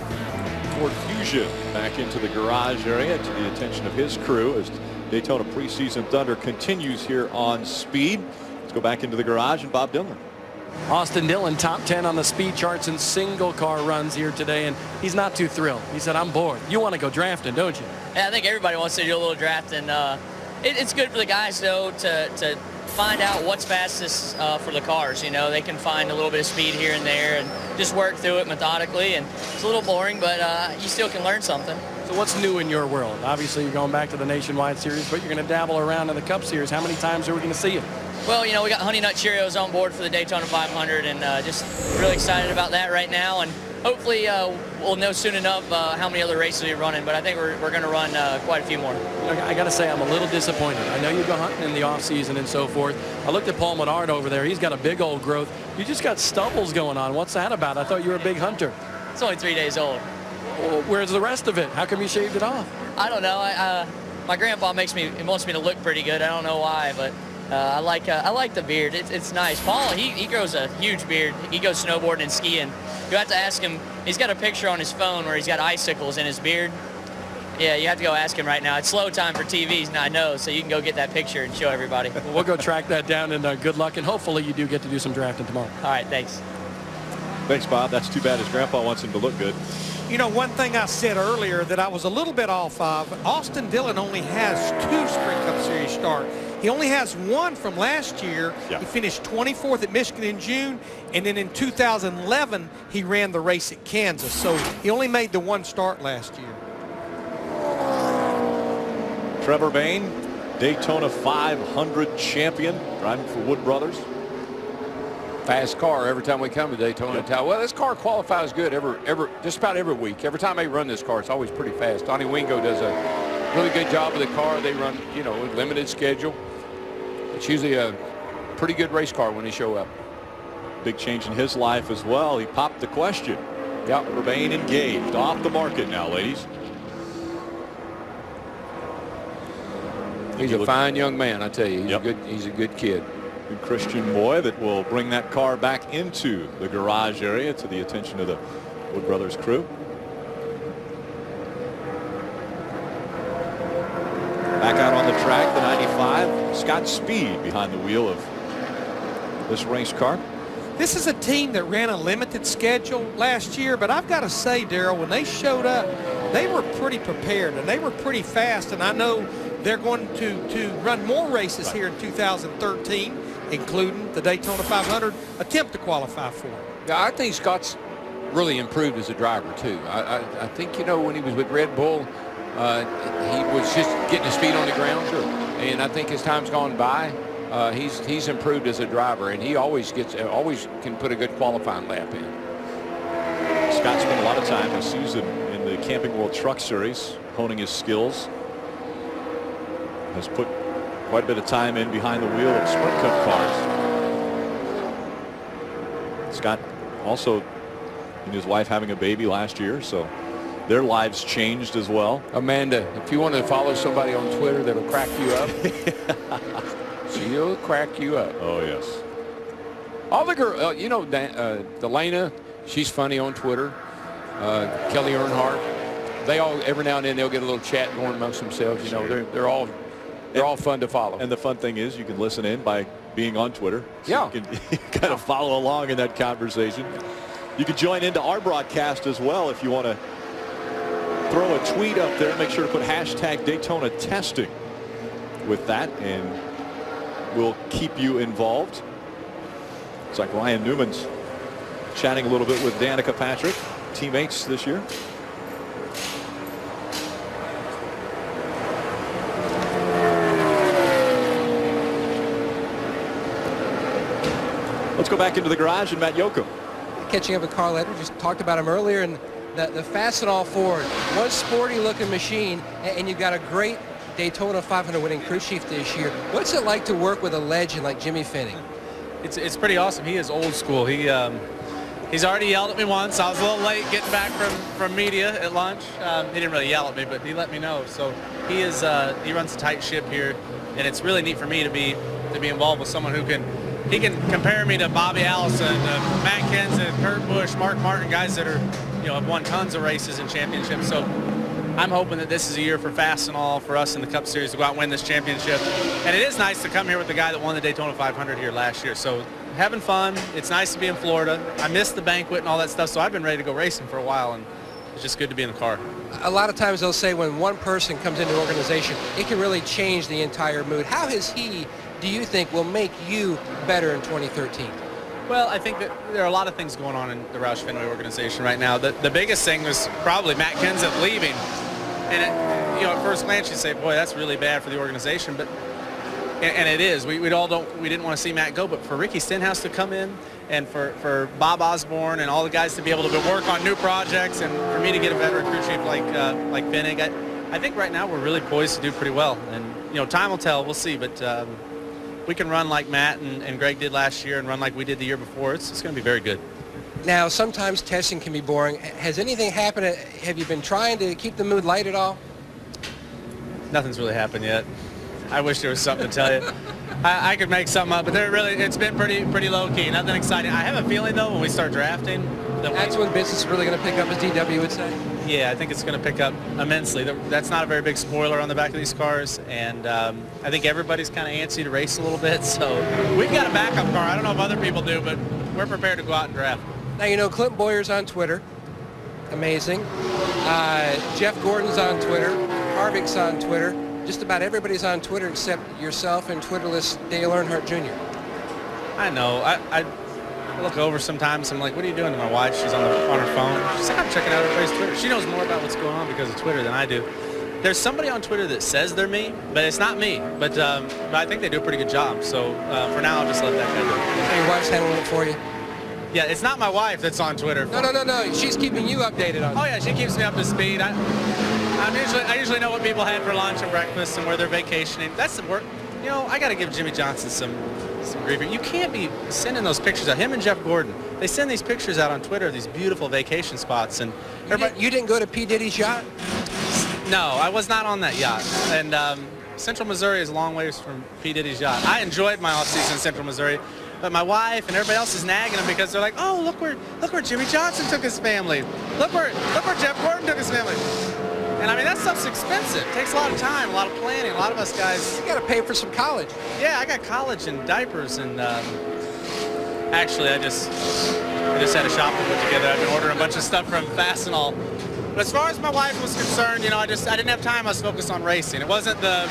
Ford Fusion back into the garage area to the attention of his crew as Daytona preseason Thunder continues here on speed. Let's go back into the garage and Bob Dillon. Austin Dillon, top 10 on the speed charts in single car runs here today, and he's not too thrilled. He said, I'm bored. You want to go drafting, don't you? Yeah, I think everybody wants to do a little drafting. It's good for the guys, though, to find out what's fastest for the cars. They can find a little bit of speed here and there and just work through it methodically. And it's a little boring, but you still can learn something. So what's new in your world? Obviously, you're going back to the Nationwide Series, but you're going to dabble around in the Cup Series. How many times are we going to see you? Well, we got Honey Nut Cheerios on board for the Daytona 500, and just really excited about that right now. And hopefully we'll know soon enough how many other races we're running, but I think we're going to run quite a few more. I got to say, I'm a little disappointed. I know you go hunting in the off-season and so forth. I looked at Paul Menard over there. He's got a big old growth. You just got stubbles going on. What's that about? I thought you were a big hunter. It's only 3 days old. Well, where's the rest of it? How come you shaved it off? I don't know. My grandpa wants me to look pretty good. I don't know why, but I like the beard. It's nice. Paul, he grows a huge beard. He goes snowboarding and skiing. You have to ask him. He's got a picture on his phone where he's got icicles in his beard. Yeah, you have to go ask him right now. It's slow time for TVs, I know, so you can go get that picture and show everybody. Well, we'll go track that down, and good luck, and hopefully you do get to do some drafting tomorrow. All right, thanks. Thanks, Bob. That's too bad his grandpa wants him to look good. One thing I said earlier that I was a little bit off of, Austin Dillon only has 2 Spring Cup Series starts. He only has 1 from last year. Yeah. He finished 24th at Michigan in June, and then in 2011 he ran the race at Kansas. So he only made the 1 start last year. Trevor Bayne, Daytona 500 champion, driving for Wood Brothers. Fast car every time we come to Daytona. Yep. Well, this car qualifies good just about every week. Every time they run this car, it's always pretty fast. Donnie Wingo does a really good job with the car. They run, a limited schedule. It's usually a pretty good race car when they show up. Big change in his life as well. He popped the question. Yep. Trevor Bayne engaged. Off the market now, ladies. He's a fine young man, I tell you. He's a good kid. Good Christian boy that will bring that car back into the garage area to the attention of the Wood Brothers crew. Back out on the track, the 95. Scott Speed behind the wheel of this race car. This is a team that ran a limited schedule last year, but I've got to say, Darrell, when they showed up, they were pretty prepared and they were pretty fast, and I know they're going to run more races here in 2013, including the Daytona 500, attempt to qualify for it. Yeah, I think Scott's really improved as a driver, too. I think, when he was with Red Bull, he was just getting his feet on the ground. Sure. And I think as time's gone by, he's improved as a driver, and he always can put a good qualifying lap in. Scott spent a lot of time this season in the Camping World Truck Series, honing his skills. Has put quite a bit of time in behind the wheel of Sprint Cup cars. Scott also and his wife having a baby last year, so their lives changed as well. Amanda, if you want to follow somebody on Twitter that'll crack you up, she'll crack you up. Oh, yes. All the girls, you know, Delana, she's funny on Twitter. Kelly Earnhardt, they all, every now and then they'll get a little chat going amongst themselves. You know, they're all fun to follow. And the fun thing is you can listen in by being on Twitter. So yeah. You can kind of follow along in that conversation. You can join into our broadcast as well if you want to throw a tweet up there. Make sure to put hashtag Daytona testing with that, and we'll keep you involved. It's like Ryan Newman's chatting a little bit with Danica Patrick, teammates this year. Let's go back into the garage and Matt Yocum. Catching up with Carl Edwards, just talked about him earlier, and the Fastenal Ford, one sporty looking machine, and you've got a great Daytona 500 winning crew chief this year. What's it like to work with a legend like Jimmy Finning? It's pretty awesome. He is old school. He's already yelled at me once. I was a little late getting back from media at lunch. He didn't really yell at me, but he let me know. So he runs a tight ship here, and it's really neat for me to be involved with someone who can compare me to Bobby Allison, Matt Kenseth, Kurt Busch, Mark Martin, guys that are, have won tons of races and championships. So I'm hoping that this is a year for Fastenal, for us in the Cup Series to go out and win this championship. And it is nice to come here with the guy that won the Daytona 500 here last year. So having fun. It's nice to be in Florida. I missed the banquet and all that stuff, so I've been ready to go racing for a while, and it's just good to be in the car. A lot of times they'll say when one person comes into an organization, it can really change the entire mood. How has he, do you think, will make you better in 2013? Well, I think that there are a lot of things going on in the Roush Fenway organization right now. The biggest thing was probably Matt Kenseth leaving. And at first glance you say, boy, that's really bad for the organization, and it is. We didn't want to see Matt go, but for Ricky Stenhouse to come in, and for Bob Osborne and all the guys to be able to work on new projects, and for me to get a veteran crew chief like Finnig, I think right now we're really poised to do pretty well. And time will tell. We'll see, but we can run like Matt and Greg did last year, and run like we did the year before. It's going to be very good. Now, sometimes testing can be boring. Has anything happened? Have you been trying to keep the mood light at all? Nothing's really happened yet. I wish there was something to tell you. I could make something up, but it's been pretty low-key, nothing exciting. I have a feeling, though, when we start drafting, that's when business is really going to pick up, as DW would say. Yeah, I think it's going to pick up immensely. That's not a very big spoiler on the back of these cars, and I think everybody's kind of antsy to race a little bit, so we've got a backup car. I don't know if other people do, but we're prepared to go out and draft. Now, Clint Boyer's on Twitter. Amazing. Jeff Gordon's on Twitter. Harvick's on Twitter. Just about everybody's on Twitter except yourself and Twitterless Dale Earnhardt Jr. I know. I look over sometimes. I'm like, what are you doing to my wife? She's on her phone. She's like, I'm checking out everybody's Twitter. She knows more about what's going on because of Twitter than I do. There's somebody on Twitter that says they're me, but it's not me. But I think they do a pretty good job. So for now, I'll just let that guy do it. Your wife's handling it for you? Yeah, it's not my wife that's on Twitter. No. She's keeping you updated on it. Oh, yeah, she keeps me up to speed. I usually know what people had for lunch and breakfast and where they're vacationing. That's the work. I got to give Jimmy Johnson some grief. You can't be sending those pictures out. Him and Jeff Gordon, they send these pictures out on Twitter of these beautiful vacation spots. And you didn't go to P. Diddy's yacht? No, I was not on that yacht. And Central Missouri is a long ways from P. Diddy's yacht. I enjoyed my off-season in Central Missouri. But my wife and everybody else is nagging them because they're like, oh, look where Jimmy Johnson took his family. Look where Jeff Gordon took his family. And I mean, that stuff's expensive. It takes a lot of time, a lot of planning. A lot of us guys. You got to pay for some college. Yeah, I got college and diapers, and actually, I just had a shop to put together. I've been ordering a bunch of stuff from Fastenal. But as far as my wife was concerned, I didn't have time. I was focused on racing. It wasn't the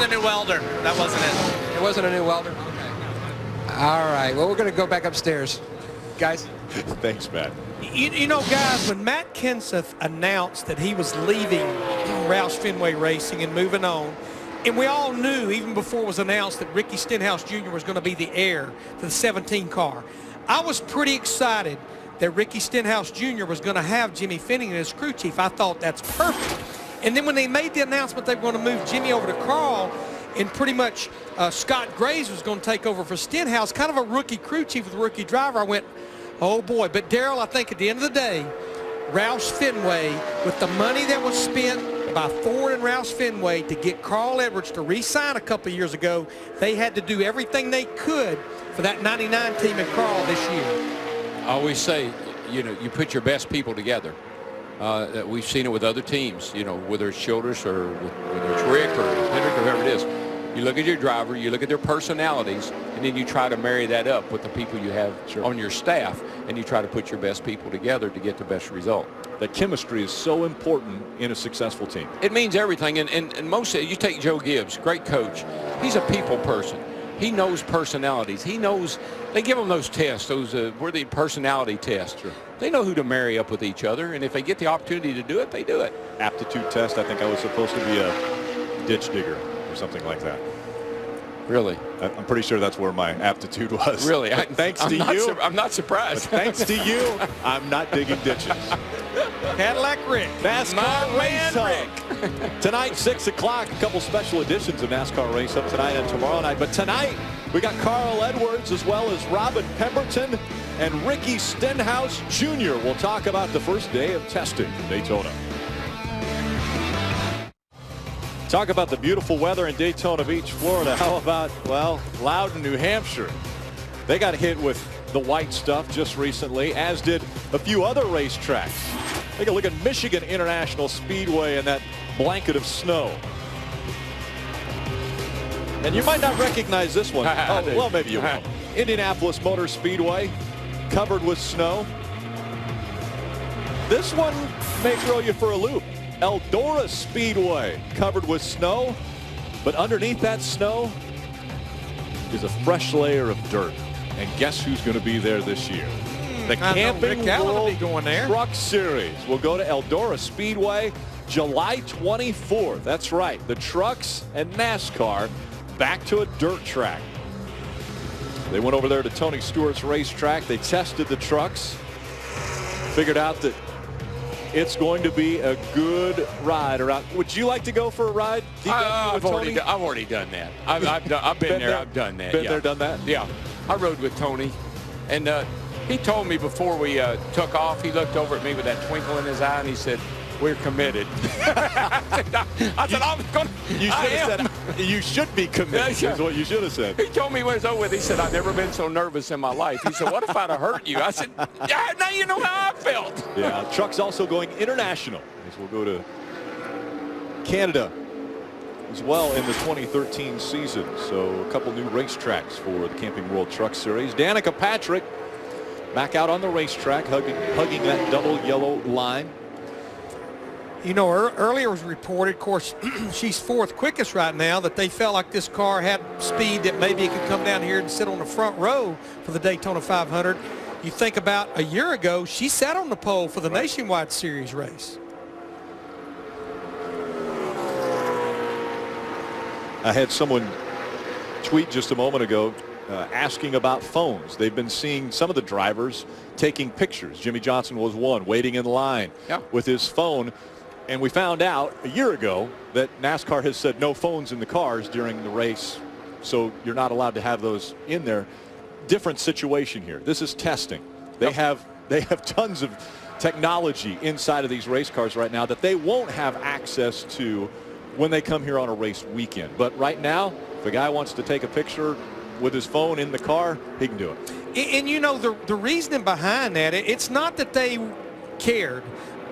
new welder. That wasn't it. It wasn't a new welder. All right. Well, we're going to go back upstairs. week, guys. Thanks, Matt. You know, guys, when Matt Kenseth announced that he was leaving Roush Fenway Racing and moving on, and we all knew even before it was announced that Ricky Stenhouse Jr. was going to be the heir to the 17 car, I was pretty excited that Ricky Stenhouse Jr. was going to have Jimmy Finnegan as crew chief. I thought that's perfect. And then when they made the announcement they were going to move Jimmy over to Carl, and pretty much Scott Graves was going to take over for Stenhouse, kind of a rookie crew chief with a rookie driver, I went, oh boy. But Darrell, I think at the end of the day, Roush Fenway, with the money that was spent by Ford and Roush Fenway to get Carl Edwards to re-sign a couple of years ago, they had to do everything they could for that 99 team and Carl this year. I always say, you know, you put your best people together. We've seen it with other teams, you know, whether it's Childress or whether it's Rick or Hendrick or whoever it is. You look at your driver, you look at their personalities, and then you try to marry that up with the people you have on your staff, and you try to put your best people together to get the best result. That chemistry is so important in a successful team. It means everything, and most of it, you take Joe Gibbs, great coach. He's a people person. He knows personalities. He knows, they give them those tests, those were the personality tests. Sure. They know who to marry up with each other, and if they get the opportunity to do it, they do it. Aptitude test, I think I was supposed to be a ditch digger or something like that. Really? I'm pretty sure that's where my aptitude was. Really? Thanks to you. I'm not surprised. Thanks to you, I'm not digging ditches. Cadillac Rick. NASCAR Race Hub. Tonight, 6 o'clock, a couple special editions of NASCAR Race Hub tonight and tomorrow night. But tonight, we got Carl Edwards as well as Robin Pemberton and Ricky Stenhouse Jr. We'll talk about the first day of testing in Daytona. Talk about the beautiful weather in Daytona Beach, Florida. How about, well, Loudon, New Hampshire? They got hit with the white stuff just recently, as did a few other racetracks. Take a look at Michigan International Speedway and that blanket of snow. And you might not recognize this one. Oh, well, maybe you will. Indianapolis Motor Speedway, covered with snow. This one may throw you for a loop. Eldora Speedway, covered with snow, but underneath that snow is a fresh layer of dirt. And guess who's going to be there this year? The Camping World going there. Truck Series will go to Eldora Speedway July 24th. That's right, the trucks and NASCAR back to a dirt track. They went over there to Tony Stewart's racetrack. They tested the trucks, figured out that it's going to be a good ride around. Would you like to go for a ride? I've already done that. I've been there. I've done that. Been there, done that? Yeah. I rode with Tony, and he told me before we took off, he looked over at me with that twinkle in his eye, and he said, "We're committed." I said, "I'm going to." You should have said, "You should be committed." Is what you should have said. He told me when it was over with, he said, "I've never been so nervous in my life." He said, "What if I'd have hurt you?" I said, "Yeah, now you know how I felt." Yeah, truck's also going international. As we'll go to Canada as well in the 2013 season. So a couple new racetracks for the Camping World Truck Series. Danica Patrick back out on the racetrack, hugging that double yellow line. You know, earlier was reported, of course, she's fourth quickest right now, that they felt like this car had speed that maybe it could come down here and sit on the front row for the Daytona 500. You think about a year ago, she sat on the pole for the Nationwide Series race. I had someone tweet just a moment ago asking about phones. They've been seeing some of the drivers taking pictures. Jimmy Johnson was one, waiting in line with his phone. And we found out a year ago that NASCAR has said no phones in the cars during the race, so you're not allowed to have those in there. Different situation here. This is testing. They have tons of technology inside of these race cars right now that they won't have access to when they come here on a race weekend. But right now, if a guy wants to take a picture with his phone in the car, he can do it. And you know, the reasoning behind that, it's not that they cared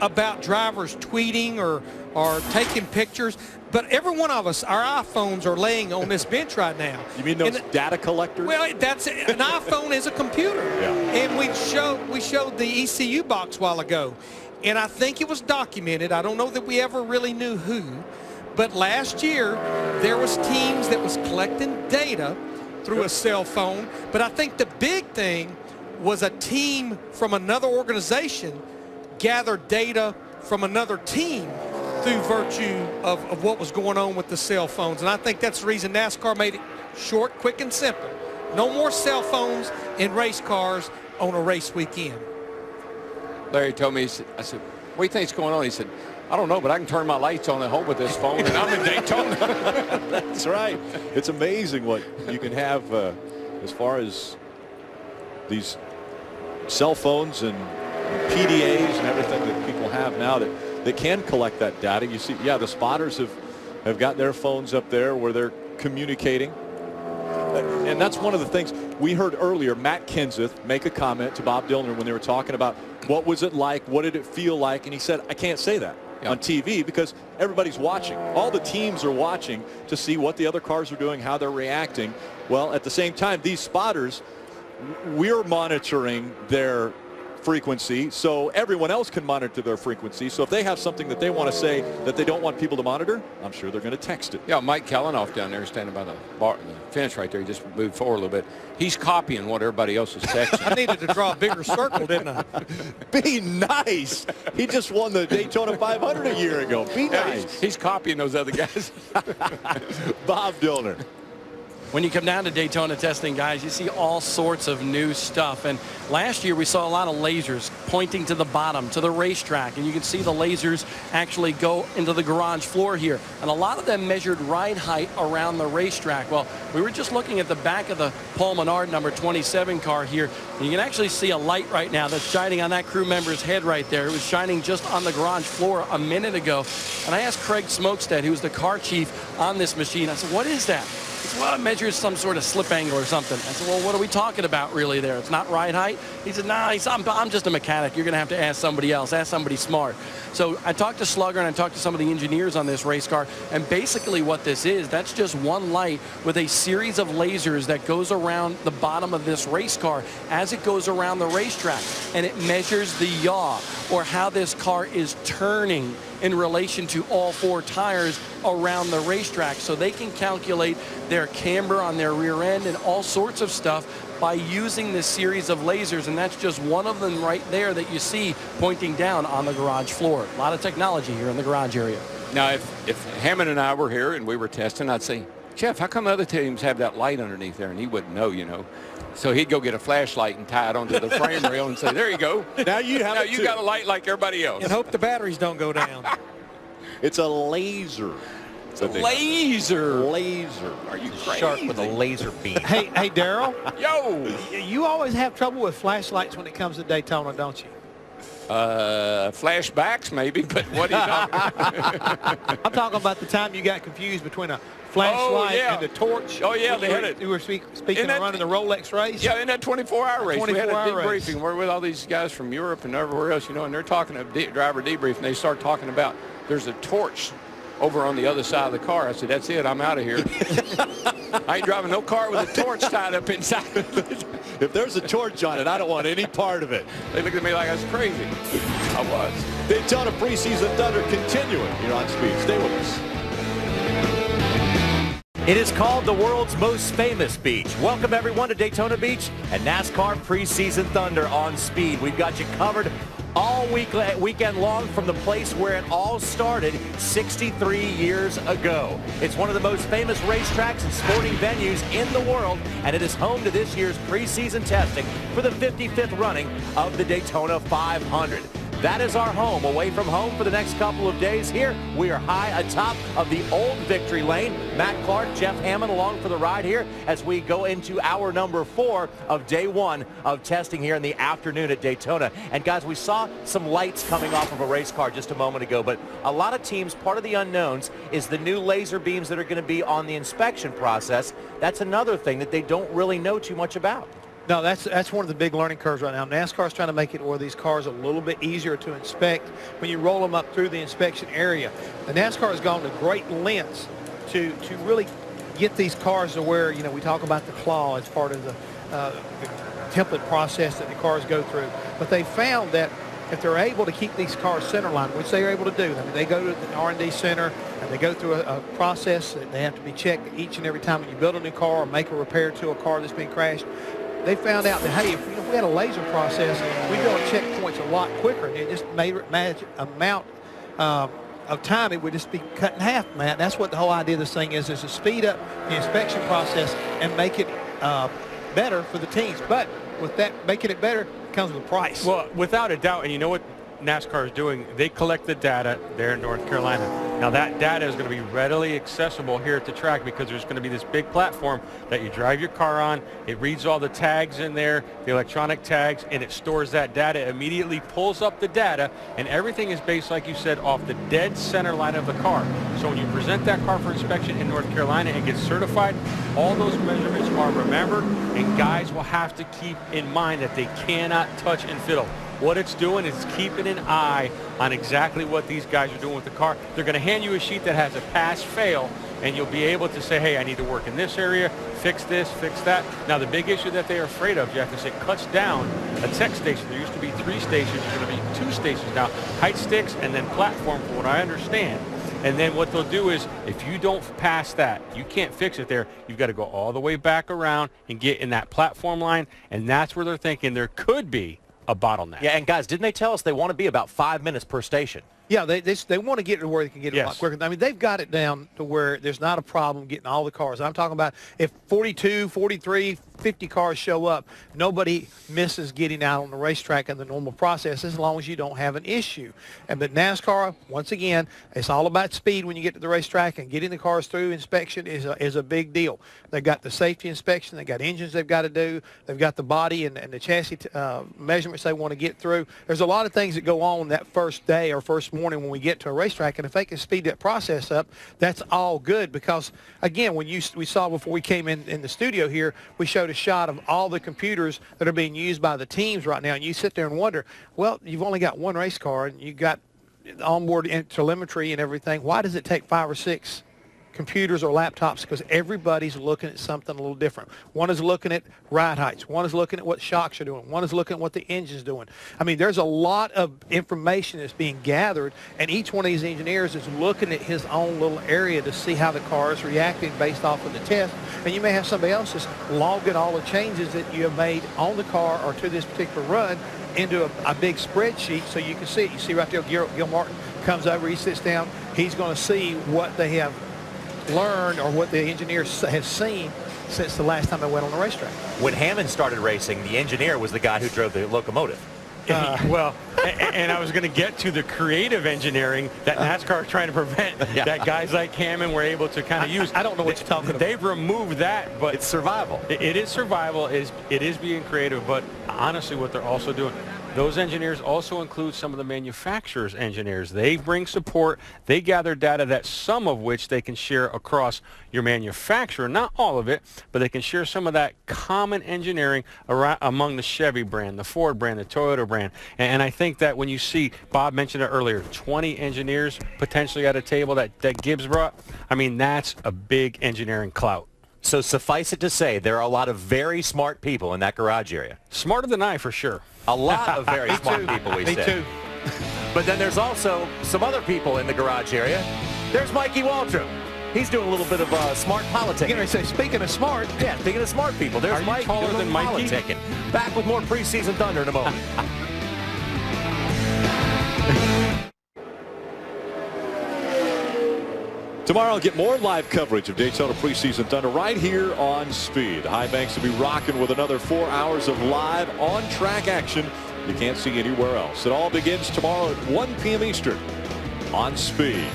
about drivers tweeting or taking pictures, but every one of us, our iPhones are laying on this bench right now. You mean those data collectors? Well, that's an iPhone is a computer. Yeah. And we showed the ECU box a while ago, and I think it was documented. I don't know that we ever really knew who, but last year there was teams that was collecting data through a cell phone. But I think the big thing was a team from another organization gathered data from another team through virtue of what was going on with the cell phones. And I think that's the reason NASCAR made it short, quick, and simple. No more cell phones in race cars on a race weekend. Larry told me, I said, what do you think's going on? He said, I don't know, but I can turn my lights on at home with this phone, and I'm in Daytona. That's right. It's amazing what you can have as far as these cell phones and PDAs and everything that people have now that they can collect that data. You see, yeah, the spotters have got their phones up there where they're communicating. And that's one of the things we heard earlier. Matt Kenseth make a comment to Bob Dylan when they were talking about what was it like, what did it feel like, and he said, I can't say that on TV because everybody's watching. All the teams are watching to see what the other cars are doing, how they're reacting. Well, at the same time, these spotters, we're monitoring their frequency so everyone else can monitor their frequency. So if they have something that they want to say that they don't want people to monitor, I'm sure they're going to text it. Yeah, Mike Kellenoff down there standing by the fence right there. He just moved forward a little bit. He's copying what everybody else is texting. I needed to draw a bigger circle, didn't I? Be nice. He just won the Daytona 500 a year ago. Be nice. He's copying those other guys. Bob Dillner. When you come down to Daytona testing, guys, you see all sorts of new stuff. And last year we saw a lot of lasers pointing to the bottom, to the racetrack. And you can see the lasers actually go into the garage floor here. And a lot of them measured ride height around the racetrack. Well, we were just looking at the back of the Paul Menard number 27 car here. And you can actually see a light right now that's shining on that crew member's head right there. It was shining just on the garage floor a minute ago. And I asked Craig Smokestead, who's the car chief on this machine, I said, what is that? He said, well, it measures some sort of slip angle or something. I said, well, what are we talking about really there? It's not ride height? He said, nah, I'm just a mechanic. You're going to have to ask somebody else. Ask somebody smart. So I talked to Slugger and I talked to some of the engineers on this race car. And basically what this is, that's just one light with a series of lasers that goes around the bottom of this race car as it goes around the racetrack. And it measures the yaw, or how this car is turning in relation to all four tires around the racetrack. So they can calculate their camber on their rear end and all sorts of stuff by using this series of lasers. And that's just one of them right there that you see pointing down on the garage floor. A lot of technology here in the garage area. Now, if Hammond and I were here and we were testing, I'd say, Jeff, how come other teams have that light underneath there? And he wouldn't know, you know. So he'd go get a flashlight and tie it onto the frame rail and say, there you go. Now you have it you too. got a light like everybody else. And hope the batteries don't go down. It's a laser. It's a laser. Laser. Are you crazy? Shark with a laser beam. Hey, Daryl. Yo. You always have trouble with flashlights when it comes to Daytona, don't you? Flashbacks maybe, but what are you talking about? I'm talking about the time you got confused between a flashlight and a torch. Oh, yeah, they had it. We were speaking of running the Rolex race. Yeah, in that 24-hour race. We had a 24-hour race. debriefing. We're with all these guys from Europe and everywhere else, you know, and they're talking a driver debrief, and they start talking about there's a torch over on the other side of the car. I said, that's it. I'm out of here. I ain't driving no car with a torch tied up inside. If there's a torch on it, I don't want any part of it. They looked at me like I was crazy. I was. Daytona preseason thunder continuing here on Speed. Stay with us. It is called the world's most famous beach. Welcome everyone to Daytona Beach and NASCAR preseason thunder on Speed. We've got you covered all weekend long from the place where it all started 63 years ago. It's one of the most famous racetracks and sporting venues in the world, and it is home to this year's preseason testing for the 55th running of the Daytona 500. That is our home, away from home for the next couple of days here. We are high atop of the old victory lane. Matt Clark, Jeff Hammond along for the ride here as we go into hour number 4 of day 1 of testing here in the afternoon at Daytona. And guys, we saw some lights coming off of a race car just a moment ago, but a lot of teams, part of the unknowns is the new laser beams that are going to be on the inspection process. That's another thing that they don't really know too much about. No, that's one of the big learning curves right now. NASCAR's trying to make it where these cars are a little bit easier to inspect when you roll them up through the inspection area. The NASCAR has gone to great lengths to really get these cars to where, you know, we talk about the claw as part of the template process that the cars go through. But they found that if they're able to keep these cars center line, which they are able to do, I mean, they go to the R&D center and they go through a process that they have to be checked each and every time when you build a new car or make a repair to a car that's been crashed. They found out that, hey, if we we had a laser process, we built checkpoints a lot quicker, and it just made amount of time, it would just be cut in half, Matt. That's what the whole idea of this thing is to speed up the inspection process and make it better for the teams. But with that, making it better comes with a price. Well, without a doubt, and you know what NASCAR is doing, they collect the data there in North Carolina. Now that data is going to be readily accessible here at the track because there's going to be this big platform that you drive your car on. It reads all the tags in there, the electronic tags, and it stores that data, immediately pulls up the data, and everything is based, like you said, off the dead center line of the car. So when you present that car for inspection in North Carolina and get certified, all those measurements are remembered, and guys will have to keep in mind that they cannot touch and fiddle. What it's doing is keeping an eye on exactly what these guys are doing with the car. They're going to hand you a sheet that has a pass-fail, and you'll be able to say, hey, I need to work in this area, fix this, fix that. Now, the big issue that they are afraid of, Jeff, is it cuts down a tech station. There used to be 3 stations. There's going to be 2 stations now, height sticks and then platform, from what I understand. And then what they'll do is, if you don't pass that, you can't fix it there. You've got to go all the way back around and get in that platform line, and that's where they're thinking there could be a bottleneck. Yeah, and guys, didn't they tell us they want to be about 5 minutes per station? Yeah, they want to get to where they can get it a lot quicker. I mean, they've got it down to where there's not a problem getting all the cars. I'm talking about if 42, 43, 50 cars show up, nobody misses getting out on the racetrack in the normal process as long as you don't have an issue. But NASCAR, once again, it's all about speed when you get to the racetrack, and getting the cars through inspection is a big deal. They've got the safety inspection. They've got engines they've got to do. They've got the body and the chassis measurements they want to get through. There's a lot of things that go on that first day or first morning when we get to a racetrack, and if they can speed that process up, that's all good. Because again, when we saw before we came in the studio here, we showed a shot of all the computers that are being used by the teams right now, and you sit there and wonder, well, you've only got one race car and you got onboard telemetry and everything. Why does it take 5 or 6 computers or laptops? Because everybody's looking at something a little different. One is looking at ride heights. One is looking at what shocks are doing. One is looking at what the engine's doing. I mean, there's a lot of information that's being gathered, and each one of these engineers is looking at his own little area to see how the car is reacting based off of the test. And you may have somebody else just logging all the changes that you have made on the car or to this particular run into a big spreadsheet so you can see it. You see right there, Gil Martin comes over, he sits down, he's going to see what they have learned or what the engineer has seen since the last time they went on the racetrack. When Hammond started racing, the engineer was the guy who drove the locomotive. Well, and I was going to get to the creative engineering that NASCAR is trying to prevent, that guys like Hammond were able to kind of use. I don't know what you're talking about. They've removed that, but it's survival. It is survival. It is being creative, but honestly, what they're also doing, those engineers also include some of the manufacturers' engineers. They bring support. They gather data that some of which they can share across your manufacturer. Not all of it, but they can share some of that common engineering around, among the Chevy brand, the Ford brand, the Toyota brand. And I think that when you see, Bob mentioned it earlier, 20 engineers potentially at a table that Gibbs brought, I mean, that's a big engineering clout. So suffice it to say, there are a lot of very smart people in that garage area. Smarter than I, for sure. A lot of very smart people, we Me said. too. But then there's also some other people in the garage area. There's Mikey Waltrip. He's doing a little bit of smart politicking. You're going to say, speaking of smart. Yeah, speaking of smart people, there's Are Mike. you taller than Mikey? Politicking. Back with more preseason Thunder in a moment. Tomorrow, get more live coverage of Daytona preseason Thunder right here on Speed. High Banks will be rocking with another 4 hours of live on-track action you can't see anywhere else. It all begins tomorrow at 1 p.m. Eastern on Speed.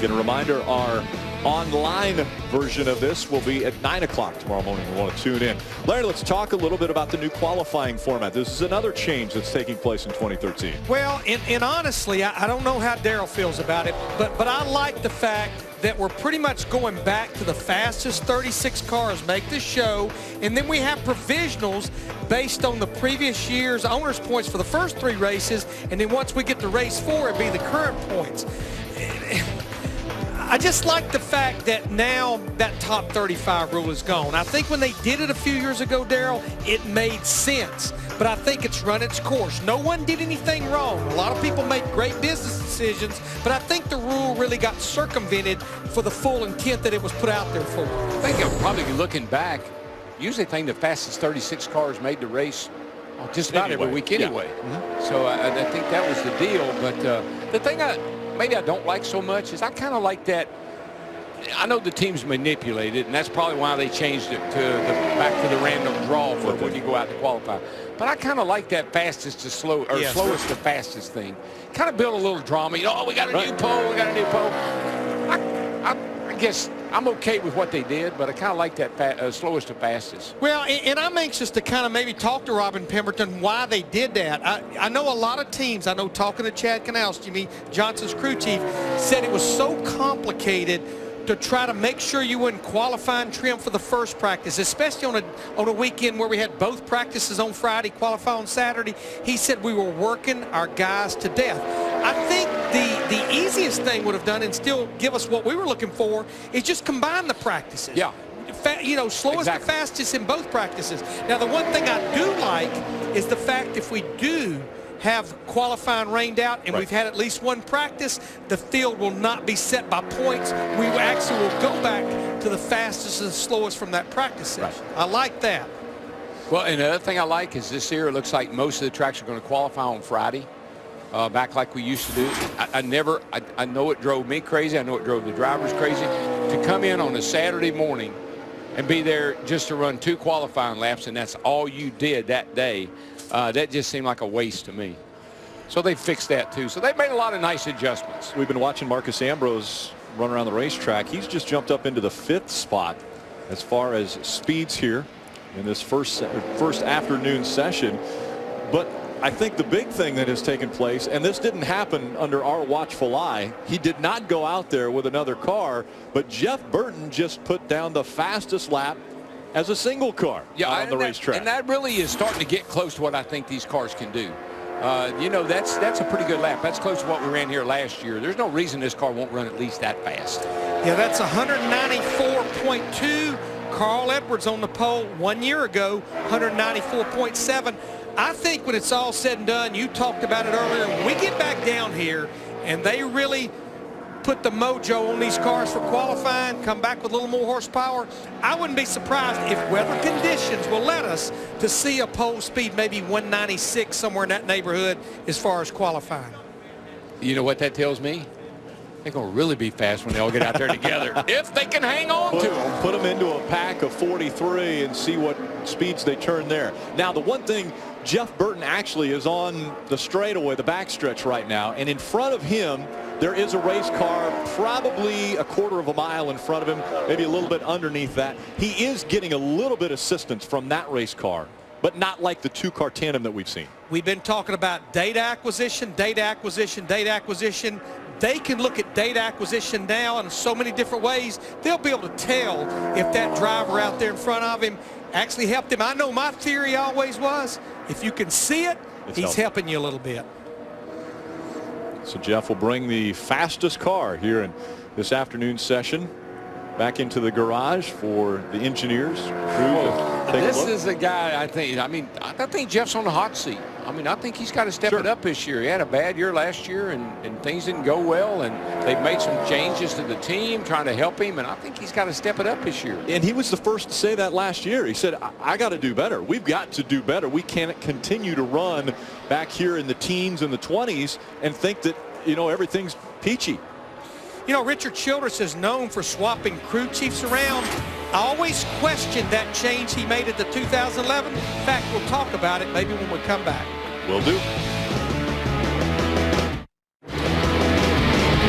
Get a reminder, our online version of this will be at 9 o'clock tomorrow morning. You want to tune in. Larry, let's talk a little bit about the new qualifying format. This is another change that's taking place in 2013. Well, and honestly, I don't know how Darrell feels about it, but I like the fact that we're pretty much going back to the fastest 36 cars make the show, and then we have provisionals based on the previous year's owner's points for the first 3 races, and then once we get to race 4, it'd be the current points. I just like the fact that now that top 35 rule is gone. I think when they did it a few years ago, Darrell, it made sense. But I think it's run its course. No one did anything wrong. A lot of people made great business decisions, but I think the rule really got circumvented for the full intent that it was put out there for. I think I'm probably looking back, usually think the fastest 36 cars made the race Just about every week anyway. Yeah. So I think that was the deal. But the thing maybe I don't like so much is I kind of like that. I know the teams manipulate it, and that's probably why they changed it to back to the random draw for when you go out to qualify. But I kind of like that fastest to slow or slowest to fastest thing. Kind of build a little drama. You know, oh, we got a new pole, we got a new pole. I guess I'm okay with what they did, but I kind of like that slowest to fastest. Well, and I'm anxious to kind of maybe talk to Robin Pemberton why they did that. I know a lot of teams, I know talking to Chad Canals, Jimmy Johnson's crew chief, said it was so complicated to try to make sure you wouldn't qualify and trim for the first practice, especially on a weekend where we had both practices on Friday, qualify on Saturday. He said we were working our guys to death. I think the easiest thing would have done and still give us what we were looking for is just combine the practices. Yeah. You know, slowest to fastest in both practices. Now, the one thing I do like is the fact if we do have qualifying rained out and we've had at least one practice, the field will not be set by points. We actually will go back to the fastest and slowest from that practice session. I like that. Well, and the other thing I like is this year it looks like most of the tracks are going to qualify on Friday, back like we used to do. I know it drove me crazy. I know it drove the drivers crazy to come in on a Saturday morning and be there just to run 2 qualifying laps, and that's all you did that day. That just seemed like a waste to me. So they fixed that too. So they made a lot of nice adjustments. We've been watching Marcus Ambrose run around the racetrack. He's just jumped up into the 5th spot as far as speeds here in this first afternoon session. But I think the big thing that has taken place, and this didn't happen under our watchful eye, he did not go out there with another car, but Jeff Burton just put down the fastest lap as a single car on the racetrack. And that really is starting to get close to what I think these cars can do. You know, that's a pretty good lap. That's close to what we ran here last year. There's no reason this car won't run at least that fast. Yeah, that's 194.2. Carl Edwards on the pole 1 year ago, 194.7. I think when it's all said and done, you talked about it earlier, when we get back down here and they really put the mojo on these cars for qualifying, come back with a little more horsepower, I wouldn't be surprised if weather conditions will let us to see a pole speed maybe 196 somewhere in that neighborhood as far as qualifying. You know what that tells me? They're going to really be fast when they all get out there together. If they can hang on to them. Put them into a pack of 43 and see what speeds they turn there. Now, the one thing, Jeff Burton actually is on the straightaway, the backstretch right now, and in front of him, there is a race car probably a quarter of a mile in front of him, maybe a little bit underneath that. He is getting a little bit of assistance from that race car, but not like the 2-car tandem that we've seen. We've been talking about data acquisition, data acquisition, data acquisition. They can look at data acquisition now in so many different ways. They'll be able to tell if that driver out there in front of him actually helped him. I know my theory always was, if you can see it, he's helping you a little bit. So Jeff will bring the fastest car here in this afternoon session back into the garage for the engineers crew to take This a look. is a guy I think Jeff's on the hot seat. I mean, I think he's got to step it up this year. He had a bad year last year, and things didn't go well, and they've made some changes to the team trying to help him, and I think he's got to step it up this year. And he was the first to say that last year. He said, I got to do better. We've got to do better. We can't continue to run back here in the teens and the 20s and think that, you know, everything's peachy. You know, Richard Childress is known for swapping crew chiefs around. I always questioned that change he made at the 2011. In fact, we'll talk about it maybe when we come back. Will do.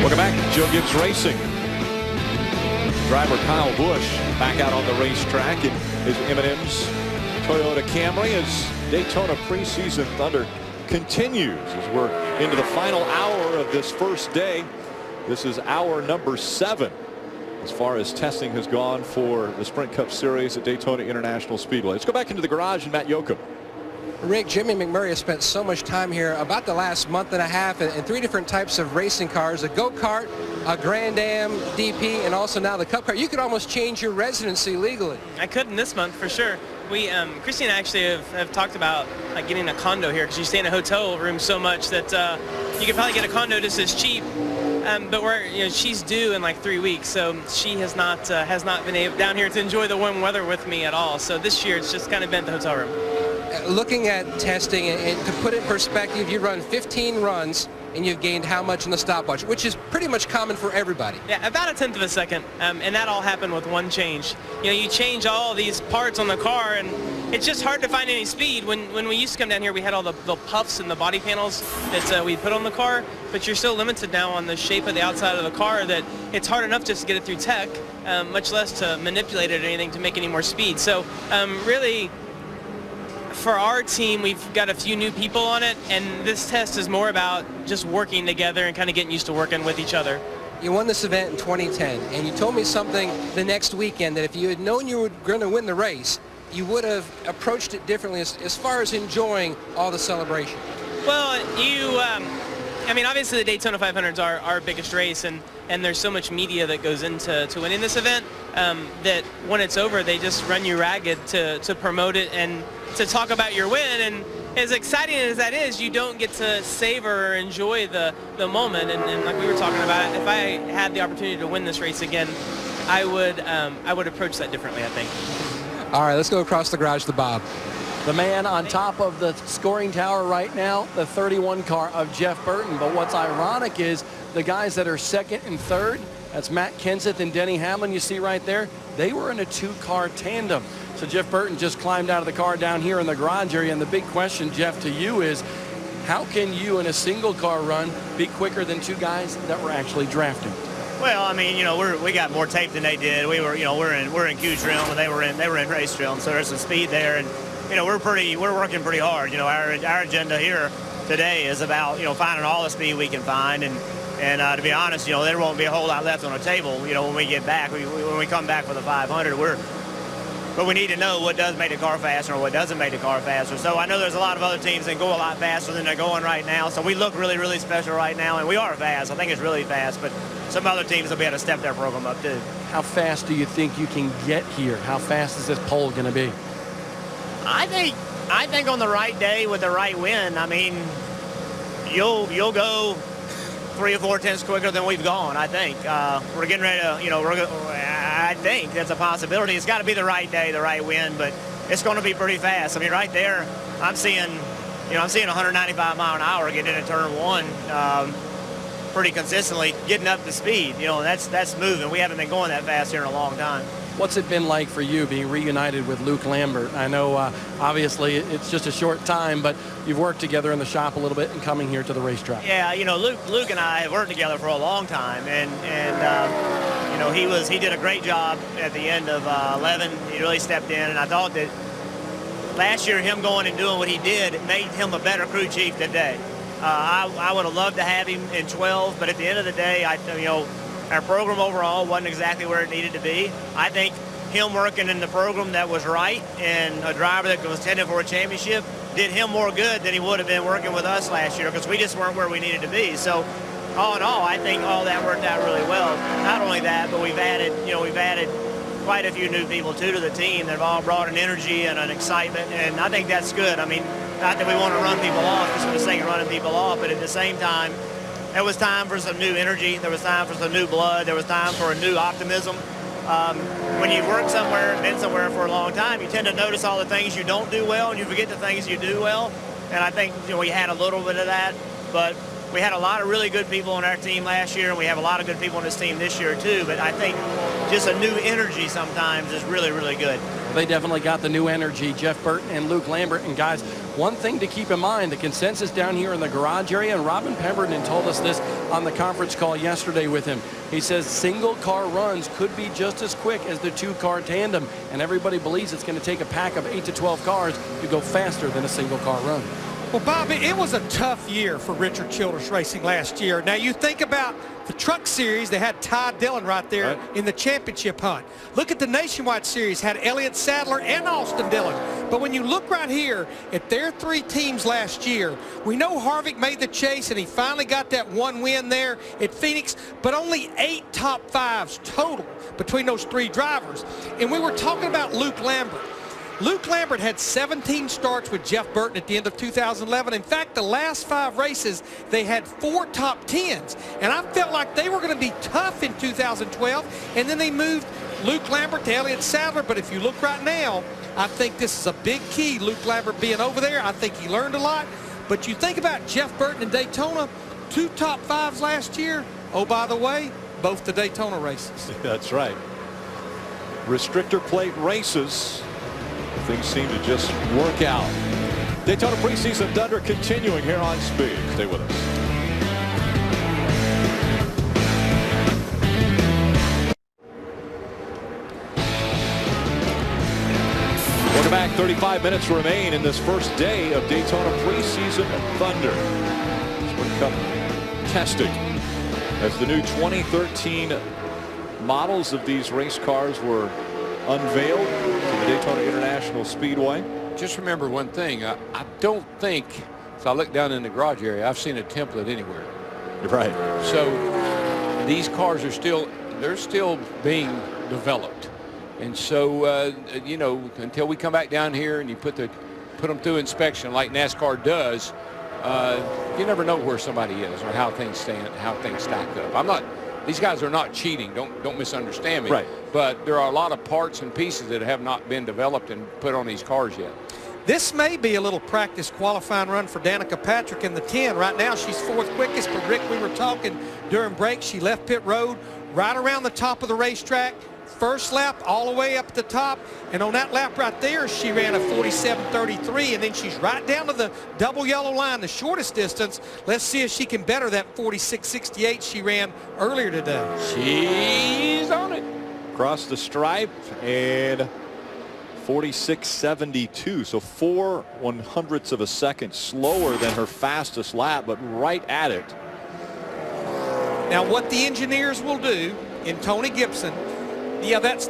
Welcome back to Joe Gibbs Racing. Driver Kyle Busch back out on the racetrack in his M&M's Toyota Camry as Daytona preseason thunder continues as we're into the final hour of this first day. This is hour number 7 as far as testing has gone for the Sprint Cup Series at Daytona International Speedway. Let's go back into the garage and Matt Yoakum. Rick, Jimmy McMurray has spent so much time here about the last month and a half in 3 different types of racing cars, a go-kart, a Grand Am, DP, and also now the Cup car. You could almost change your residency legally. I couldn't this month for sure. We, Christy and I actually have talked about like getting a condo here because you stay in a hotel room so much that you could probably get a condo just as cheap. But she's due in like 3 weeks, so she has not been able down here to enjoy the warm weather with me at all. So this year it's just kind of been the hotel room. looking at testing, and to put it in perspective, you run 15 runs and you've gained how much in the stopwatch, which is pretty much common for everybody. Yeah, about a tenth of a second, and that all happened with one change. You know, you change all these parts on the car, and it's just hard to find any speed. When we used to come down here, we had all the puffs and the body panels that we put on the car, but you're so limited now on the shape of the outside of the car that it's hard enough just to get it through tech, much less to manipulate it or anything to make any more speed. So really, for our team, we've got a few new people on it, and this test is more about just working together and kind of getting used to working with each other. You won this event in 2010, and you told me something the next weekend, that if you had known you were going to win the race, you would have approached it differently as far as enjoying all the celebration. Well, I mean, obviously the Daytona 500 is our biggest race, and there's so much media that goes into winning this event that when it's over, they just run you ragged to promote it and to talk about your win. And as exciting as that is, you don't get to savor or enjoy the moment. And like we were talking about, if I had the opportunity to win this race again, I would approach that differently, I think. All right, let's go across the garage to Bob. The man on top of the scoring tower right now, the 31 car of Jeff Burton. But what's ironic is the guys that are second and third, that's Matt Kenseth and Denny Hamlin you see right there, they were in a two-car tandem. So Jeff Burton just climbed out of the car down here in the garage area. And the big question, Jeff, to you is, how can you in a single car run be quicker than two guys that were actually drafting? Well, I mean, you know, we got more tape than they did. We were, you know, we're in Q trim and they were in race trim, so there's some speed there, and you know, we're working pretty hard. You know, our agenda here today is about, you know, finding all the speed we can find, and to be honest, you know, there won't be a whole lot left on the table. You know, when we get back, when we come back for the 500, but we need to know what does make the car faster and what doesn't make the car faster. So I know there's a lot of other teams that go a lot faster than they're going right now. So we look really, really special right now, and we are fast. I think it's really fast, but some other teams will be able to step their program up too. How fast do you think you can get here? How fast is this pole going to be? I think on the right day with the right wind, I mean, you'll go 3 or 4 tenths quicker than we've gone. I think we're getting ready to, you know, I think that's a possibility. It's got to be the right day, the right wind, but it's going to be pretty fast. I mean, right there, I'm seeing 195 mile an hour getting into turn 1 pretty consistently, getting up to speed. You know, that's moving. We haven't been going that fast here in a long time. What's it been like for you being reunited with Luke Lambert? I know obviously it's just a short time, but you've worked together in the shop a little bit and coming here to the racetrack. Yeah, you know, Luke and I have worked together for a long time, and you know, he did a great job at the end of 11. He really stepped in, and I thought that last year him going and doing what he did made him a better crew chief today. I would have loved to have him in 12, but at the end of the day, you know, our program overall wasn't exactly where it needed to be. I think him working in the program that was right and a driver that was contending for a championship did him more good than he would have been working with us last year, because we just weren't where we needed to be. So all in all, I think all that worked out really well. Not only that, but we've added quite a few new people too to the team that have all brought an energy and an excitement, and I think that's good. I mean, not that we want to run people off just for the sake of running people off, but at the same time, there was time for some new energy. There was time for some new blood. There was time for a new optimism. When you've worked somewhere and been somewhere for a long time, you tend to notice all the things you don't do well, and you forget the things you do well. And I think, you know, we had a little bit of that, but we had a lot of really good people on our team last year, and we have a lot of good people on this team this year too. But I think just a new energy sometimes is really, really good. They definitely got the new energy, Jeff Burton and Luke Lambert. And guys, one thing to keep in mind, the consensus down here in the garage area, and Robin Pemberton told us this on the conference call yesterday with him. He says single car runs could be just as quick as the 2-car tandem, and everybody believes it's going to take a pack of 8 to 12 cars to go faster than a single car run. Well, Bob, it was a tough year for Richard Childress Racing last year. Now, you think about the Truck Series, they had Ty Dillon right there in the championship hunt. Look at the Nationwide Series, had Elliott Sadler and Austin Dillon. But when you look right here at their 3 teams last year, we know Harvick made the chase, and he finally got that 1 win there at Phoenix, but only 8 top 5s total between those 3 drivers. And we were talking about Luke Lambert. Luke Lambert had 17 starts with Jeff Burton at the end of 2011. In fact, the last 5 races, they had 4 top 10s. And I felt like they were going to be tough in 2012. And then they moved Luke Lambert to Elliott Sadler. But if you look right now, I think this is a big key. Luke Lambert being over there, I think he learned a lot. But you think about Jeff Burton and Daytona, 2 top 5s last year. Oh, by the way, both the Daytona races. That's right. Restrictor plate races. Things seem to just work out. Daytona preseason thunder continuing here on Speed. Stay with us. Welcome back. 35 minutes remain in this first day of Daytona preseason thunder. Sprint Cup testing as the new 2013 models of these race cars were unveiled to the Daytona International Speedway. Just remember one thing. I don't think, if I look down in the garage area, I've seen a template anywhere. Right. So these cars are still being developed. And so, you know, until we come back down here and you put them through inspection like NASCAR does, you never know where somebody is or how things stack up. These guys are not cheating. Don't misunderstand me. Right. But there are a lot of parts and pieces that have not been developed and put on these cars yet. This may be a little practice qualifying run for Danica Patrick in the 10. Right now she's 4th quickest, but Rick, we were talking during break, she left pit road right around the top of the racetrack. First lap all the way up at the top, and on that lap right there she ran a 47.33, and then she's right down to the double yellow line, the shortest distance. Let's see if she can better that 46.68 she ran earlier today. She's on it. Across the stripe and 46.72, so 4/100ths of a second slower than her fastest lap, but right at it. Now what the engineers will do in Tony Gibson, yeah, that's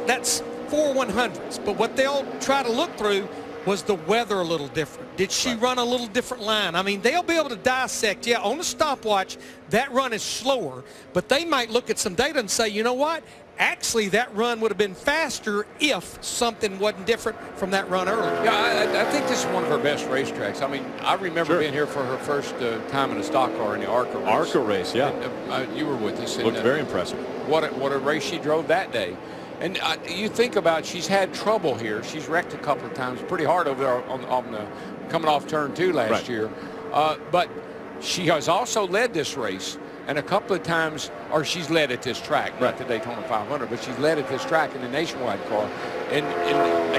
4/100ths, but what they'll try to look through was the weather a little different. Did she run a little different line? I mean, they'll be able to dissect, yeah, on the stopwatch, that run is slower, but they might look at some data and say, you know what? Actually, that run would have been faster if something wasn't different from that run earlier. Yeah, I think this is one of her best racetracks. I mean, I remember being here for her first time in a stock car in the ARCA race. ARCA race, yeah. And, you were with us. Looked very impressive. What a race she drove that day. And you think about, she's had trouble here. She's wrecked a couple of times pretty hard over there on the coming off turn 2 last year. But she has also led this race. And a couple of times, or she's led at this track, not the Daytona 500, but she's led at this track in the Nationwide car. And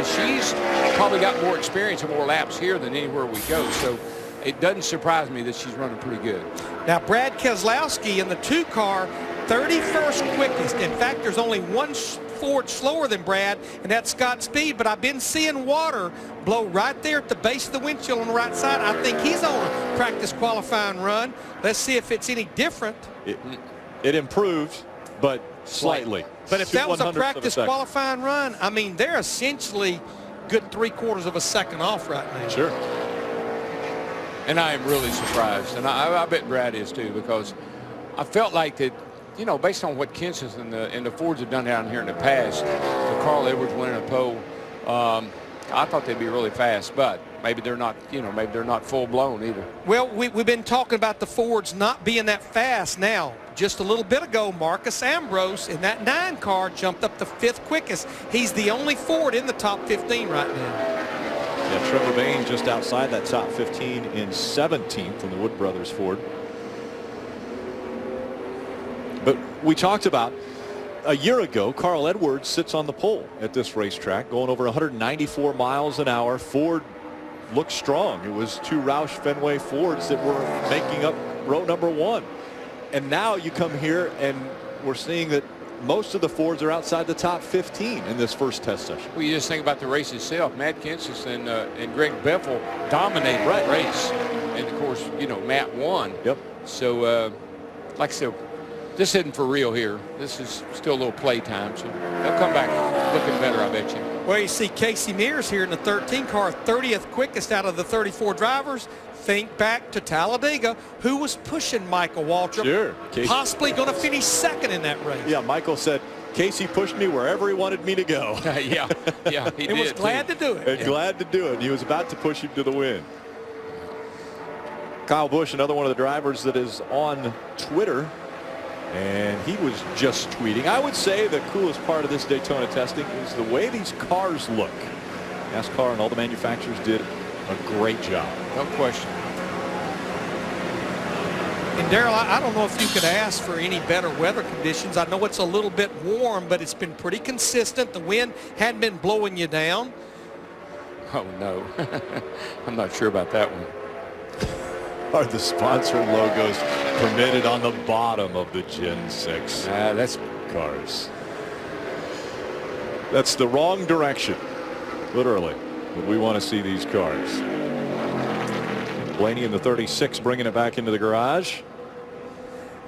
she's probably got more experience and more laps here than anywhere we go. So it doesn't surprise me that she's running pretty good. Now, Brad Keselowski in the 2 car, 31st quickest. In fact, there's only one Ford slower than Brad, and that's Scott Speed, but I've been seeing water blow right there at the base of the windshield on the right side. I think he's on a practice qualifying run. Let's see if it's any different. It improved, but slightly. But if that was a practice qualifying run, I mean, they're essentially good 3/4 of a second off right now. Sure. And I am really surprised, and I bet Brad is too, because I felt like that, you know, based on what Kenseth and the Fords have done down here in the past, with Carl Edwards winning a pole, I thought they'd be really fast, but maybe they're not, you know, maybe they're not full blown either. Well, we've been talking about the Fords not being that fast now. Just a little bit ago, Marcus Ambrose in that 9 car jumped up to 5th quickest. He's the only Ford in the top 15 right now. Yeah, Trevor Bayne just outside that top 15 in 17th in the Wood Brothers Ford. But we talked about a year ago, Carl Edwards sits on the pole at this racetrack, going over 194 miles an hour. Ford looked strong. It was 2 Roush Fenway Fords that were making up row number 1. And now you come here and we're seeing that most of the Fords are outside the top 15 in this first test session. Well, you just think about the race itself. Matt Kenseth and Greg Beffel dominated the race. And, of course, you know, Matt won. Yep. So, like I said, this isn't for real here. This is still a little play time. So they'll come back looking better, I bet you. Well, you see Casey Mears here in the 13 car, 30th quickest out of the 34 drivers. Think back to Talladega, who was pushing Michael Waltrip. Sure. Casey. Possibly going to finish 2nd in that race. Yeah, Michael said, Casey pushed me wherever he wanted me to go. yeah, he was glad to do it. And glad to do it. He was about to push him to the win. Kyle Busch, another one of the drivers that is on Twitter, and he was just tweeting. I would say the coolest part of this Daytona testing is the way these cars look. NASCAR and all the manufacturers did a great job. No question. And Darrell, I don't know if you could ask for any better weather conditions. I know it's a little bit warm, but it's been pretty consistent. The wind hadn't been blowing you down. Oh, no. I'm not sure about that one. Are the sponsor logos permitted on the bottom of the Gen 6? That's cars. That's the wrong direction, literally, but we want to see these cars. Blaney in the 36 bringing it back into the garage.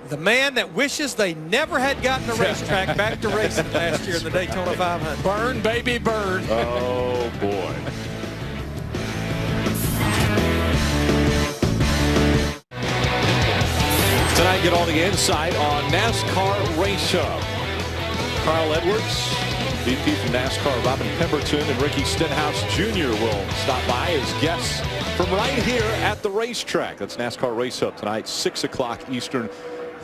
The man that wishes they never had gotten a racetrack back to racing last year in the Daytona 500. Burn, baby, burn. Oh, boy. Tonight, get all the insight on NASCAR Race Hub. Carl Edwards, VP from NASCAR, Robin Pemberton, and Ricky Stenhouse Jr. will stop by as guests from right here at the racetrack. That's NASCAR Race Hub tonight, 6 o'clock Eastern,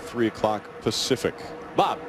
3 o'clock Pacific. Bob.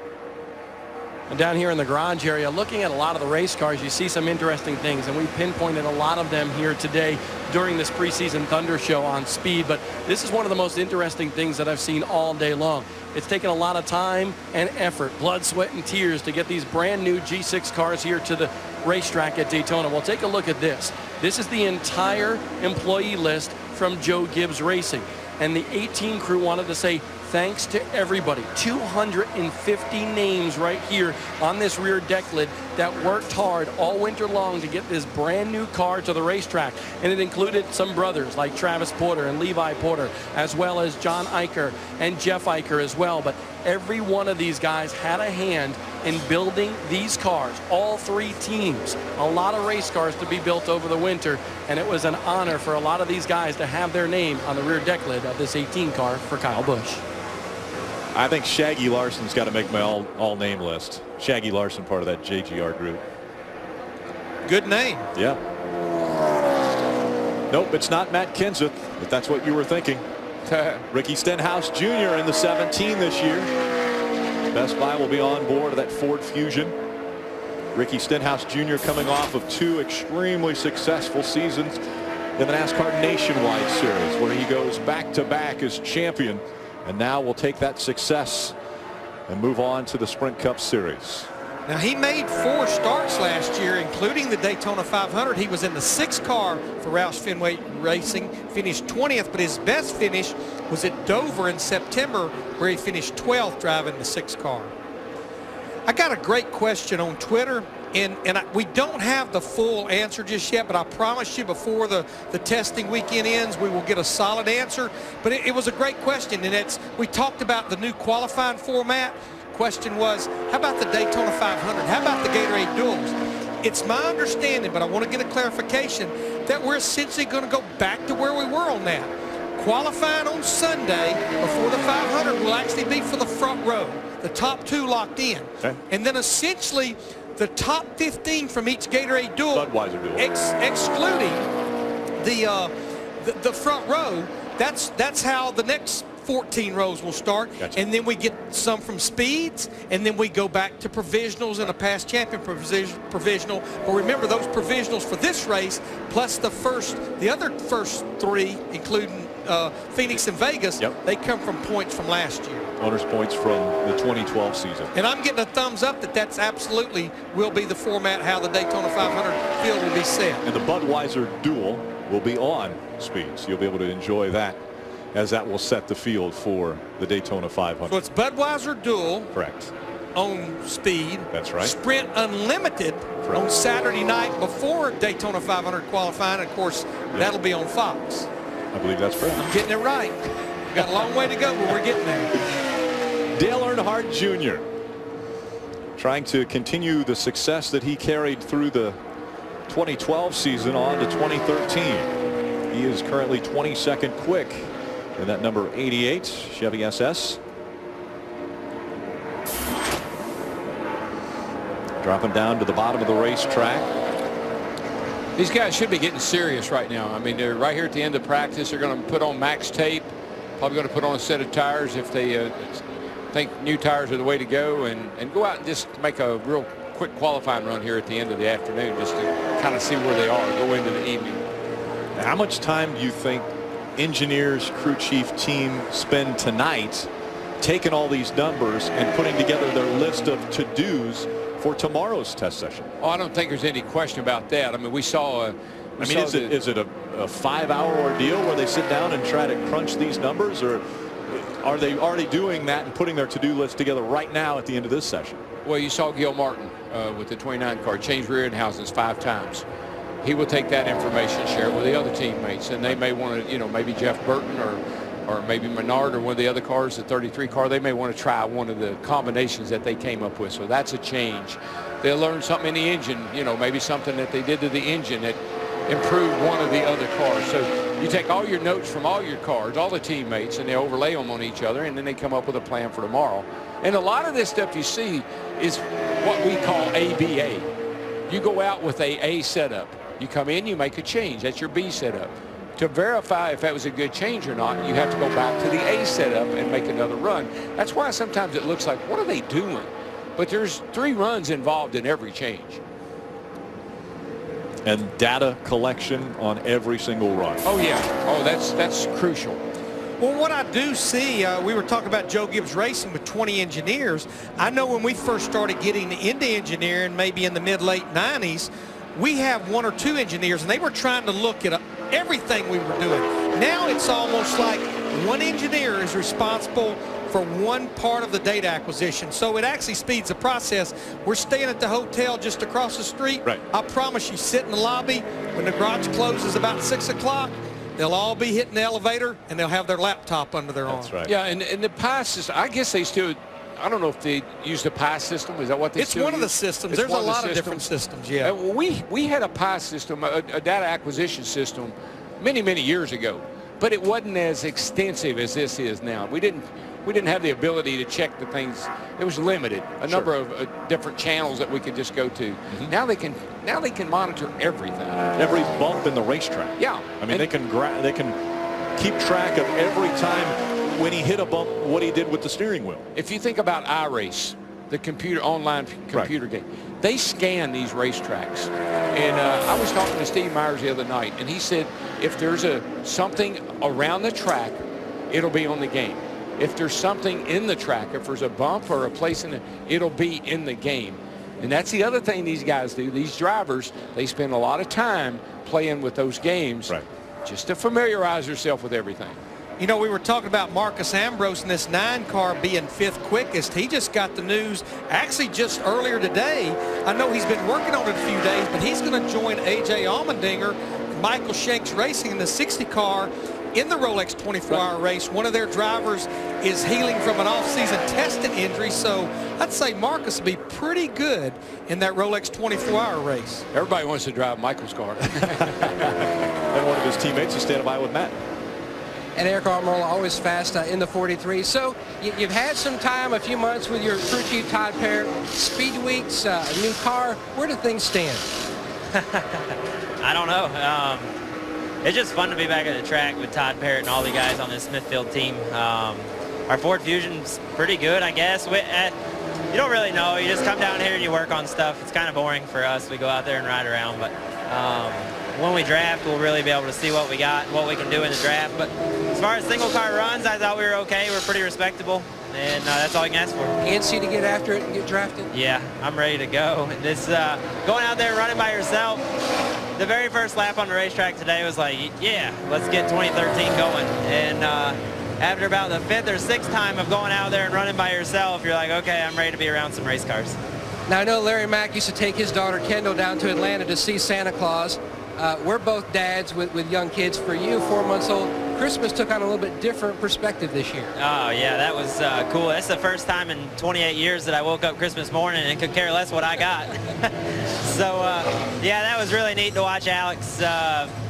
And down here in the garage area, looking at a lot of the race cars, you see some interesting things, and we pinpointed a lot of them here today during this preseason Thunder Show on Speed. But this is one of the most interesting things that I've seen all day long. It's taken a lot of time and effort, blood, sweat, and tears to get these brand new G6 cars here to the racetrack at Daytona. Well, take a look at this. This is the entire employee list from Joe Gibbs Racing. And the 18 crew wanted to say thanks to everybody. 250 names right here on this rear deck lid that worked hard all winter long to get this brand new car to the racetrack. And it included some brothers like Travis Porter and Levi Porter, as well as John Eicher and Jeff Eicher as well. But every one of these guys had a hand in building these cars, all three teams. A lot of race cars to be built over the winter, and it was an honor for a lot of these guys to have their name on the rear deck lid of this 18 car for Kyle Busch. I think Shaggy Larson's got to make my all name list. Shaggy Larson, part of that JGR group. Good name. Yeah. Nope, it's not Matt Kenseth, if that's what you were thinking. Ricky Stenhouse Jr. in the 17 this year. Best Buy will be on board of that Ford Fusion. Ricky Stenhouse Jr. coming off of 2 extremely successful seasons in the NASCAR Nationwide Series, where he goes back-to-back as champion. And now we'll take that success and move on to the Sprint Cup Series. Now, he made 4 starts last year, including the Daytona 500. He was in the 6th car for Roush Fenway Racing, finished 20th, but his best finish was at Dover in September, where he finished 12th driving the 6th car. I got a great question on Twitter, and we don't have the full answer just yet, but I promise you before the testing weekend ends, we will get a solid answer. But it was a great question, and we talked about the new qualifying format. Question was, how about the Daytona 500? How about the Gatorade Duels? It's my understanding, but I want to get a clarification, that we're essentially going to go back to where we were on that. Qualifying on Sunday before the 500 will actually be for the front row, the top 2 locked in. Okay. And then essentially the top 15 from each Gatorade Duel, excluding the front row, that's how the next 14 rows will start. Gotcha. And then we get some from speeds, and then we go back to provisionals and a past champion provisional. But remember, those provisionals for this race, plus the other first 3, including Phoenix and Vegas, they come from points from last year. Owner's points from the 2012 season. And I'm getting a thumbs up that's absolutely will be the format how the Daytona 500 field will be set. And the Budweiser Duel will be on Speed, so you'll be able to enjoy that, as that will set the field for the Daytona 500. So it's Budweiser Duel. Correct. On Speed. That's right. Sprint Unlimited on Saturday night before Daytona 500 qualifying. Of course, that'll be on Fox. I believe that's correct. I'm getting it right. We've got a long way to go, but we're getting there. Dale Earnhardt Jr. trying to continue the success that he carried through the 2012 season on to 2013. He is currently 22nd quick in that number 88 Chevy SS. Dropping down to the bottom of the racetrack. These guys should be getting serious right now. I mean, they're right here at the end of practice. They're going to put on max tape, probably going to put on a set of tires if they think new tires are the way to go, and go out and just make a real quick qualifying run here at the end of the afternoon just to kind of see where they are, go into the evening. How much time do you think engineers, crew chief, team spend tonight taking all these numbers and putting together their list of to-dos for tomorrow's test session? Oh, I don't think there's any question about that. I mean, we saw is it a 5-hour ordeal where they sit down and try to crunch these numbers, or are they already doing that and putting their to-do list together right now at the end of this session? Well, you saw Gil Martin with the 29 car change rear end housings 5 times. He will take that information, share it with the other teammates, and they may want to, maybe Jeff Burton or maybe Menard or one of the other cars, the 33 car, they may want to try one of the combinations that they came up with. So that's a change. They'll learn something in the engine, maybe something that they did to the engine that improved one of the other cars. So you take all your notes from all your cars, all the teammates, and they overlay them on each other, and then they come up with a plan for tomorrow. And a lot of this stuff you see is what we call ABA. You go out with a setup. You come in, you make a change. That's your B setup. To verify if that was a good change or not, you have to go back to the A setup and make another run. That's why sometimes it looks like, what are they doing? But there's 3 runs involved in every change. And data collection on every single run. Oh, yeah. Oh, that's crucial. Well, what I do see, we were talking about Joe Gibbs Racing with 20 engineers. I know when we first started getting into engineering, maybe in the mid-late 90s, we have 1 or 2 engineers, and they were trying to look at everything we were doing. Now it's almost like one engineer is responsible for one part of the data acquisition. So it actually speeds the process. We're staying at the hotel just across the street. Right. I promise you, sit in the lobby. When the garage closes about 6 o'clock, they'll all be hitting the elevator, and they'll have their laptop under their arm. That's right. Yeah, and the PI system, I guess they still, I don't know if they use the PI system. Is that what they It's still one of the use? systems. It's There's a one lot the of different systems, yeah. Well, we had a PI system, a data acquisition system, many years ago, but it wasn't as extensive as this is now. We didn't have the ability to check the things. It was limited. A number of different channels that we could just go to. Now they can monitor everything. Every bump in the racetrack. Yeah. I mean, they can keep track of every time when he hit a bump, what he did with the steering wheel. If you think about iRace, the online computer game, they scan these racetracks. And I was talking to Steve Myers the other night, and he said if there's something around the track, it'll be on the game. If there's something in the track, if there's a bump or a place in it, it'll be in the game. And that's the other thing these guys do. These drivers, they spend a lot of time playing with those games just to familiarize yourself with everything. We were talking about Marcus Ambrose in this 9 car being 5th quickest. He just got the news actually just earlier today. I know he's been working on it a few days, but he's going to join A.J. Allmendinger, Michael Shanks Racing in the 60 car in the Rolex 24-hour race. One of their drivers is healing from an off-season testing injury, so I'd say Marcus will be pretty good in that Rolex 24-hour race. Everybody wants to drive Michael's car. And one of his teammates is standing by with Matt. And Eric Almirola always fast in the 43. So you've had some time, a few months with your crew chief Todd Parrott. Speed weeks, a new car. Where do things stand? I don't know. It's just fun to be back at the track with Todd Parrott and all the guys on this Smithfield team. Our Ford Fusion's pretty good, I guess. You don't really know. You just come down here and you work on stuff. It's kind of boring for us. We go out there and ride around, but when we draft, we'll really be able to see what we got and what we can do in the draft. But as far as single car runs, I thought we were okay. We're pretty respectable, and that's all you can ask for. Antsy to get after it and get drafted? Yeah, I'm ready to go. This going out there and running by yourself, the very first lap on the racetrack today was like, yeah, let's get 2013 going. And after about the 5th or 6th time of going out there and running by yourself, you're like, okay, I'm ready to be around some race cars. Now, I know Larry Mack used to take his daughter Kendall down to Atlanta to see Santa Claus. We're both dads with young kids. For you, 4 months old, Christmas took on a little bit different perspective this year. Oh, yeah, that was cool. That's the first time in 28 years that I woke up Christmas morning and could care less what I got. So, yeah, that was really neat to watch Alex.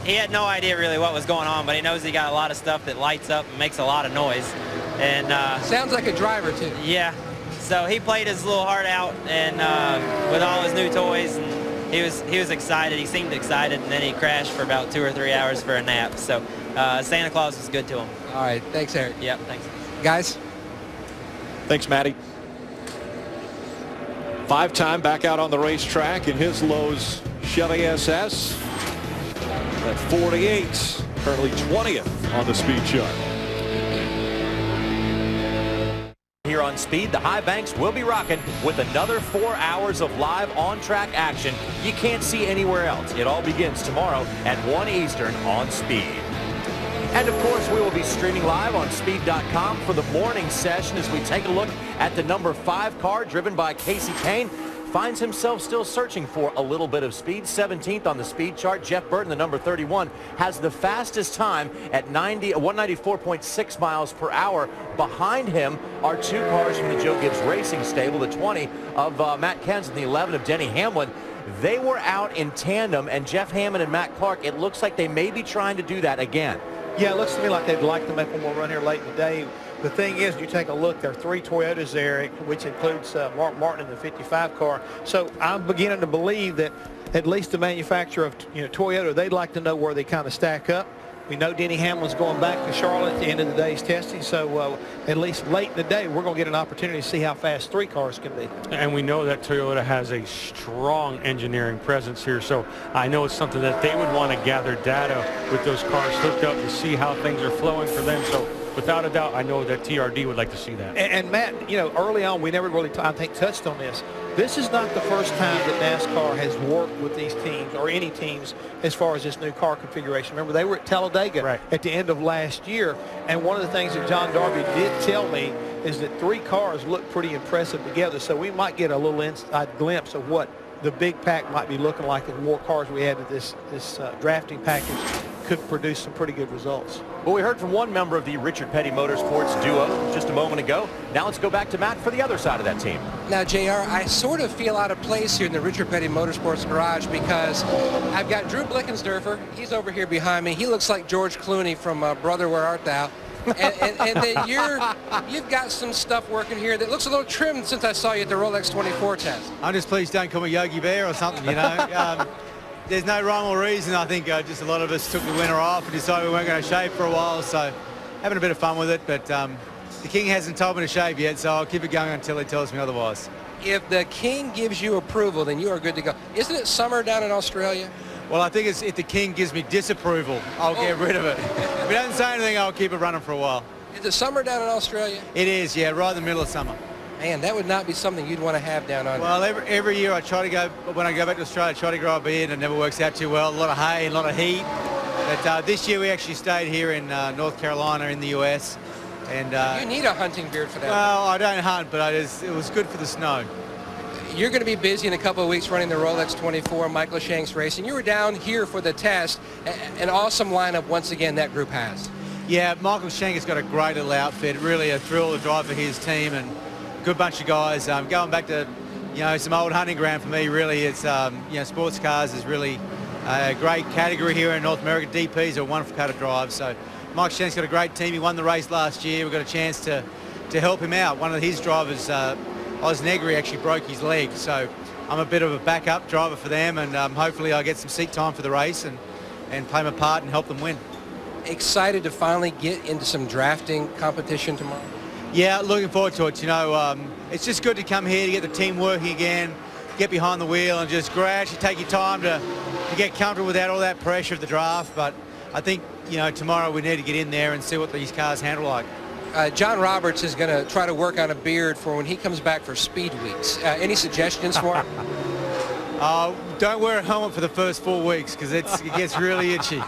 He had no idea really what was going on, but he knows he got a lot of stuff that lights up and makes a lot of noise. And sounds like a driver, too. Yeah. So he played his little heart out and with all his new toys. And he was excited. He seemed excited, and then he crashed for about 2 or 3 hours for a nap. So Santa Claus was good to him. All right. Thanks, Eric. Yep, thanks. Guys? Thanks, Matty. 5-time back out on the racetrack in his Lowe's Chevy SS at 48, currently 20th on the speed chart. Here on Speed, the High Banks will be rocking with another 4 hours of live on-track action you can't see anywhere else. It all begins tomorrow at 1 Eastern on Speed. And of course, we will be streaming live on speed.com for the morning session as we take a look at the number 5 car driven by Casey Kane. Finds himself still searching for a little bit of speed. 17th on the speed chart. Jeff Burton, the number 31, has the fastest time at 194.6 miles per hour. Behind him are 2 cars from the Joe Gibbs Racing stable, the 20 of Matt Kens and the 11 of Denny Hamlin. They were out in tandem, and Jeff Hammond and Matt Clark, it looks like they may be trying to do that again. Yeah, it looks to me like they'd like to make one more run here late in the day. The thing is, you take a look, there are 3 Toyotas there, which includes Mark Martin in the 55 car. So I'm beginning to believe that at least the manufacturer of Toyota, they'd like to know where they kind of stack up. We know Denny Hamlin's going back to Charlotte at the end of the day's testing, so at least late in the day, we're going to get an opportunity to see how fast 3 cars can be. And we know that Toyota has a strong engineering presence here, so I know it's something that they would want to gather data with those cars hooked up to see how things are flowing for them. So without a doubt, I know that TRD would like to see that. And Matt, early on, we never really, I think, touched on this. This is not the first time that NASCAR has worked with these teams or any teams as far as this new car configuration. Remember, they were at Talladega at the end of last year, and one of the things that John Darby did tell me is that 3 cars look pretty impressive together, so we might get a little inside glimpse of what the big pack might be looking like if more cars we add to this drafting package could produce some pretty good results. Well, we heard from one member of the Richard Petty Motorsports duo just a moment ago. Now let's go back to Matt for the other side of that team. Now, JR, I sort of feel out of place here in the Richard Petty Motorsports garage because I've got Drew Blickensderfer. He's over here behind me. He looks like George Clooney from Brother, Where Art Thou? and then you've got some stuff working here that looks a little trimmed since I saw you at the Rolex 24 test. I'm just pleased don't call me Yogi Bear or something, There's no rhyme or reason. I think just a lot of us took the winter off and decided we weren't going to shave for a while, so having a bit of fun with it. But the King hasn't told me to shave yet, so I'll keep it going until he tells me otherwise. If the King gives you approval, then you are good to go. Isn't it summer down in Australia? Well, I think if the King gives me disapproval, I'll get rid of it. If he doesn't say anything, I'll keep it running for a while. Is it summer down in Australia? It is, yeah, right in the middle of summer. Man, that would not be something you'd want to have down under. Well, every year I try to go, when I go back to Australia, I try to grow a beard, and it never works out too well. A lot of hay and a lot of heat. But this year we actually stayed here in North Carolina in the US. And you need a hunting beard for that. Well, I don't hunt, but it was good for the snow. You're going to be busy in a couple of weeks running the Rolex 24, Michael Shanks Racing. You were down here for the test. An awesome lineup once again that group has. Yeah, Michael Shanks has got a great little outfit. Really a thrill to drive for his team, and good bunch of guys. Going back to some old hunting ground for me. Really, it's sports cars is really a great category here in North America. DPs are a wonderful car to drive. So Mike Shanks got a great team. He won the race last year. We got a chance to help him out. One of his drivers, Oz Negri, actually broke his leg. So I'm a bit of a backup driver for them, and hopefully I get some seat time for the race and play my part and help them win. Excited to finally get into some drafting competition tomorrow? Yeah, looking forward to it. It's just good to come here to get the team working again, get behind the wheel and just gradually take your time to get comfortable without all that pressure of the draft. But I think, tomorrow we need to get in there and see what these cars handle like. John Roberts is going to try to work on a beard for when he comes back for Speed Weeks. Any suggestions for him? Don't wear a helmet for the first 4 weeks because it gets really itchy.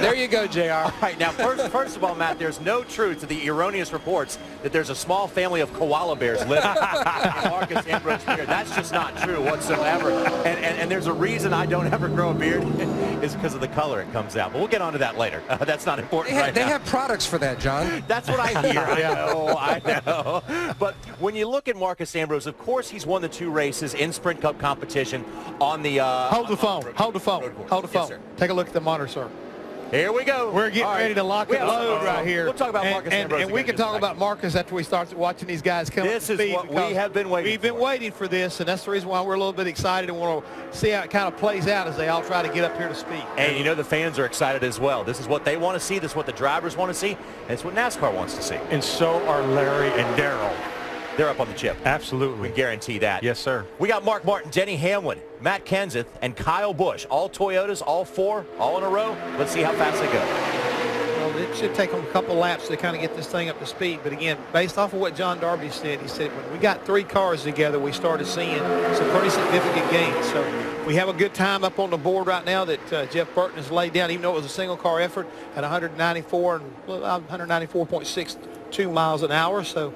There you go, JR. All right, now, first of all, Matt, there's no truth to the erroneous reports that there's a small family of koala bears living in Marcus Ambrose beard. That's just not true whatsoever. And there's a reason I don't ever grow a beard is because of the color it comes out. But we'll get onto that later. That's not important right now. They have products for that, John. That's what I hear. I know. But when you look at Marcus Ambrose, of course, he's won the 2 races in Sprint Cup competition on the... Hold the phone. Hold the phone. Hold the phone. Yes, take a look at the monitor, sir. Here we go. We're getting ready to lock and load right here. We'll talk about Marcus Ambrose. And we can talk about Marcus after we start watching these guys come This is what we have been waiting for. We've been waiting for this, and that's the reason why we're a little bit excited and want to see how it kind of plays out as they all try to get up here to speed. And the fans are excited as well. This is what they want to see. This is what the drivers want to see. And it's what NASCAR wants to see. And so are Larry and Darrell. they're up on the chip. Absolutely. We guarantee that. Yes, sir. We got Mark Martin, Denny Hamlin, Matt Kenseth, and Kyle Busch. All Toyotas, all four, all in a row. Let's see how fast they go. Well, it should take them a couple laps to kind of get this thing up to speed. But again, based off of what John Darby said, he said when we got 3 cars together, we started seeing some pretty significant gains. So we have a good time up on the board right now that Jeff Burton has laid down, even though it was a single car effort at 194.62 miles an hour. So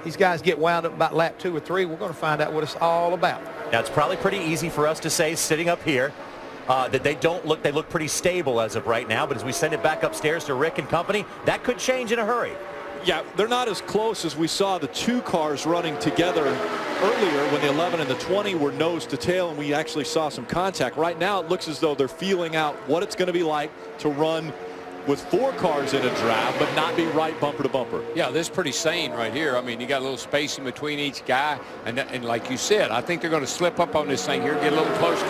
these guys get wound up about lap 2 or 3. We're going to find out what it's all about. Now, it's probably pretty easy for us to say, sitting up here, that they look pretty stable as of right now. But as we send it back upstairs to Rick and company, that could change in a hurry. Yeah, they're not as close as we saw the 2 cars running together earlier when the 11 and the 20 were nose to tail and we actually saw some contact. Right now it looks as though they're feeling out what it's going to be like to run with 4 cars in a draft but not be right bumper to bumper. Yeah, this is pretty sane right here. I mean, you got a little spacing between each guy. And like you said, I think they're going to slip up on this thing here, get a little closer,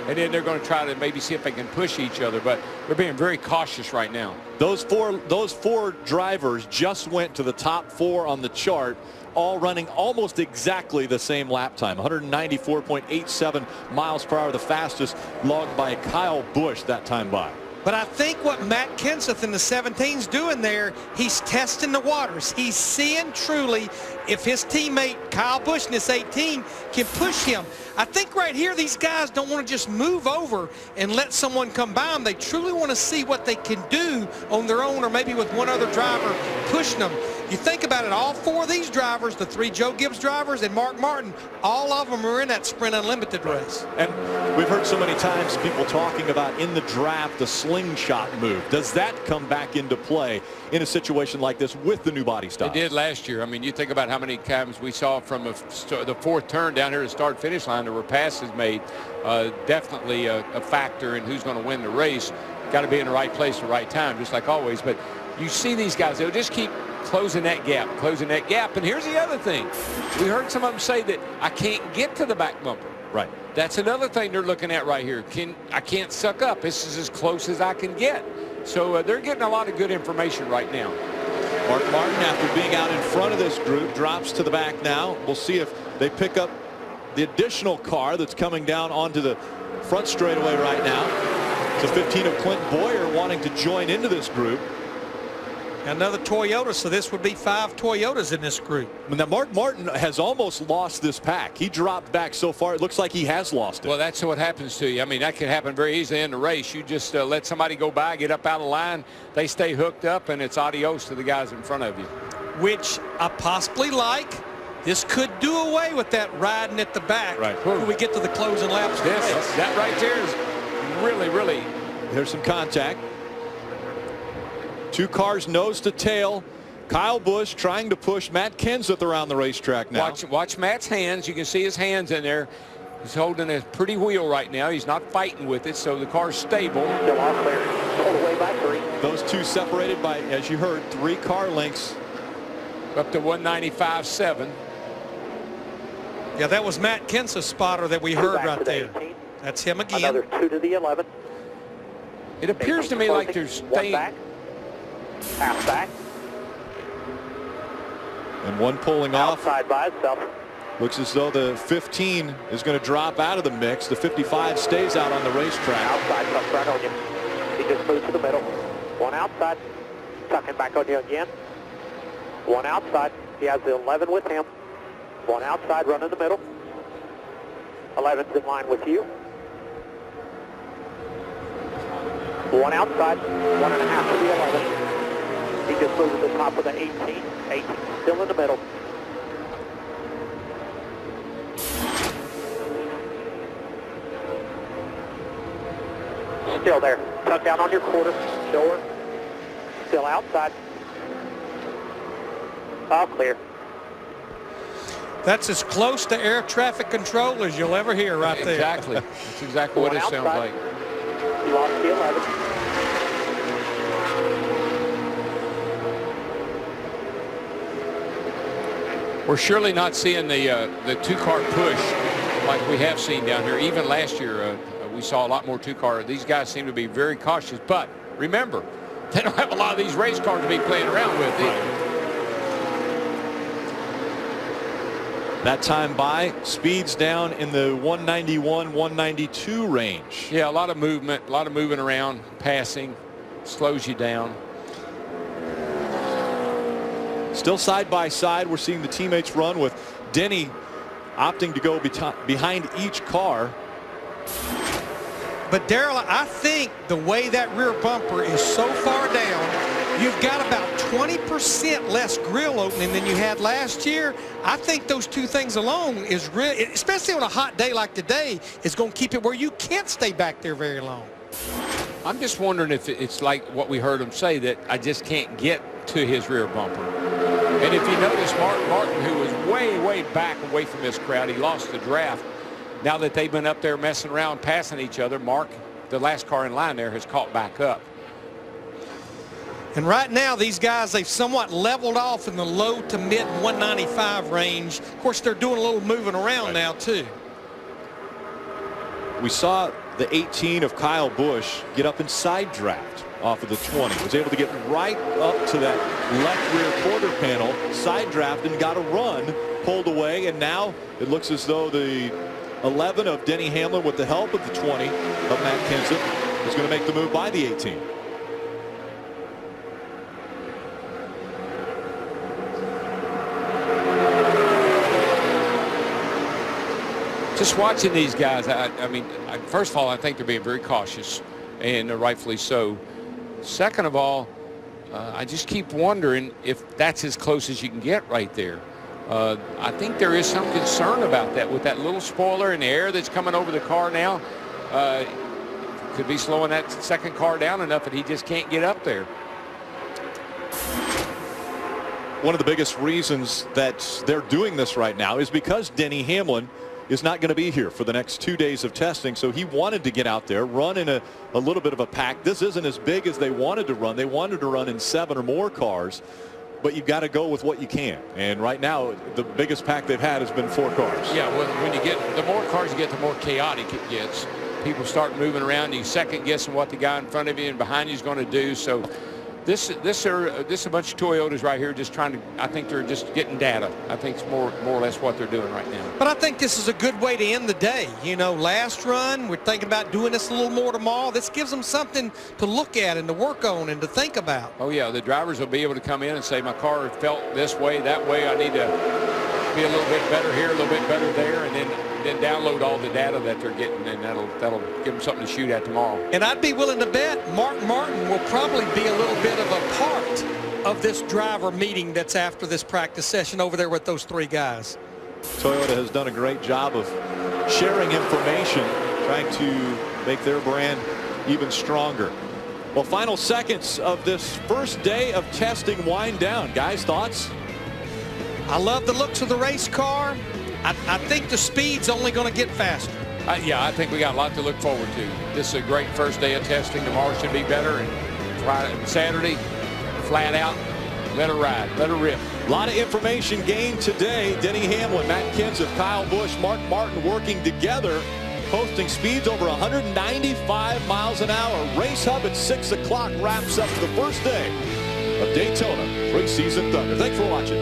and then they're going to try to maybe see if they can push each other. But they're being very cautious right now. Those four drivers just went to the top 4 on the chart, all running almost exactly the same lap time, 194.87 miles per hour, the fastest logged by Kyle Busch that time by. But I think what Matt Kenseth in the 17's doing there, he's testing the waters. He's seeing truly if his teammate Kyle Busch in this 18 can push him. I think right here these guys don't want to just move over and let someone come by them. They truly want to see what they can do on their own or maybe with one other driver pushing them. You think about it, all 4 of these drivers, the 3 Joe Gibbs drivers and Mark Martin, all of them are in that Sprint Unlimited race. And we've heard so many times people talking about in the draft the slingshot move. Does that come back into play in a situation like this with the new body style? It did last year. I mean, you think about how many times we saw from the 4th turn down here to start-finish line, there were passes made. Definitely a factor in who's going to win the race. Got to be in the right place at the right time, just like always. But you see these guys, they'll just keep closing that gap. And here's the other thing. We heard some of them say that I can't get to the back bumper. Right. That's another thing they're looking at right here. I can't suck up. This is as close as I can get. So they're getting a lot of good information right now. Mark Martin, after being out in front of this group, drops to the back now. We'll see if they pick up the additional car that's coming down onto the front straightaway right now. It's a 15 of Clint Boyer wanting to join into this group. Another Toyota, so this would be 5 Toyotas in this group. Now, Mark Martin has almost lost this pack. He dropped back so far, it looks like he has lost it. Well, that's what happens to you. I mean, that can happen very easily in the race. You just let somebody go by, get up out of line, they stay hooked up, and it's adios to the guys in front of you. Which I possibly like. This could do away with that riding at the back when we get to the closing laps. That right there is really, really. There's some contact. 2 cars nose to tail. Kyle Busch trying to push Matt Kenseth around the racetrack now. Watch Matt's hands. You can see his hands in there. He's holding a pretty wheel right now. He's not fighting with it, so the car's stable. Still all clear. Pulled away by 3. Those 2 separated by, as you heard, 3 car lengths. Up to 195.7. Yeah, that was Matt Kenseth's spotter that we heard right there. That's him again. Another 2 to the 11. It appears to me like they're staying. Half back. And 1 pulling off. Outside by itself. Looks as though the 15 is going to drop out of the mix. The 55 stays out on the racetrack. Outside, comes right on you. He just moved to the middle. 1 outside. Tucking back on you again. 1 outside. He has the 11 with him. 1 outside, run in the middle. 11's in line with you. 1 outside. 1.5 to the 11. He just moved to the top of the 18. 18 still in the middle. Still there. Tuck down on your quarter. Door. Still outside. All clear. That's as close to air traffic control as you'll ever hear right there. Exactly. That's exactly what it sounds like. You lost the 11. We're surely not seeing the 2-car push like we have seen down here. Even last year, we saw a lot more 2-car. These guys seem to be very cautious. But remember, they don't have a lot of these race cars to be playing around with either. That time by, speeds down in the 191, 192 range. Yeah, a lot of movement, a lot of moving around, passing, slows you down. Still side by side, we're seeing the teammates run with Denny opting to go behind each car. But Darrell, I think the way that rear bumper is so far down, you've got about 20% less grill opening than you had last year. I think those two things alone is really, especially on a hot day like today, is going to keep it where you can't stay back there very long. I'm just wondering if it's like what we heard him say, that I just can't get to his rear bumper. And if you notice, Martin, who was way back away from this crowd, he lost the draft. Now that they've been up there messing around, passing each other, Mark, the last car in line there, has caught back up. And right now, these guys, they've somewhat leveled off in the low to mid 195 range. Of course, they're doing a little moving around now, too. We saw the 18 of Kyle Busch get up in side draft off of the 20. Was able to get right up to that left rear quarter panel, side draft, and got a run, pulled away, and now it looks as though the 11 of Denny Hamlin, with the help of the 20 of Matt Kenseth, is going to make the move by the 18. Just watching these guys, I mean, first of all, I think they're being very cautious, and rightfully so. Second of all, I just keep wondering if that's as close as you can get right there. I think there is some concern about that with that little spoiler and the air that's coming over the car now. Could be slowing that second car down enough that he just can't get up there. One of the biggest reasons that they're doing this right now is because Denny Hamlin is not going to be here for the next 2 days of testing. So he wanted to get out there, run in a little bit of a pack. This isn't as big as they wanted to run. They wanted to run in 7 or more cars, but you've got to go with what you can. And right now, the biggest pack they've had has been 4 cars. Yeah, well, when you get, the more cars you get, the more chaotic it gets. People start moving around. You second guessing what the guy in front of you and behind you is going to do. So this is a bunch of Toyotas right here just trying to, I think they're just getting data. I think it's more or less what they're doing right now. But I think this is a good way to end the day. You know, last run, we're thinking about doing this a little more tomorrow. This gives them something to look at and to work on and to think about. Oh, yeah, the drivers will be able to come in and say, my car felt this way, that way. I need to be a little bit better here, a little bit better there, and then download all the data that they're getting, and that'll give them something to shoot at tomorrow. And I'd be willing to bet Mark Martin will probably be a little bit of a part of this driver meeting that's after this practice session over there with those 3 guys. Toyota has done a great job of sharing information, trying to make their brand even stronger. Well, final seconds of this first day of testing wind down. Guys, thoughts? I love the looks of the race car. I think the speed's only going to get faster. Yeah, I think we got a lot to look forward to. This is a great first day of testing. Tomorrow should be better, and Friday and Saturday, flat out, let her ride, let her rip. A lot of information gained today. Denny Hamlin, Matt Kenseth, Kyle Busch, Mark Martin working together, posting speeds over 195 miles an hour. Race Hub at 6 o'clock wraps up the first day of Daytona Preseason Thunder. Thanks for watching.